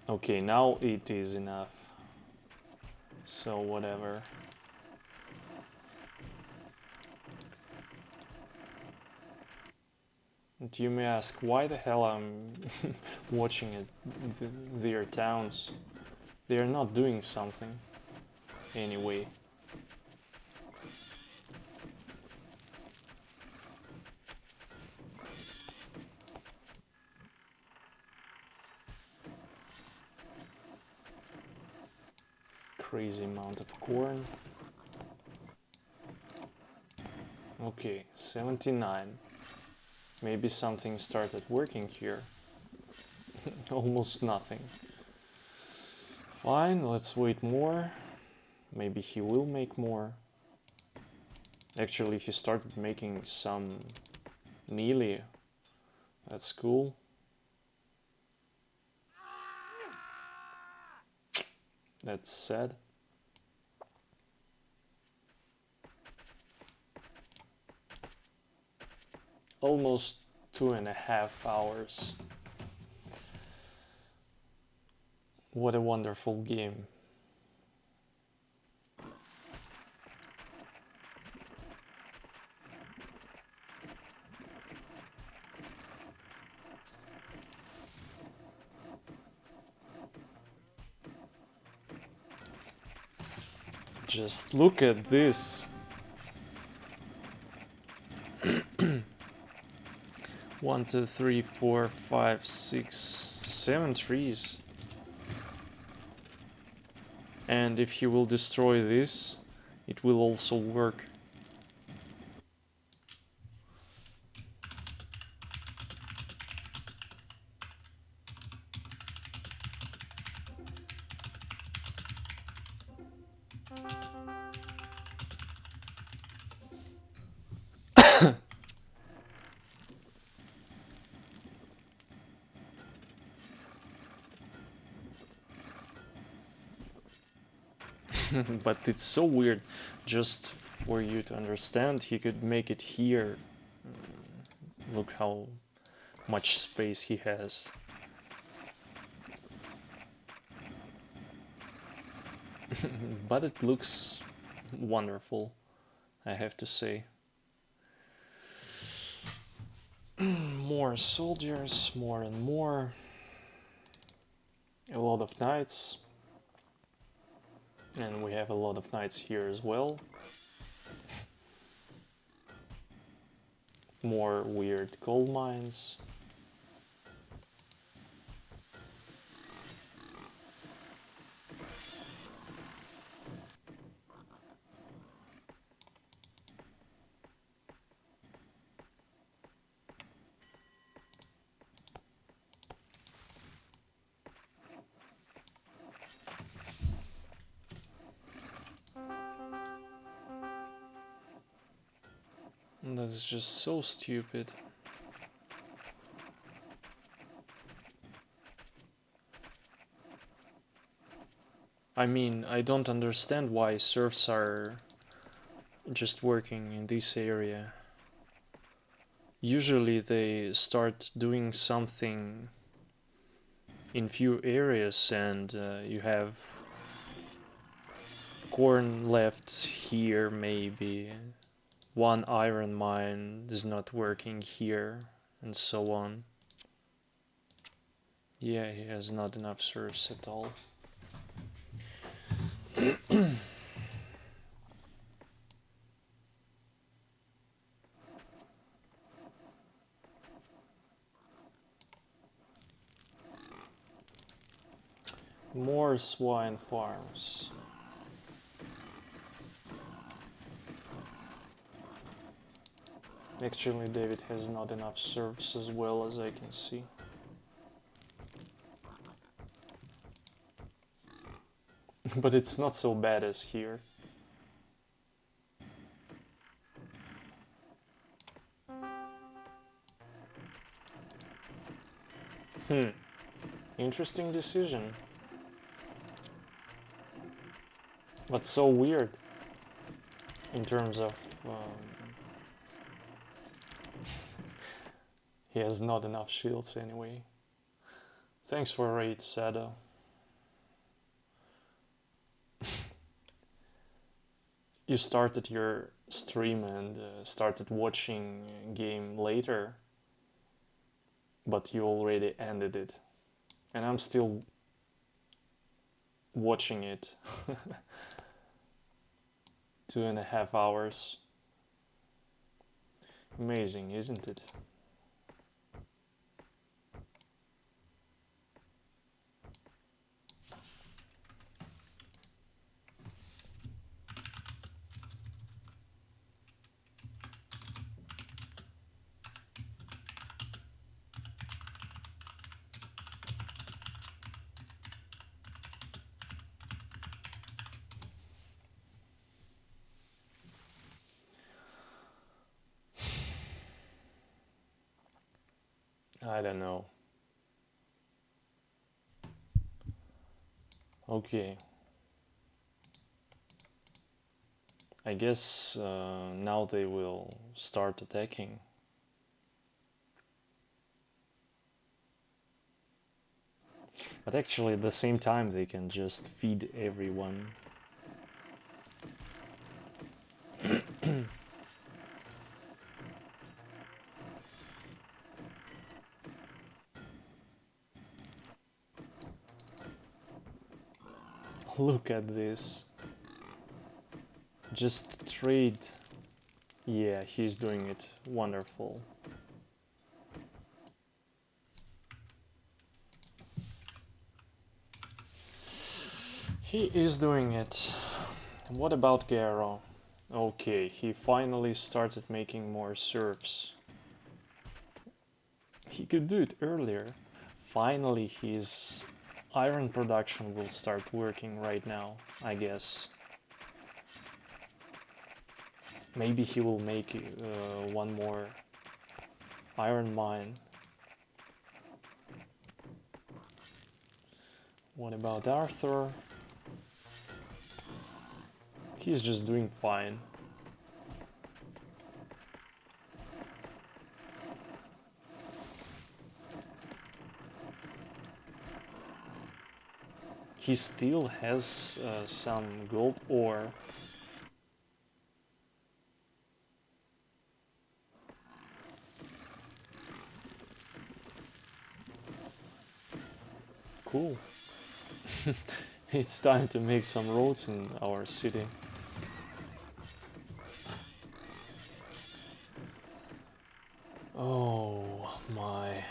Okay, now it is enough. So whatever. And you may ask why the hell I'm watching their towns. They are not doing something anyway. Crazy amount of corn. Okay, 79. Maybe something started working here. Almost nothing. Fine, let's wait more. Maybe he will make more. Actually, he started making some melee. That's cool. That's sad. Almost 2.5 hours. What a wonderful game. Just look at this. 1, 2, 3, 4, 5, 6, 7 trees. And if he will destroy this, it will also work. But it's so weird. Just for you to understand, he could make it here. Look how much space he has. But it looks wonderful, I have to say. More soldiers, more and more. A lot of knights. And we have a lot of knights here as well. More weird gold mines. That's just so stupid. I mean, I don't understand why serfs are just working in this area. Usually they start doing something in few areas and you have corn left here maybe. One iron mine is not working here and so on. Yeah, he has not enough serfs at all. More swine farms. Actually, David has not enough serfs as well as I can see. But it's not so bad as here. Interesting decision. But so weird in terms of he has not enough shields anyway. Thanks for raid, Sado. You started your stream and started watching game later, but you already ended it. And I'm still watching it. 2.5 hours. Amazing, isn't it? I don't know. Okay. I guess now they will start attacking. But actually at the same time they can just feed everyone. Look at this. Just trade. Yeah, he's doing it. Wonderful. He is doing it. What about Garo? Okay, he finally started making more serfs. He could do it earlier. Finally his iron production will start working right now, I guess. Maybe he will make one more iron mine. What about Arthur? He's just doing fine. he still has some gold ore. Cool. It's time to make some roads in our city. Oh my.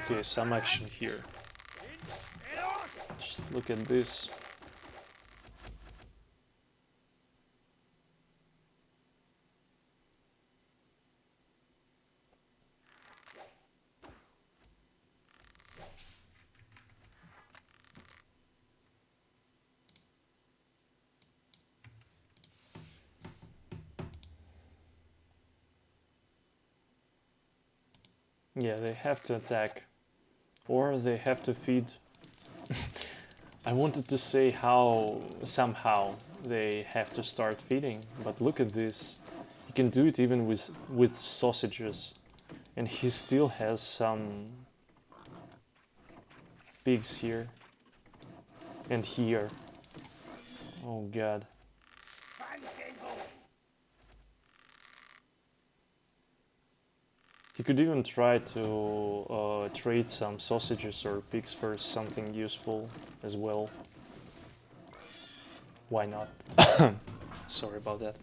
Okay, some action here. Just look at this. Yeah, they have to attack. Or they have to feed. I wanted to say how somehow they have to start feeding, but look at this. He can do it even with sausages. And he still has some pigs here. And here. Oh god. He could even try to trade some sausages or pigs for something useful as well. Why not? Sorry about that.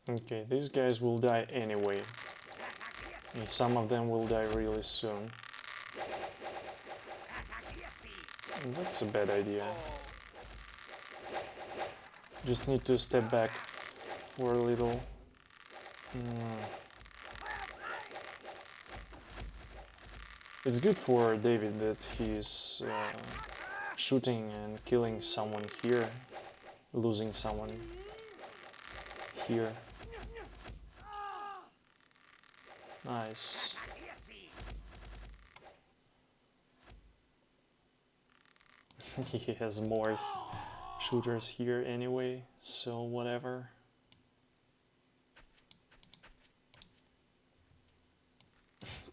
Okay, these guys will die anyway. And some of them will die really soon. And that's a bad idea. Just need to step back for a little. It's good for David that he's shooting and killing someone here, losing someone here. Nice. He has more shooters here anyway, so whatever.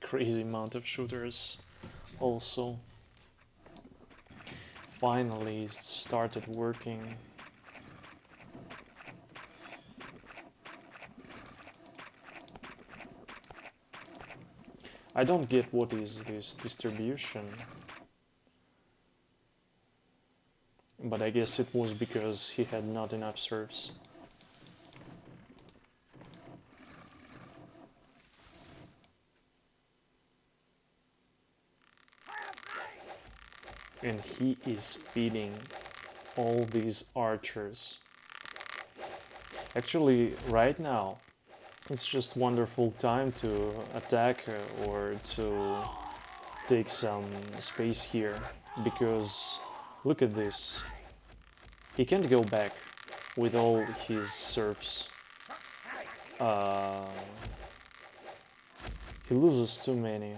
Crazy amount of shooters also. Finally it started working. I don't get what is this distribution. But I guess it was because he had not enough serfs. And he is feeding all these archers. Actually, right now, it's just wonderful time to attack or to take some space here, because look at this. He can't go back with all his serfs. He loses too many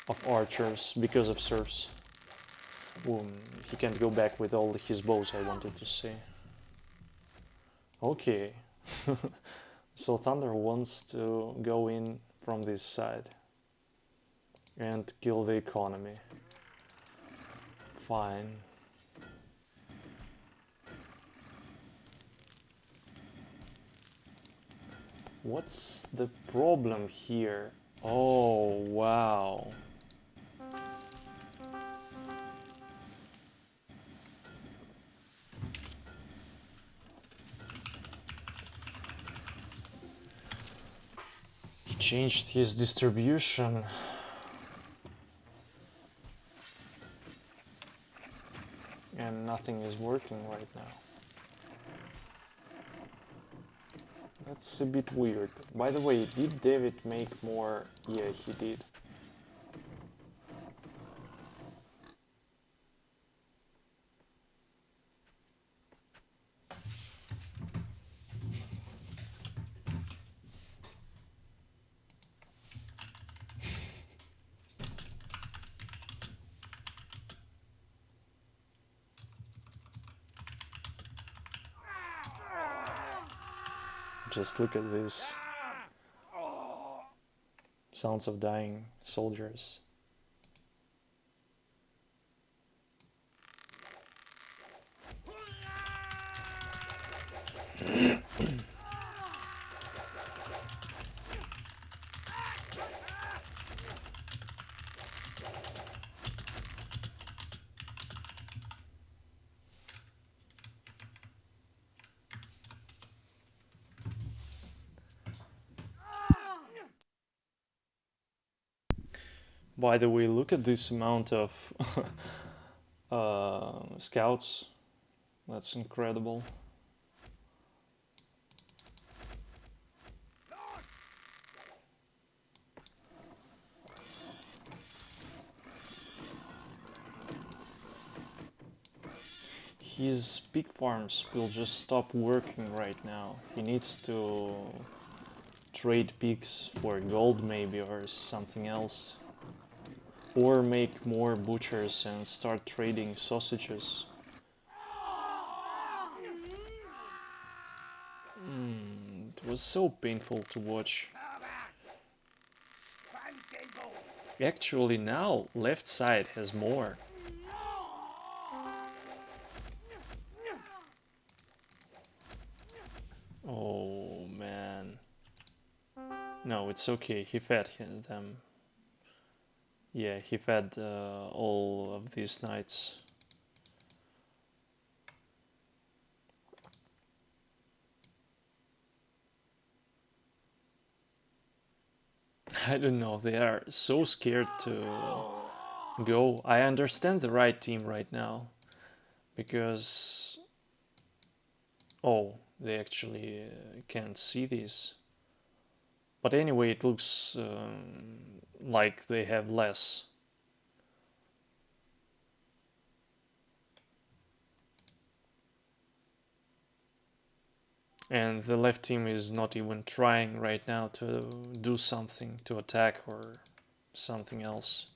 of archers because of serfs. He can't go back with all his bows, I wanted to say. Okay. So Thunder wants to go in from this side and kill the economy. Fine. What's the problem here? Oh, wow. He changed his distribution. And nothing is working right now. That's a bit weird. By the way, did David make more? Yeah, he did. Just look at this. Sounds of dying soldiers. By the way, look at this amount of scouts. That's incredible. His pig farms will just stop working right now. He needs to trade pigs for gold maybe or something else. Or make more butchers and start trading sausages. It was so painful to watch. Actually now left side has more. Oh man. No, it's okay. He fed them. Yeah, he fed all of these knights. I don't know, they are so scared to go. I understand the right team right now. Because... Oh, they actually can't see this. But anyway, it looks like they have less. And the left team is not even trying right now to do something, to attack or something else.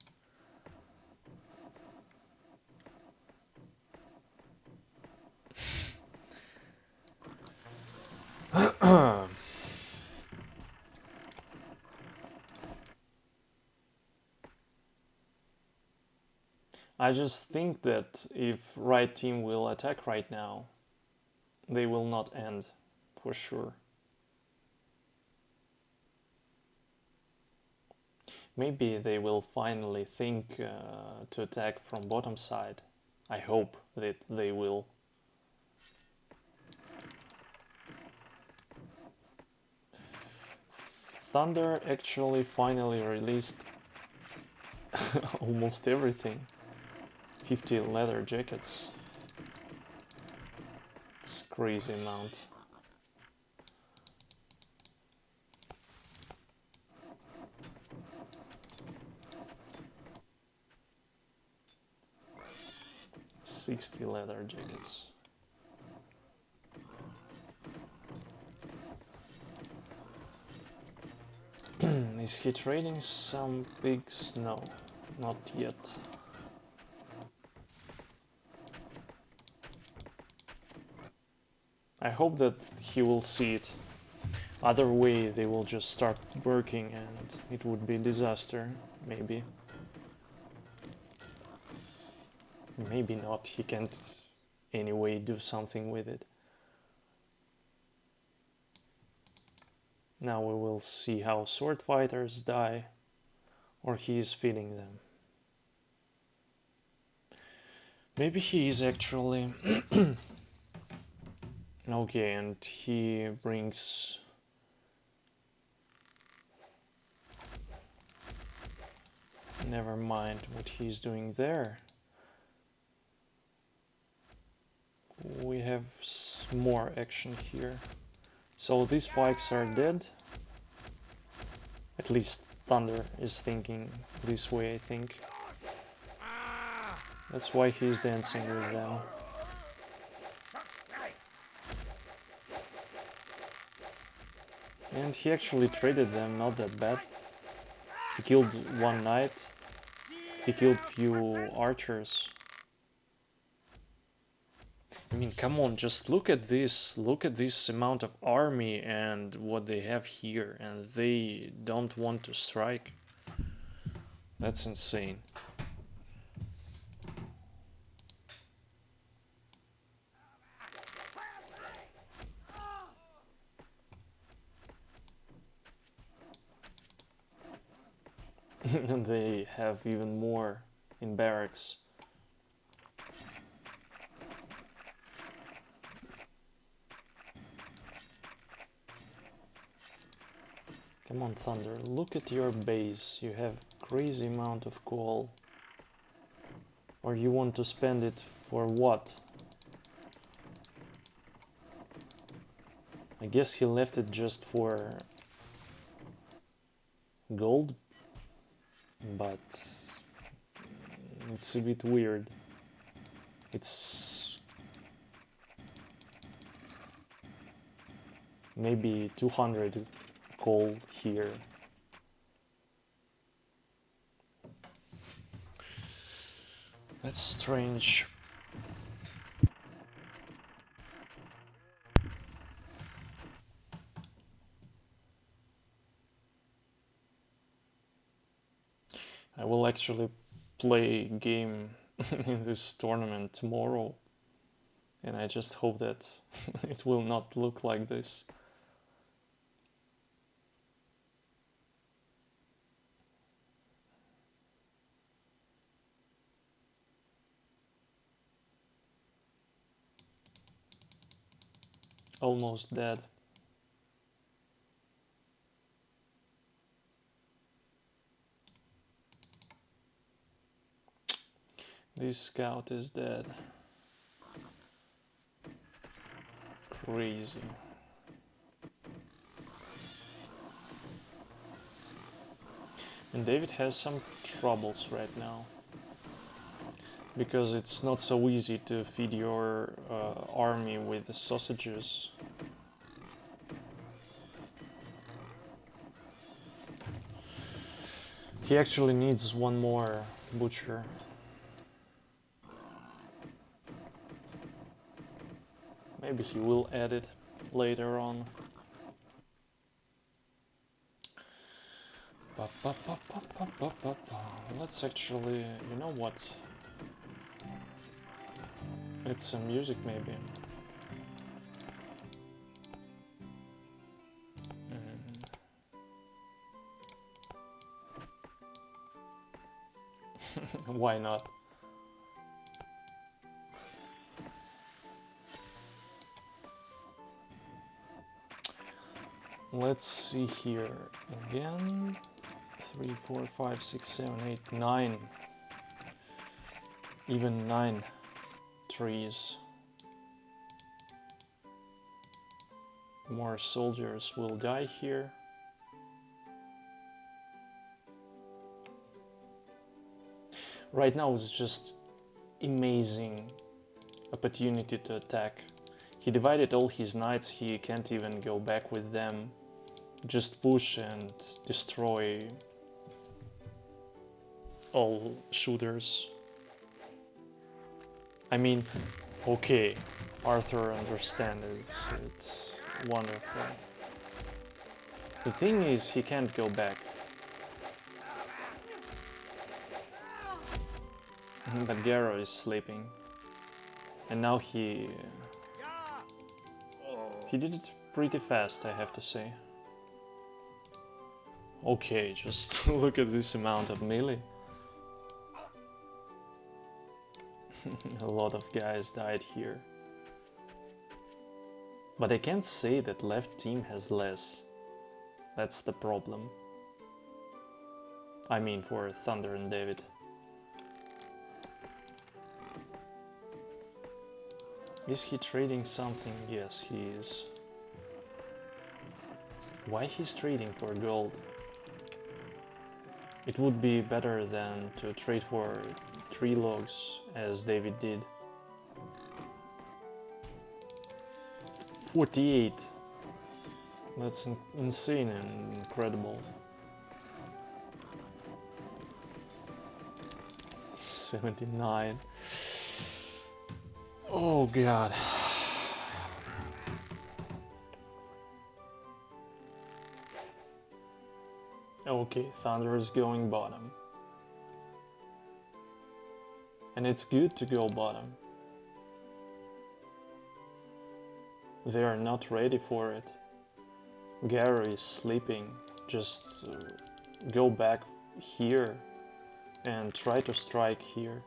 I just think that if right team will attack right now, they will not end, for sure. Maybe they will finally think to attack from bottom side. I hope that they will. Thunder actually finally released almost everything. 50 leather jackets. It's a crazy amount. $60 leather jackets. Is he trading some pigs? No, not yet. I hope that he will see it. Other way they will just start working and it would be a disaster, maybe. Maybe not, he can't anyway do something with it. Now we will see how sword fighters die, or he is feeding them. Maybe he is actually... Okay, and he brings... Never mind what he's doing there. We have more action here. So these spikes are dead. At least Thunder is thinking this way, I think. That's why he's dancing with them. And he actually traded them, not that bad. He killed one knight. He killed few archers. I mean, come on, just look at this. Look at this amount of army and what they have here, and they don't want to strike. That's insane. And they have even more in barracks. Come on, Thunder, look at your base. You have crazy amount of coal. Or you want to spend it for what? I guess he left it just for gold, but it's a bit weird. It's maybe 200 coal here. That's strange. I will actually play a game in this tournament tomorrow, and I just hope that it will not look like this. Almost dead. This scout is dead. Crazy. And David has some troubles right now, because it's not so easy to feed your army with the sausages. He actually needs one more butcher. Maybe he will add it later on. Let's actually, you know what? It's some music maybe. Why not? Let's see here again. 3, 4, 5, 6, 7, 8, 9. Even 9 trees. More soldiers will die here. Right now it's just amazing opportunity to attack. He divided all his knights, he can't even go back with them. Just push and destroy all shooters. I mean, okay, Arthur understands, it's wonderful. The thing is, he can't go back. But Garo is sleeping. And now he did it pretty fast, I have to say. Okay, just look at this amount of melee. A lot of guys died here. But I can't say that left team has less. That's the problem. I mean for Thunder and David. Is he trading something? Yes, he is. Why he's trading for gold? It would be better than to trade for 3 logs, as David did. 48. That's insane and incredible. 79. Oh god. Okay, Thunder is going bottom. And it's good to go bottom. They are not ready for it. Garo is sleeping. Just go back here and try to strike here.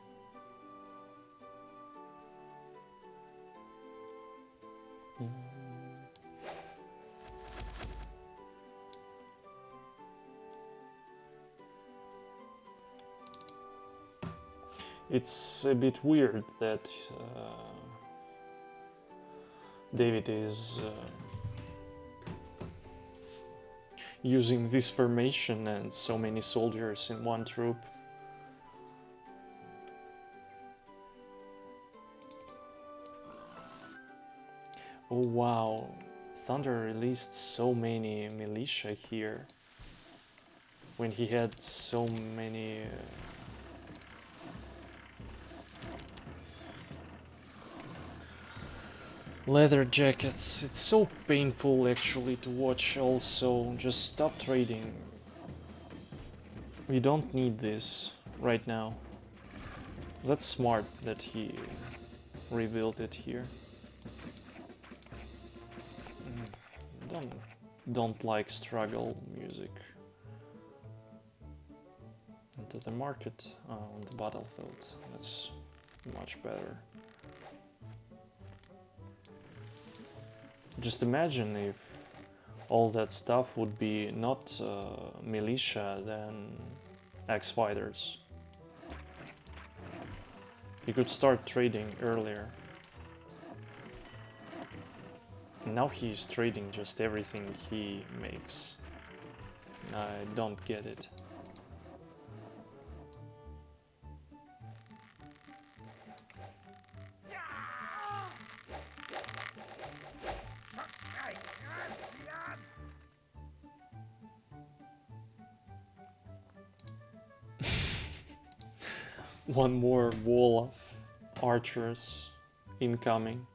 It's a bit weird that David is using this formation and so many soldiers in one troop. Oh wow, Thunder released so many militia here when he had so many leather jackets. It's so painful actually to watch. Also, just stop trading. We don't need this right now. That's smart that he rebuilt it here. Don't like struggle music. Into the market on the battlefield. That's much better. Just imagine if all that stuff would be not militia, then X-Fighters. You could start trading earlier. Now he's trading just everything he makes. I don't get it. One more wall of archers incoming.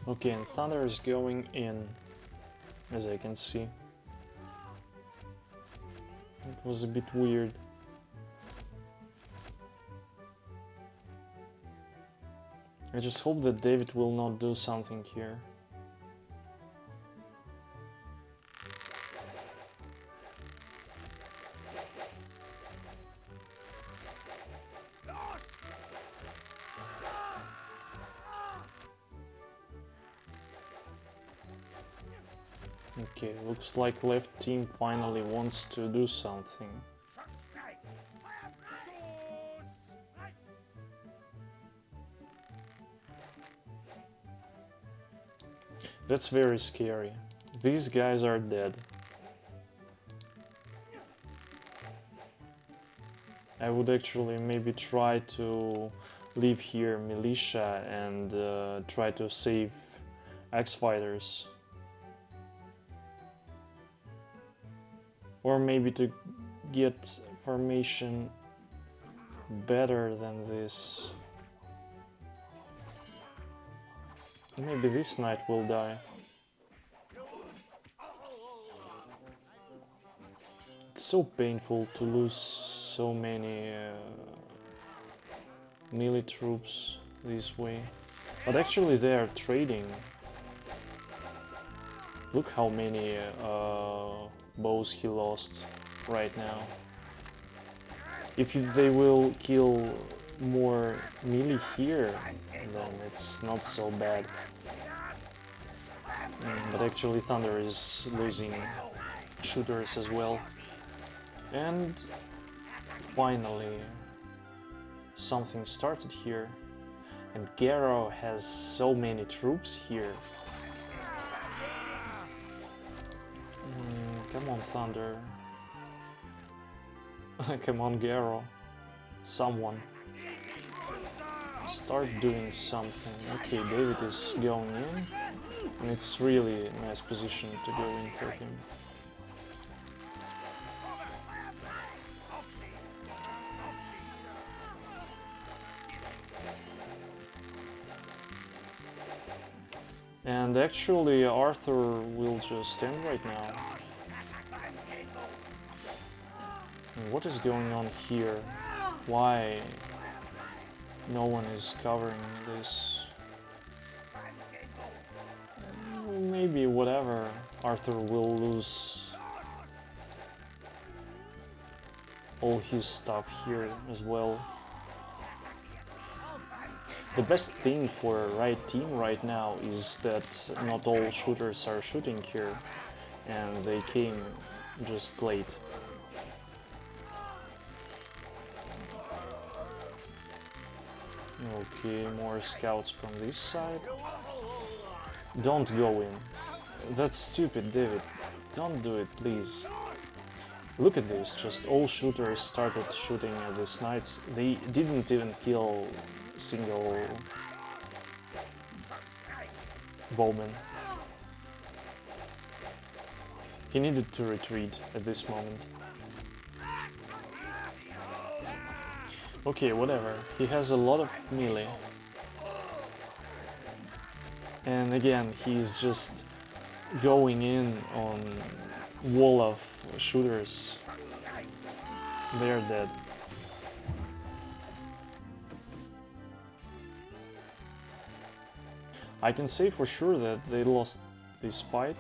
Okay, and Thunder is going in, as I can see. It was a bit weird. I just hope that David will not do something here. Okay, looks like left team finally wants to do something. That's very scary. These guys are dead. I would actually maybe try to leave here militia and try to save X-Fighters. Or maybe to get formation better than this. Maybe this knight will die. It's so painful to lose so many melee troops this way. But actually they are trading. Look how many bows he lost right now. If they will kill more melee here, then it's not so bad. But actually Thunder is losing shooters as well. And finally something started here. And Garo has so many troops here. Come on, Thunder. Come on, Garo. Someone. Start doing something. Okay, David is going in. And it's really a nice position to go in for him. And actually Arthur will just end right now. And what is going on here? Why no one is covering this? Maybe whatever. Arthur will lose all his stuff here as well. The best thing for right team right now is that not all shooters are shooting here, and they came just late. Okay, more scouts from this side. Don't go in. That's stupid, David. Don't do it, please. Look at this, just all shooters started shooting at these knights. They didn't even kill single bowman. He needed to retreat at this moment. Okay, whatever. He has a lot of melee. And again, he's just going in on wall of shooters. They're dead. I can say for sure that they lost this fight.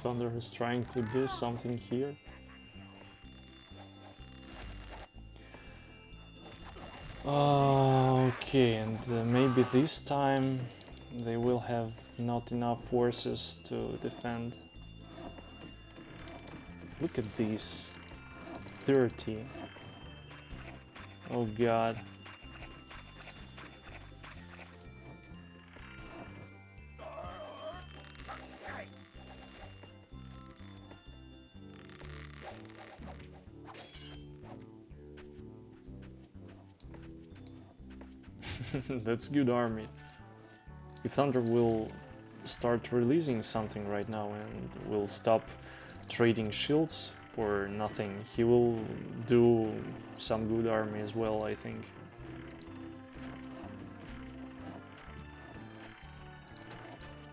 Thunder is trying to do something here. Okay, and maybe this time they will have not enough forces to defend. Look at these. 30. Oh god. That's good army. If Thunder will start releasing something right now and will stop trading shields for nothing, he will do some good army as well, I think.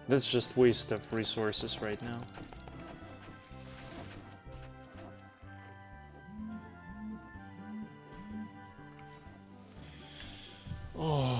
That's just waste of resources right now. Oh.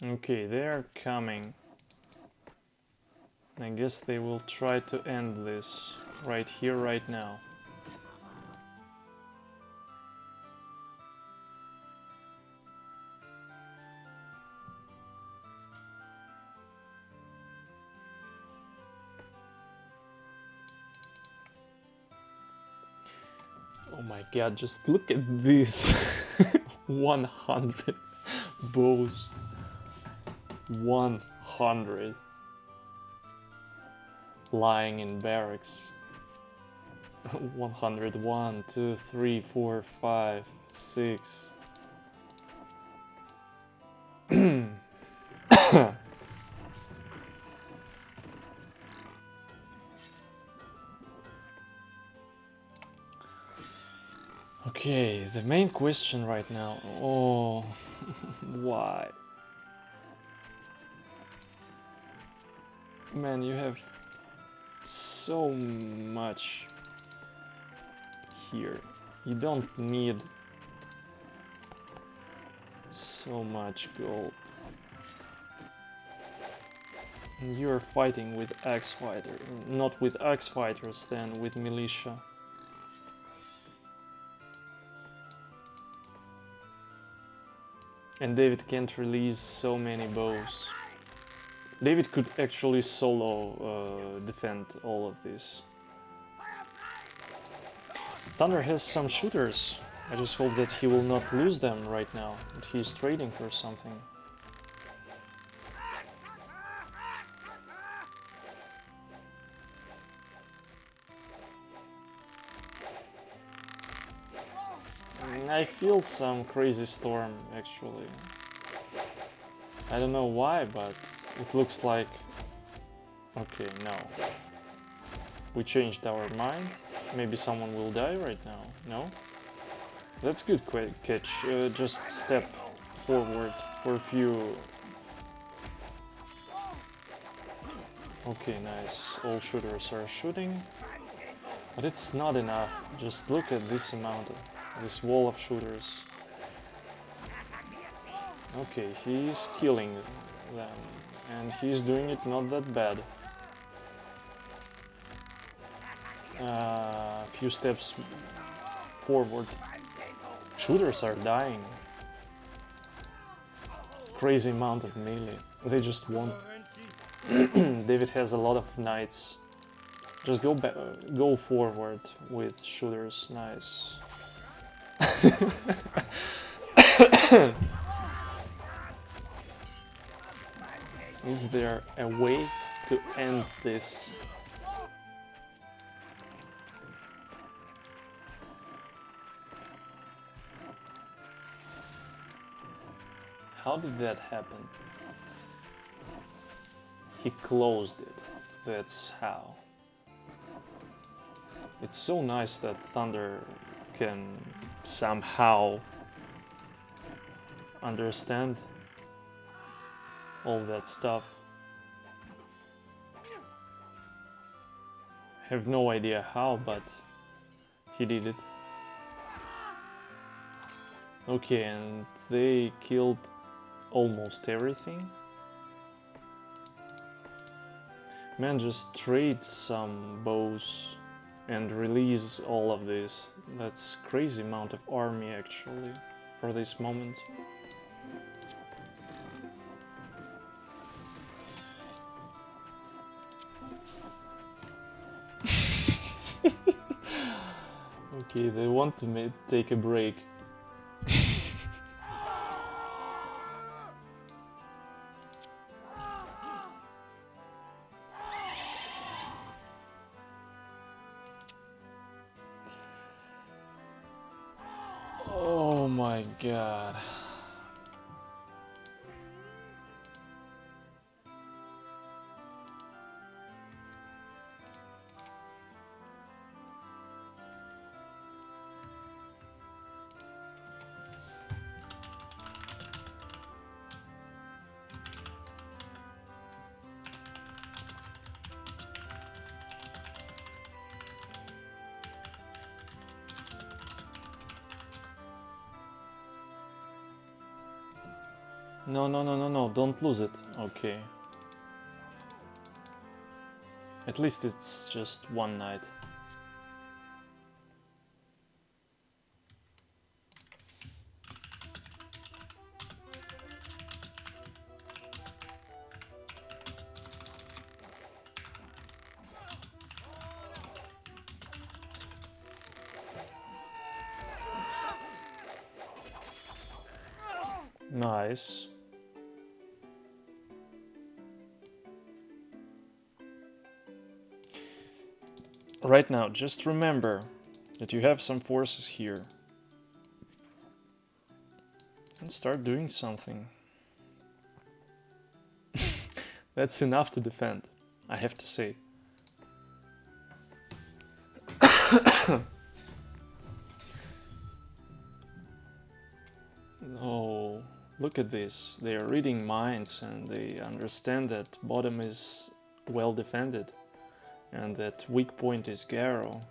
Okay, they're coming. I guess they will try to end this right here, right now. Oh my god, just look at this. 100 bows. 100 lying in barracks. 100, 1, 2, 3, 4, 5, 6. Okay, the main question right now. Oh, why? Man, you have so much here. You don't need so much gold. And you're fighting with axe fighter, not with axe fighters, then with militia. And David can't release so many bows. David could actually solo defend all of this. Thunder has some shooters. I just hope that he will not lose them right now. That he's trading for something. I feel some crazy storm actually. I don't know why, but it looks like... Okay, no. We changed our mind. Maybe someone will die right now. No? That's good catch. Just step forward for a few... Okay, nice. All shooters are shooting. But it's not enough. Just look at this amount of... this wall of shooters. Okay, he's killing them. And he's doing it not that bad. A few steps forward. Shooters are dying. Crazy amount of melee. They just won. David has a lot of knights. Just go forward with shooters. Nice. Is there a way to end this? How did that happen? He closed it. That's how. It's so nice that Thunder can somehow understand all that stuff. Have no idea how, but he did it. Okay, and they killed almost everything. Man, just trade some bows and release all of this. That's crazy amount of army actually for this moment. Okay, they want to take a break. Oh my god. No, don't lose it. Okay. At least it's just one night. Nice. Right now, just remember that you have some forces here. And start doing something. That's enough to defend, I have to say. Oh, look at this. They are reading minds and they understand that bottom is well defended and that weak point is Garo.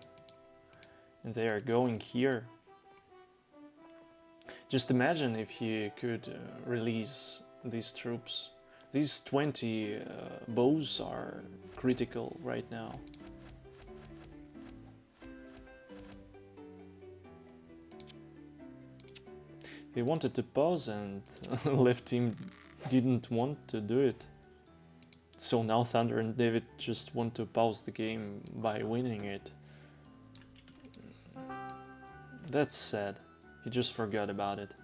And they are going here. Just imagine if he could release these troops. These 20 bows are critical right now. They wanted to pause and left team didn't want to do it. So now Thunder and David just want to pause the game by winning it. That's sad. He just forgot about it.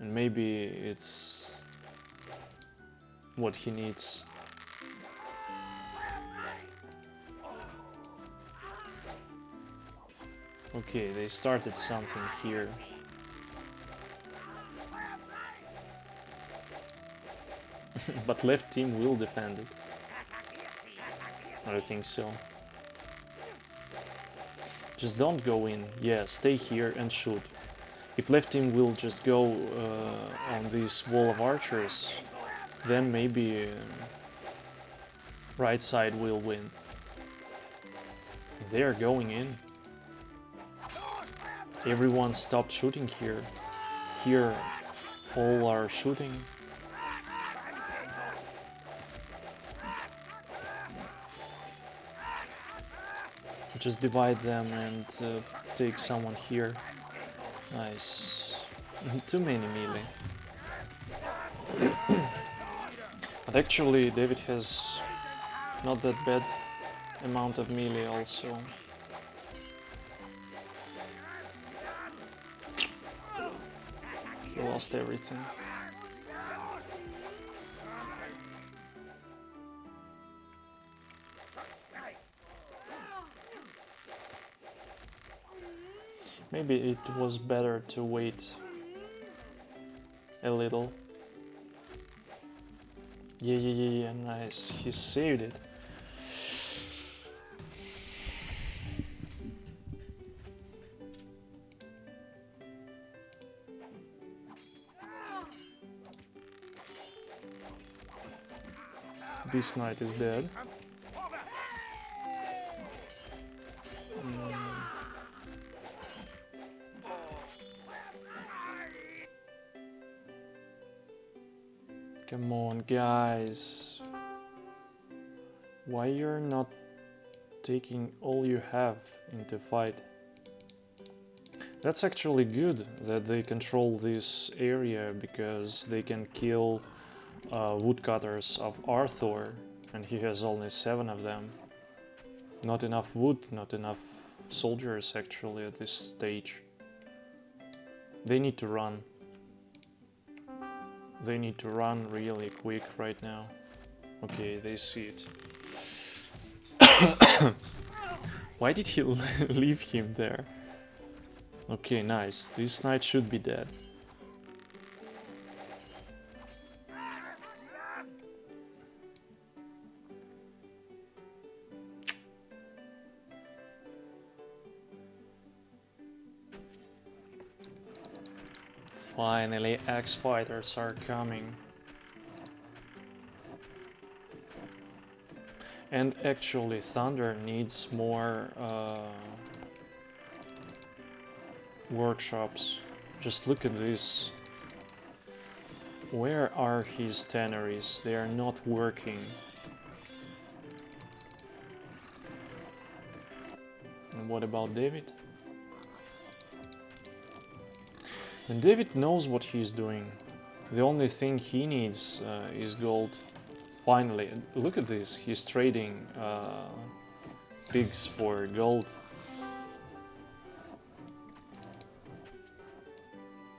And maybe it's what he needs. Okay, they started something here. But left team will defend it. I think so. Just don't go in. Yeah, stay here and shoot. If left team will just go on this wall of archers, then maybe right side will win. They are going in. Everyone stopped shooting here. Here, all are shooting. Just divide them and take someone here. Nice. Too many melee. But actually, David has not that bad amount of melee also. He lost everything. Maybe it was better to wait a little. Yeah, nice. He saved it. This knight is dead. Come on, guys. Why you're not taking all you have into fight? That's actually good that they control this area because they can kill woodcutters of Arthur, and he has only 7 of them. Not enough wood, not enough soldiers actually at this stage. They need to run. They need to run really quick right now. Okay, they see it. Why did he leave him there? Okay, nice. This knight should be dead. Finally, X-Fighters are coming. And actually, Thunder needs more workshops. Just look at this. Where are his tanneries? They are not working. And what about David? And David knows what he's doing. The only thing he needs is gold. Finally, look at this. He's trading pigs for gold.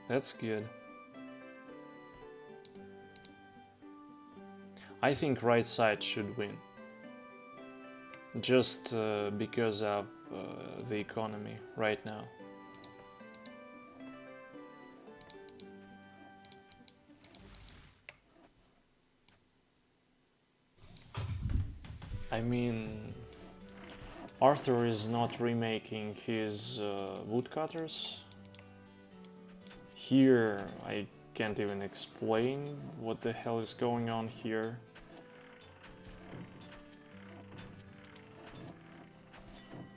That's good. I think right side should win. Just because of the economy right now. I mean, Arthur is not remaking his woodcutters. Here, I can't even explain what the hell is going on here.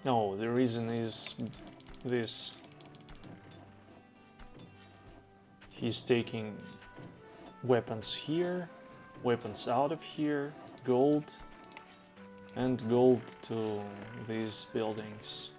No, the reason is this. He's taking weapons here, weapons out of here, gold, and gold to these buildings.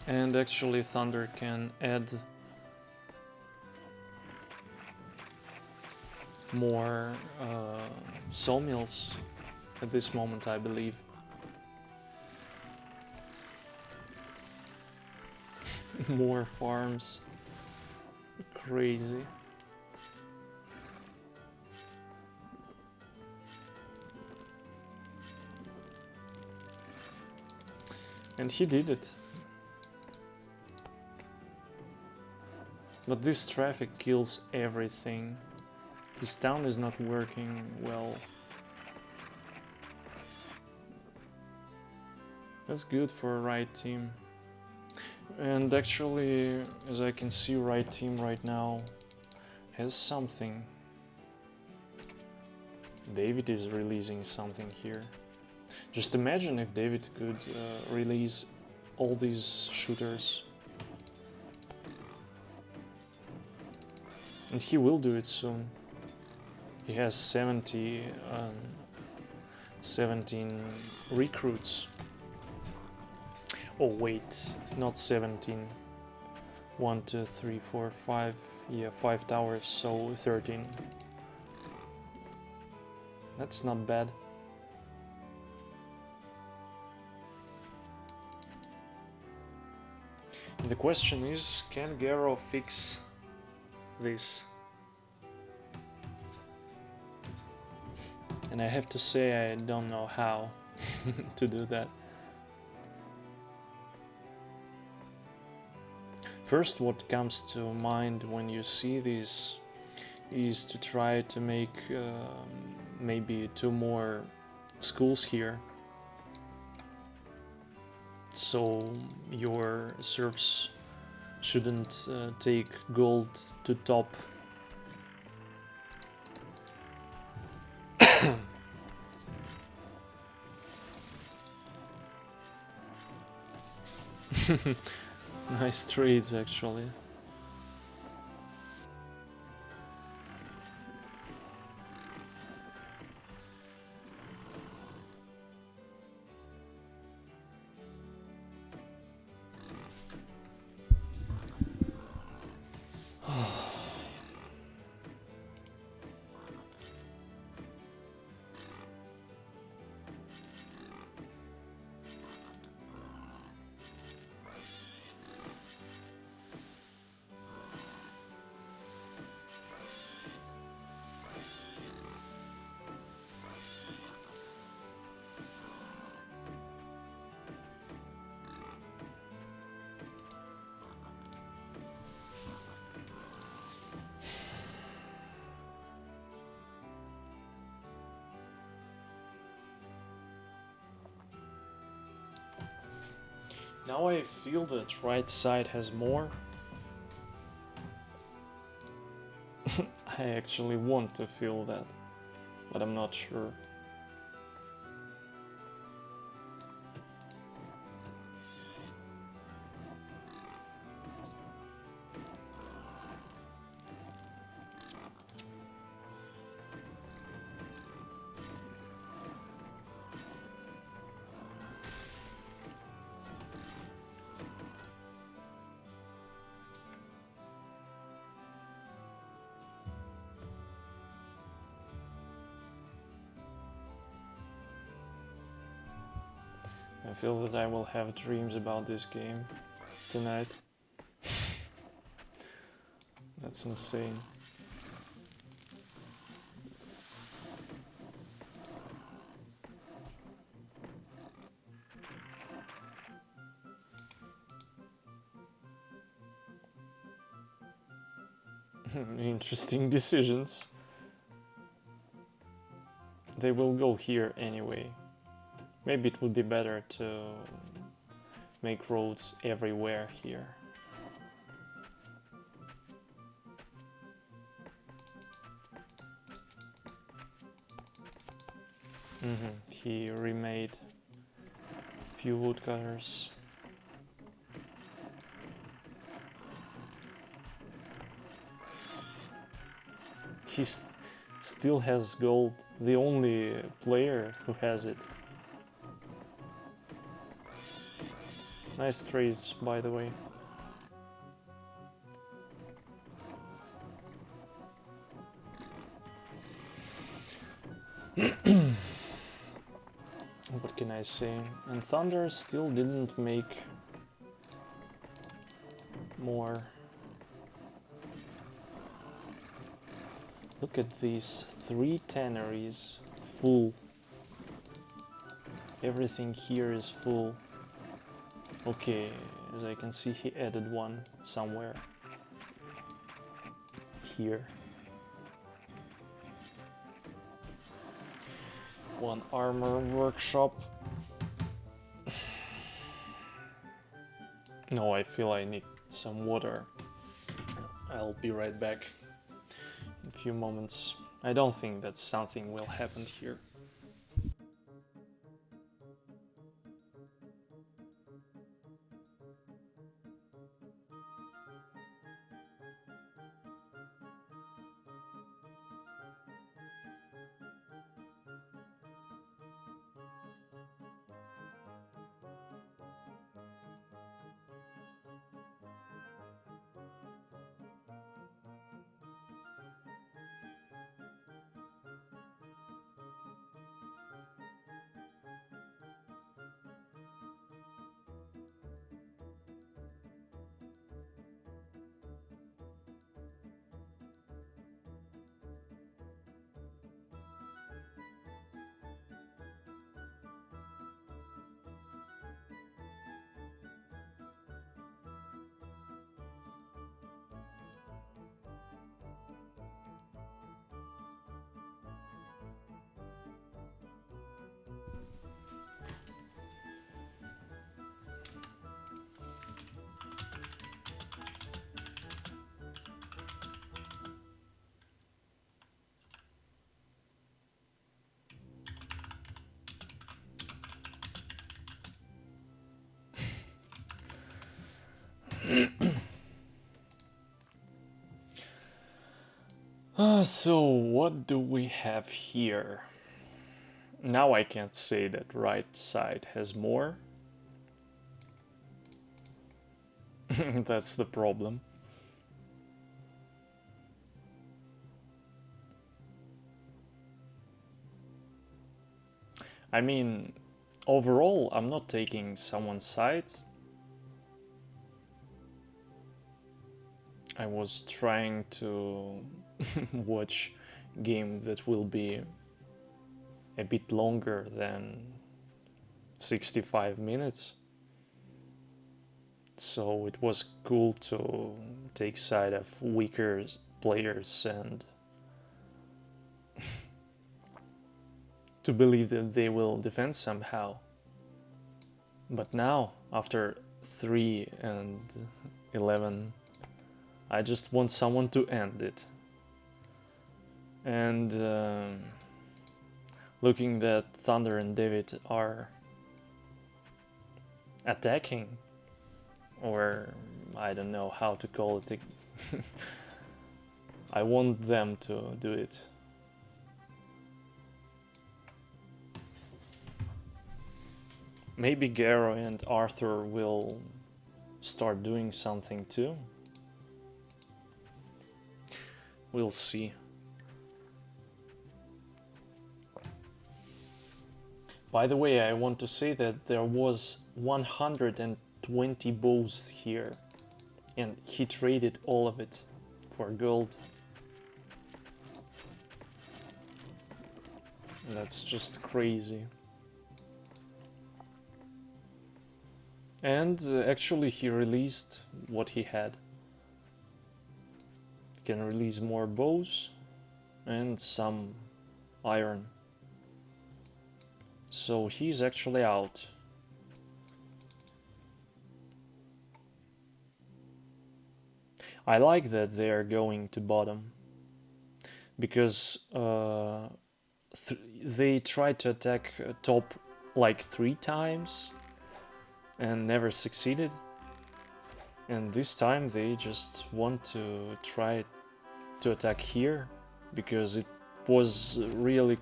And actually Thunder can add more sawmills at this moment, I believe. More farms. Crazy. And he did it. But this traffic kills everything. His town is not working well. That's good for a right team. And actually, as I can see, right team right now has something. David is releasing something here. Just imagine if David could release all these shooters. And he will do it soon. He has 17 recruits. Oh wait, not 17. 1, 2, 3, 4, 5. Yeah, 5 towers, so 13. That's not bad. The question is, can Garo fix this? And I have to say I don't know how to do that. First, what comes to mind when you see this is to try to make maybe 2 more schools here, so your serfs shouldn't take gold to top. Nice trades, actually. Now I feel that right side has more. I actually want to feel that, but I'm not sure. I feel that I will have dreams about this game tonight. That's insane. Interesting decisions. They will go here anyway. Maybe it would be better to make roads everywhere here. He remade few woodcutters. He still has gold, the only player who has it. Nice trades, by the way. What can I say? And Thunder still didn't make more. Look at these 3 tanneries full. Everything here is full. Okay, as I can see, he added one somewhere. Here. One armor workshop. No, I feel I need some water. I'll be right back in a few moments. I don't think that something will happen here. So what do we have here? Now I can't say that right side has more. That's the problem. I mean, overall, I'm not taking someone's side. I was trying to watch game that will be a bit longer than 65 minutes. So it was cool to take side of weaker players and to believe that they will defend somehow. But now, after 3 and 11, I just want someone to end it. And looking that Thunder and David are attacking, or I don't know how to call it. I want them to do it. Maybe Garo and Arthur will start doing something too. We'll see. By the way, I want to say that there was 120 bows here, and he traded all of it for gold. That's just crazy. And actually he released what he had. can release more bows and some iron. So he's actually out. I like that they are going to bottom, because they tried to attack top like 3 times and never succeeded. And this time they just want to try to attack here, because it was a really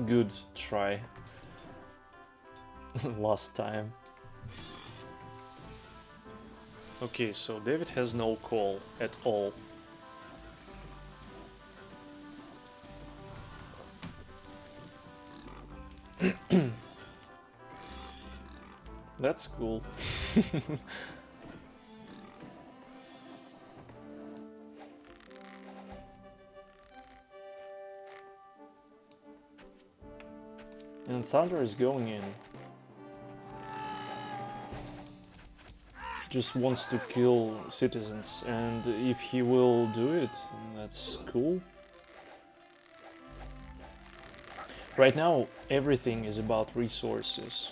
good try last time. Okay, so David has no call at all. That's cool. And Thunder is going in. He just wants to kill citizens, and if he will do it, that's cool. Right now, everything is about resources,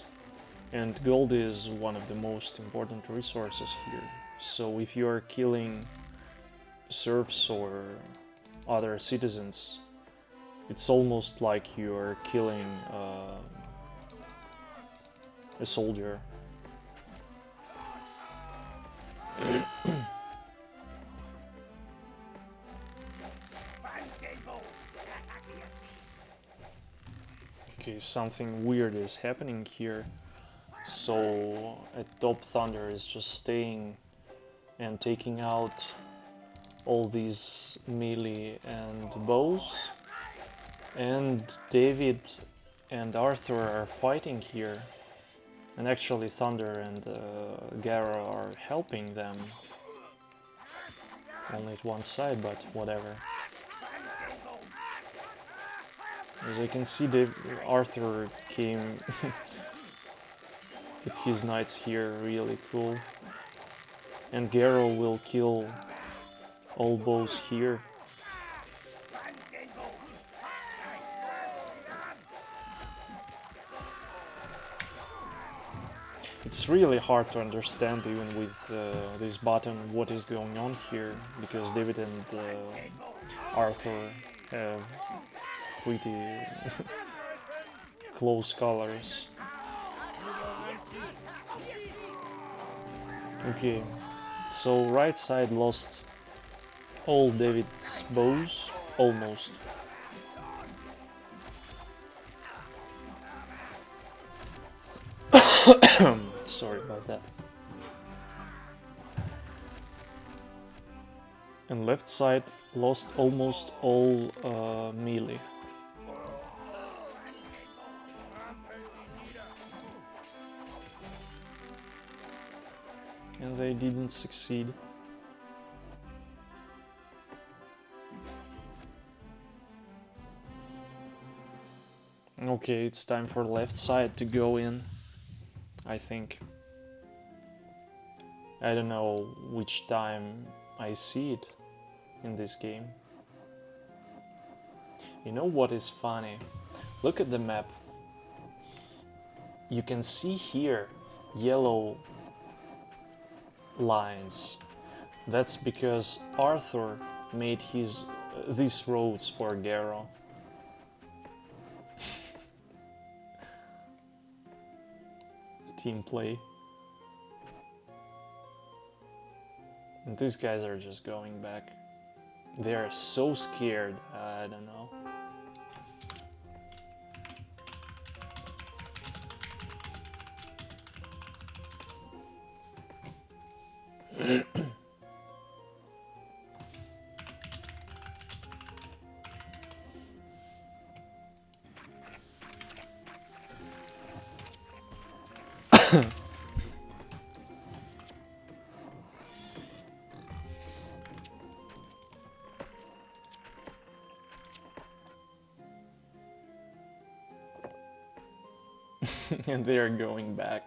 and gold is one of the most important resources here. So if you are killing serfs or other citizens, it's almost like you're killing a soldier. Okay, something weird is happening here. So at top, Thunder is just staying and taking out all these melee and bows, and David and Arthur are fighting here, and actually Thunder and Garo are helping them. Only at one side, but whatever. As I can see, Arthur came with his knights here, really cool. And Garo will kill all bows here. It's really hard to understand, even with this button, what is going on here, because David and Arthur have pretty close colors. Okay, so right side lost all David's bows, almost. Sorry about that. And left side lost almost all melee. And they didn't succeed. Okay, it's time for left side to go in, I think. I don't know which time I see it in this game. You know what is funny? Look at the map. You can see here yellow lines. That's because Arthur made these roads for Garo. Team play. And these guys are just going back. They are so scared, I don't know. And they are going back.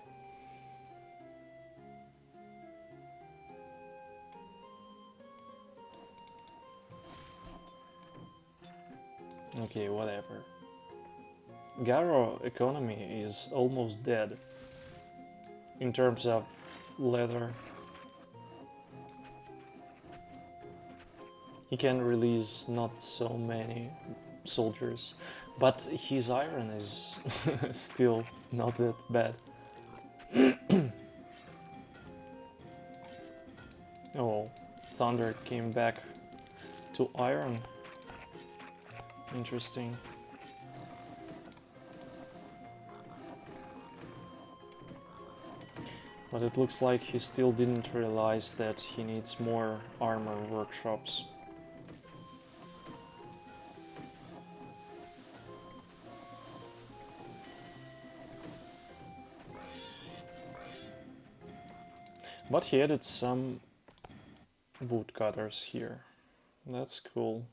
Okay, whatever. Garo economy is almost dead in terms of leather. He can release not so many soldiers, but his iron is still not that bad. Oh, Thunder came back to iron. Interesting. But it looks like he still didn't realize that he needs more armor workshops. But he added some woodcutters here. That's cool.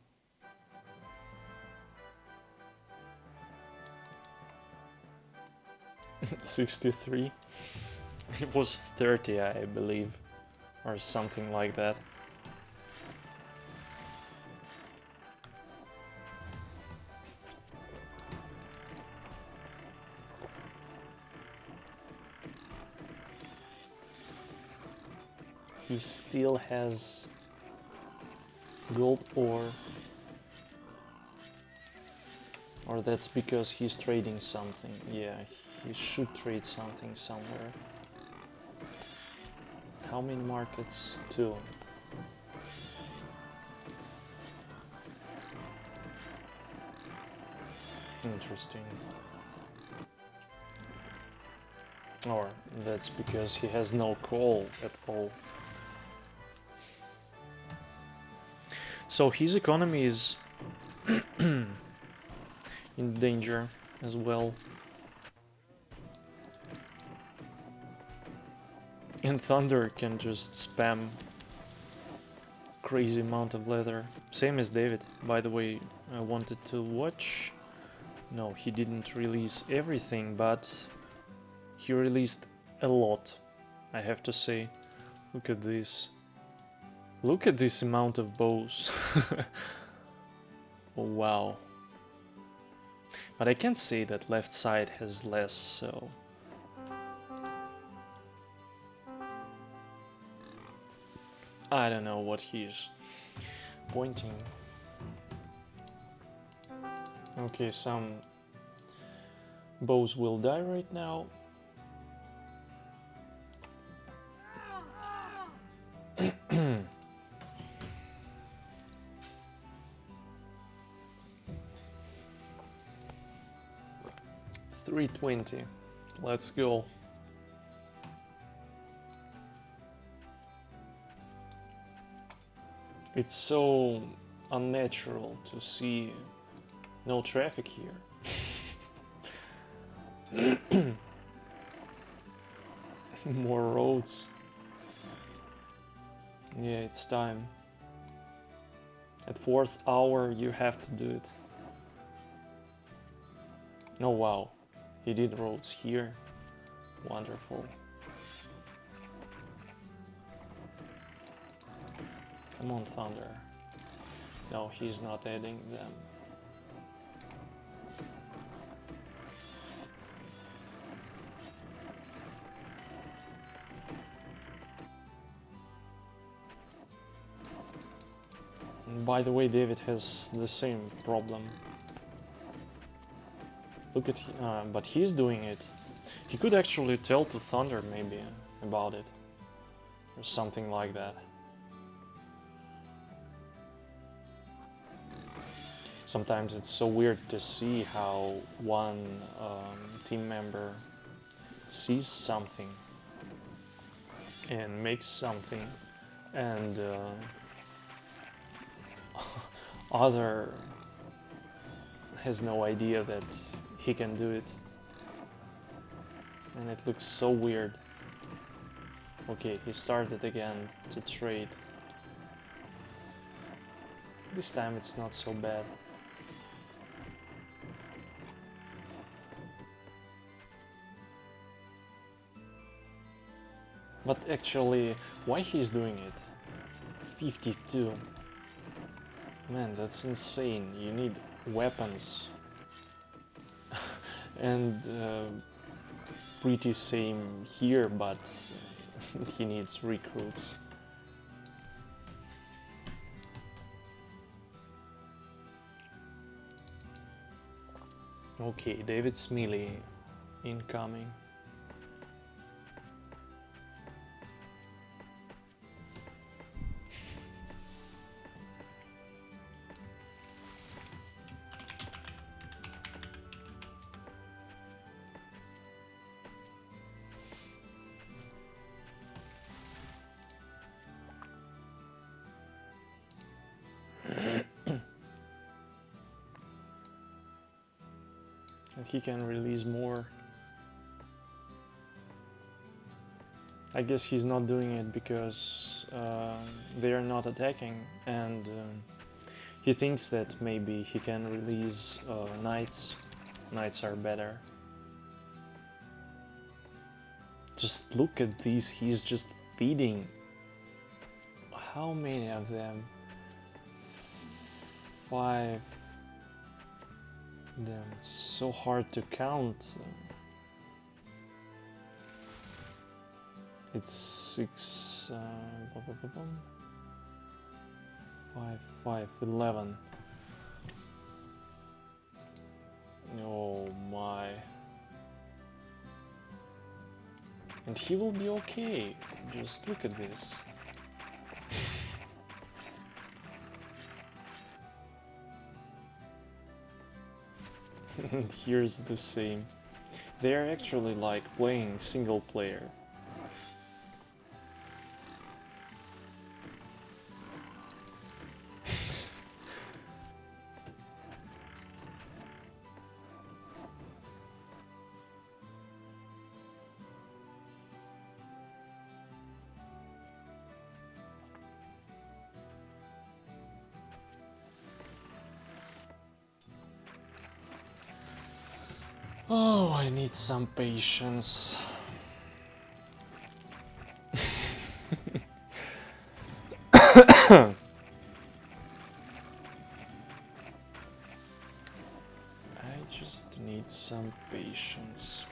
$63. It was 30, I believe, or something like that. He still has gold ore. Or that's because he's trading something. Yeah, he should trade something somewhere. How many markets? 2. Interesting. Or that's because he has no coal at all. So his economy is in danger as well. And Thunder can just spam crazy amount of leather. Same as David. By the way, I wanted to watch. No, he didn't release everything, but he released a lot, I have to say. Look at this. Look at this amount of bows. Oh, wow. But I can't say that left side has less, so... I don't know what he's pointing. Okay, some bows will die right now. $320. Let's go. It's so unnatural to see no traffic here. More roads. Yeah, it's time. At 4th hour you have to do it. Oh wow, he did roads here. Wonderful. Come on, Thunder. No, he's not adding them. And by the way, David has the same problem. Look at, but he's doing it. He could actually tell to Thunder maybe about it, or something like that. Sometimes it's so weird to see how one team member sees something and makes something, and other has no idea that he can do it, and it looks so weird. Okay, he started again to trade. This time it's not so bad. But actually, why he's doing it? 52. Man, that's insane. You need weapons. And pretty same here, but he needs recruits. Okay, David Smiley incoming. And he can release more. I guess he's not doing it because they are not attacking, and he thinks that maybe he can release knights. Knights are better. Just look at these, he's just feeding. How many of them? 5. Damn, it's so hard to count. It's 6, 5, 5, 11. Oh my. And he will be okay. Just look at this. And here's the same. They're actually like playing single player. Oh, I need some patience. I just need some patience.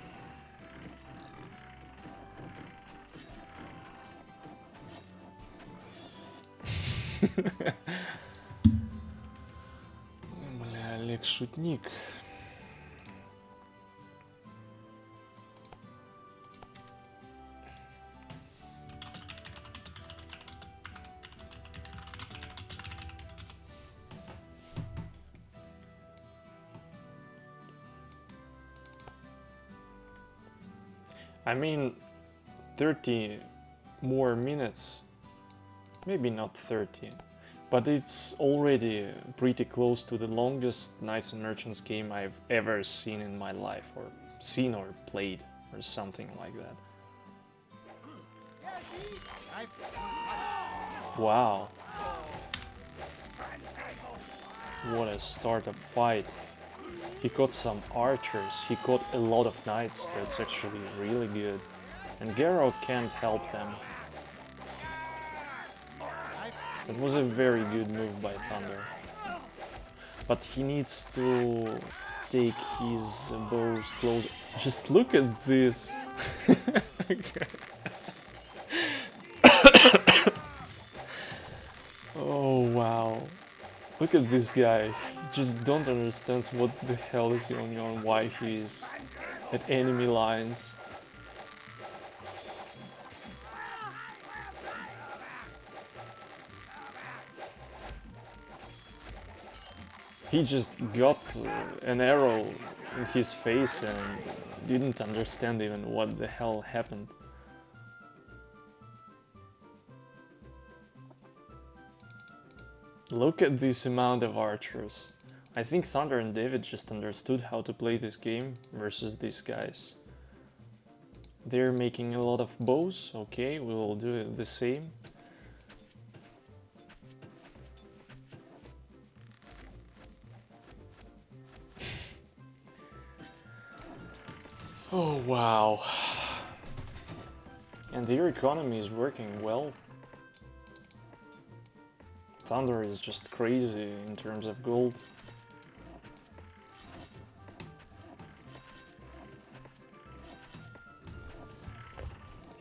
Бля, Олег шутник. I mean, 30 more minutes, maybe not 30, but it's already pretty close to the longest Knights and Merchants game I've ever seen in my life, or seen or played, or something like that. Wow. What a start of fight. He caught some archers, he caught a lot of knights, that's actually really good. And Garo can't help them. It was a very good move by Thunder. But he needs to take his bows close. Just look at this! Oh wow. Look at this guy. He just don't understand what the hell is going on, why he is at enemy lines. He just got an arrow in his face and didn't understand even what the hell happened. Look at this amount of archers. I think Thunder and David just understood how to play this game versus these guys. They're making a lot of bows, okay, we will do it the same. Oh wow. And their economy is working well. Thunder is just crazy in terms of gold.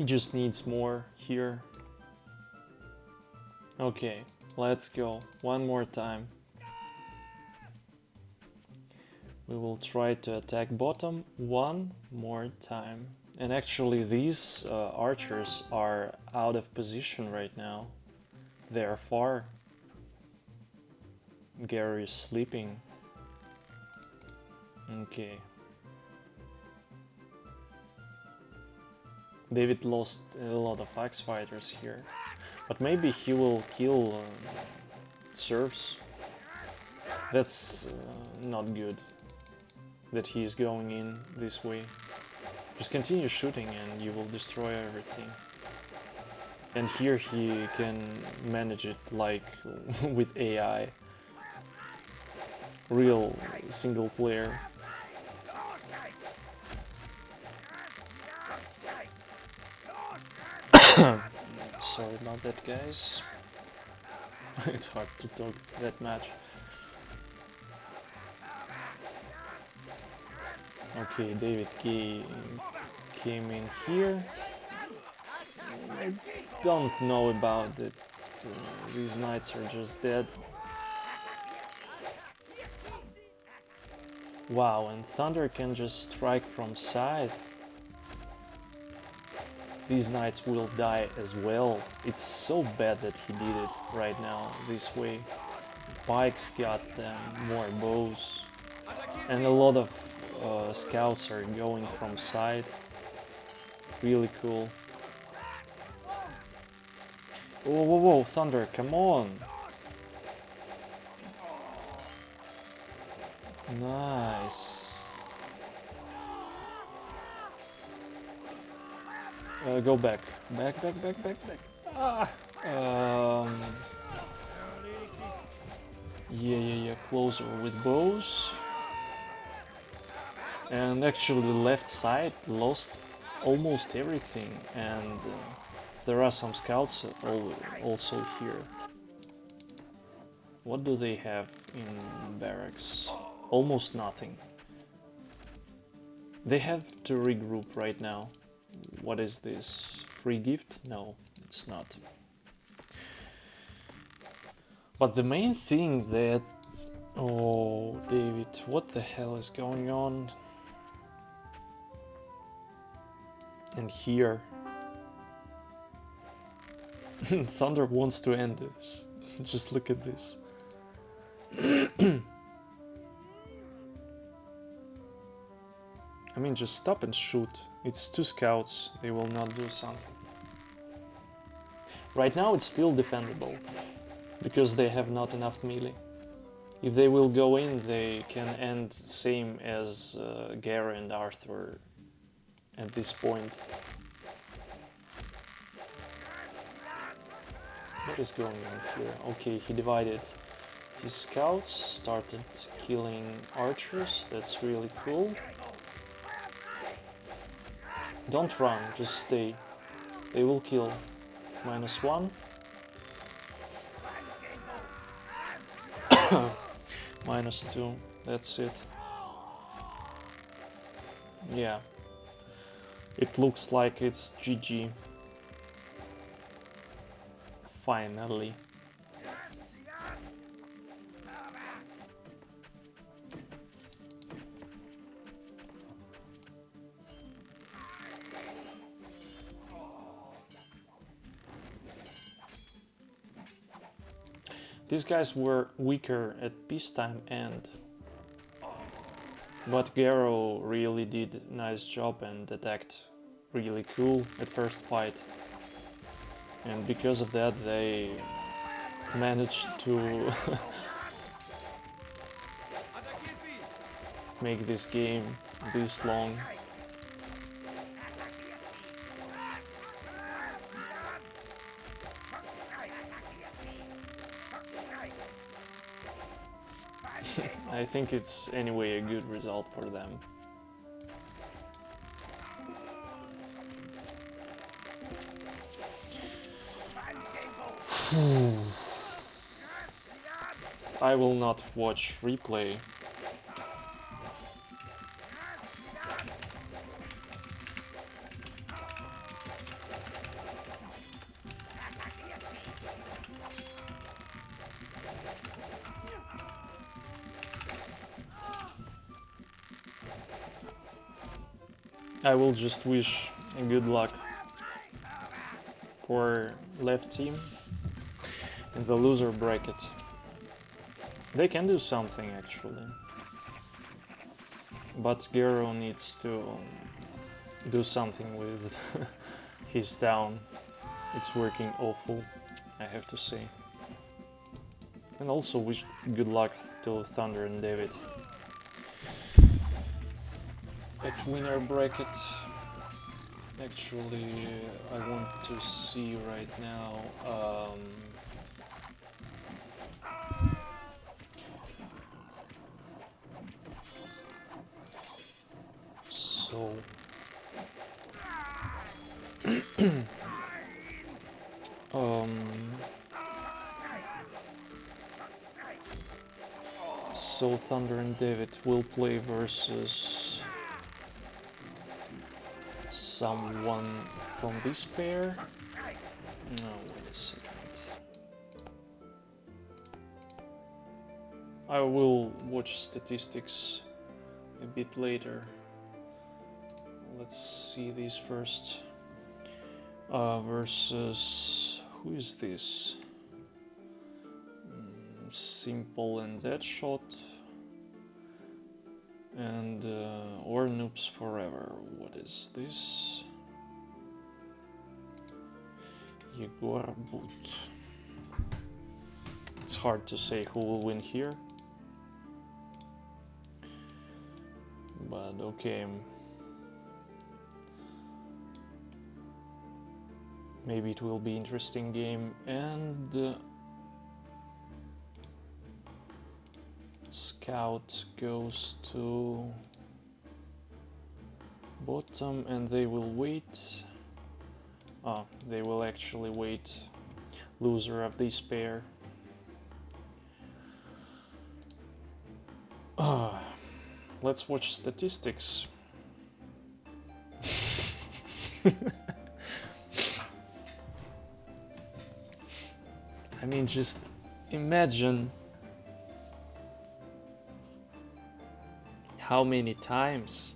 He just needs more here. Okay, let's go. One more time. We will try to attack bottom one more time. And actually these archers are out of position right now. They are far. Garo is sleeping. Okay. David lost a lot of axe fighters here. But maybe he will kill serfs. That's not good. That he is going in this way. Just continue shooting and you will destroy everything. And here he can manage it like with AI. Real single player. Sorry about that, guys. It's hard to talk that much. Okay, David came in here. I don't know about it. These knights are just dead. Wow, and Thunder can just strike from side. These knights will die as well. It's so bad that he did it right now, this way. Pikes got them, more bows. And a lot of scouts are going from side. Really cool. Whoa, whoa, whoa, Thunder, come on! Nice. Go back. Back. Ah! Yeah, closer with bows. And actually the left side lost almost everything, and there are some scouts also here. What do they have in barracks? Almost nothing. They have to regroup right now. What is this? Free gift? No, it's not. But the main thing that... Oh, David, what the hell is going on? And here... Thunder wants to end this. Just look at this. I mean, just stop and shoot. It's two scouts, they will not do something. Right now it's still defendable, because they have not enough melee. If they will go in, they can end same as Garo and Arthur at this point. What is going on here? Okay, he divided his scouts, started killing archers, that's really cool. Don't run, just stay. They will kill. -1. -2, that's it. Yeah. It looks like it's GG. Finally. These guys were weaker at peacetime end, but Garo really did a nice job and attacked really cool at first fight. And because of that they managed to make this game this long. I think it's anyway a good result for them. I will not watch replay. I will just wish good luck for left team in the loser bracket. They can do something actually, but Garo needs to do something with his town. It's working awful, I have to say. And also wish good luck to Thunder and David at winner bracket. Actually, I want to see right now. So so Thunder and David will play versus someone from this pair. No, wait a second. I will watch statistics a bit later. Let's see these first. Versus who is this? Simple and Deadshot and or Noobs Forever. What is this? Yegor Boot. It's hard to say who will win here, but okay. Maybe it will be interesting game. And Scout goes to bottom and they will wait. They will actually wait. Loser of this pair. Let's watch statistics. I mean, just imagine how many times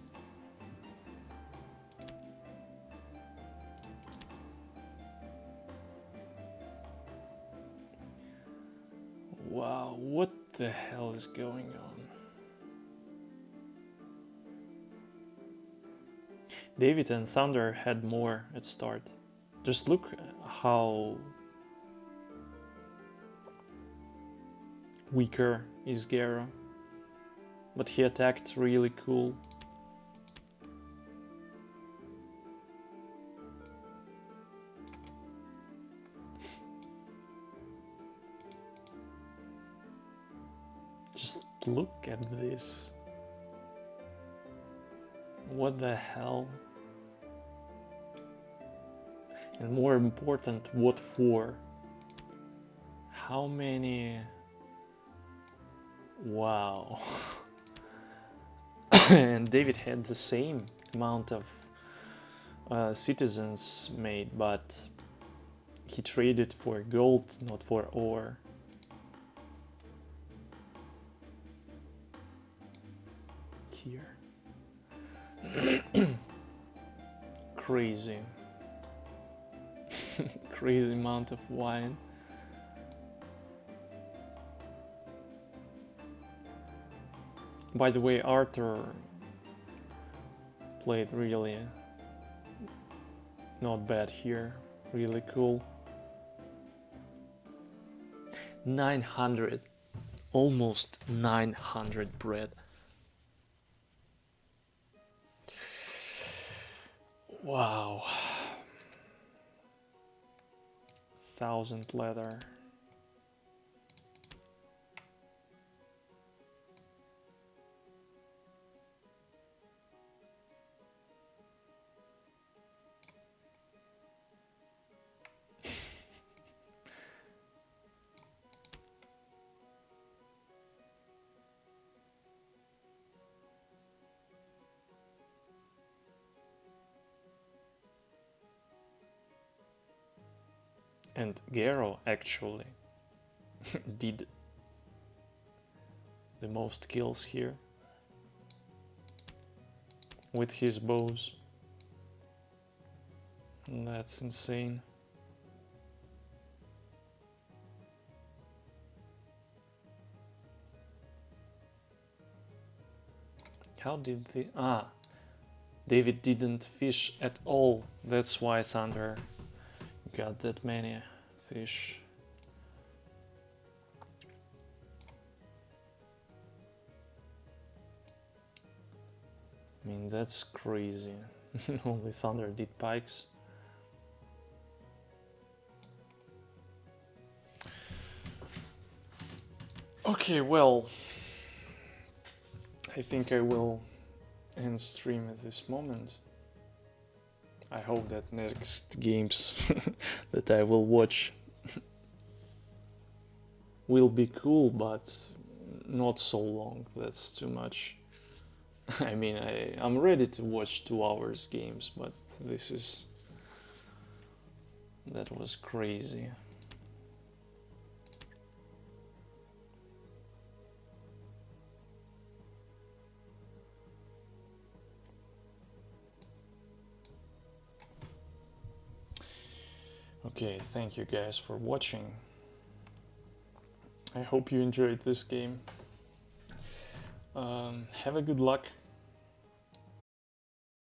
wow, what the hell is going on? David and Thunder had more at start. Just look how weaker is Garo, but he attacked really cool. Just look at this. What the hell? And more important, what for? How many? Wow. And David had the same amount of citizens made, but he traded for gold, not for ore. Here. Crazy. Crazy amount of wine. By the way, Arthur played really not bad here, really cool. 900, almost 900 bread. Wow. 1000 leather. And Garo actually did the most kills here with his bows. That's insane. How did the... David didn't fish at all. That's why Thunder got that many fish. I mean, that's crazy. Only Thunder did pikes. Okay, well, I think I will end stream at this moment. I hope that next games that I will watch will be cool, but not so long. That's too much. I mean, I'm ready to watch 2 hours games, but that was crazy. Okay, thank you guys for watching. I hope you enjoyed this game. Have a good luck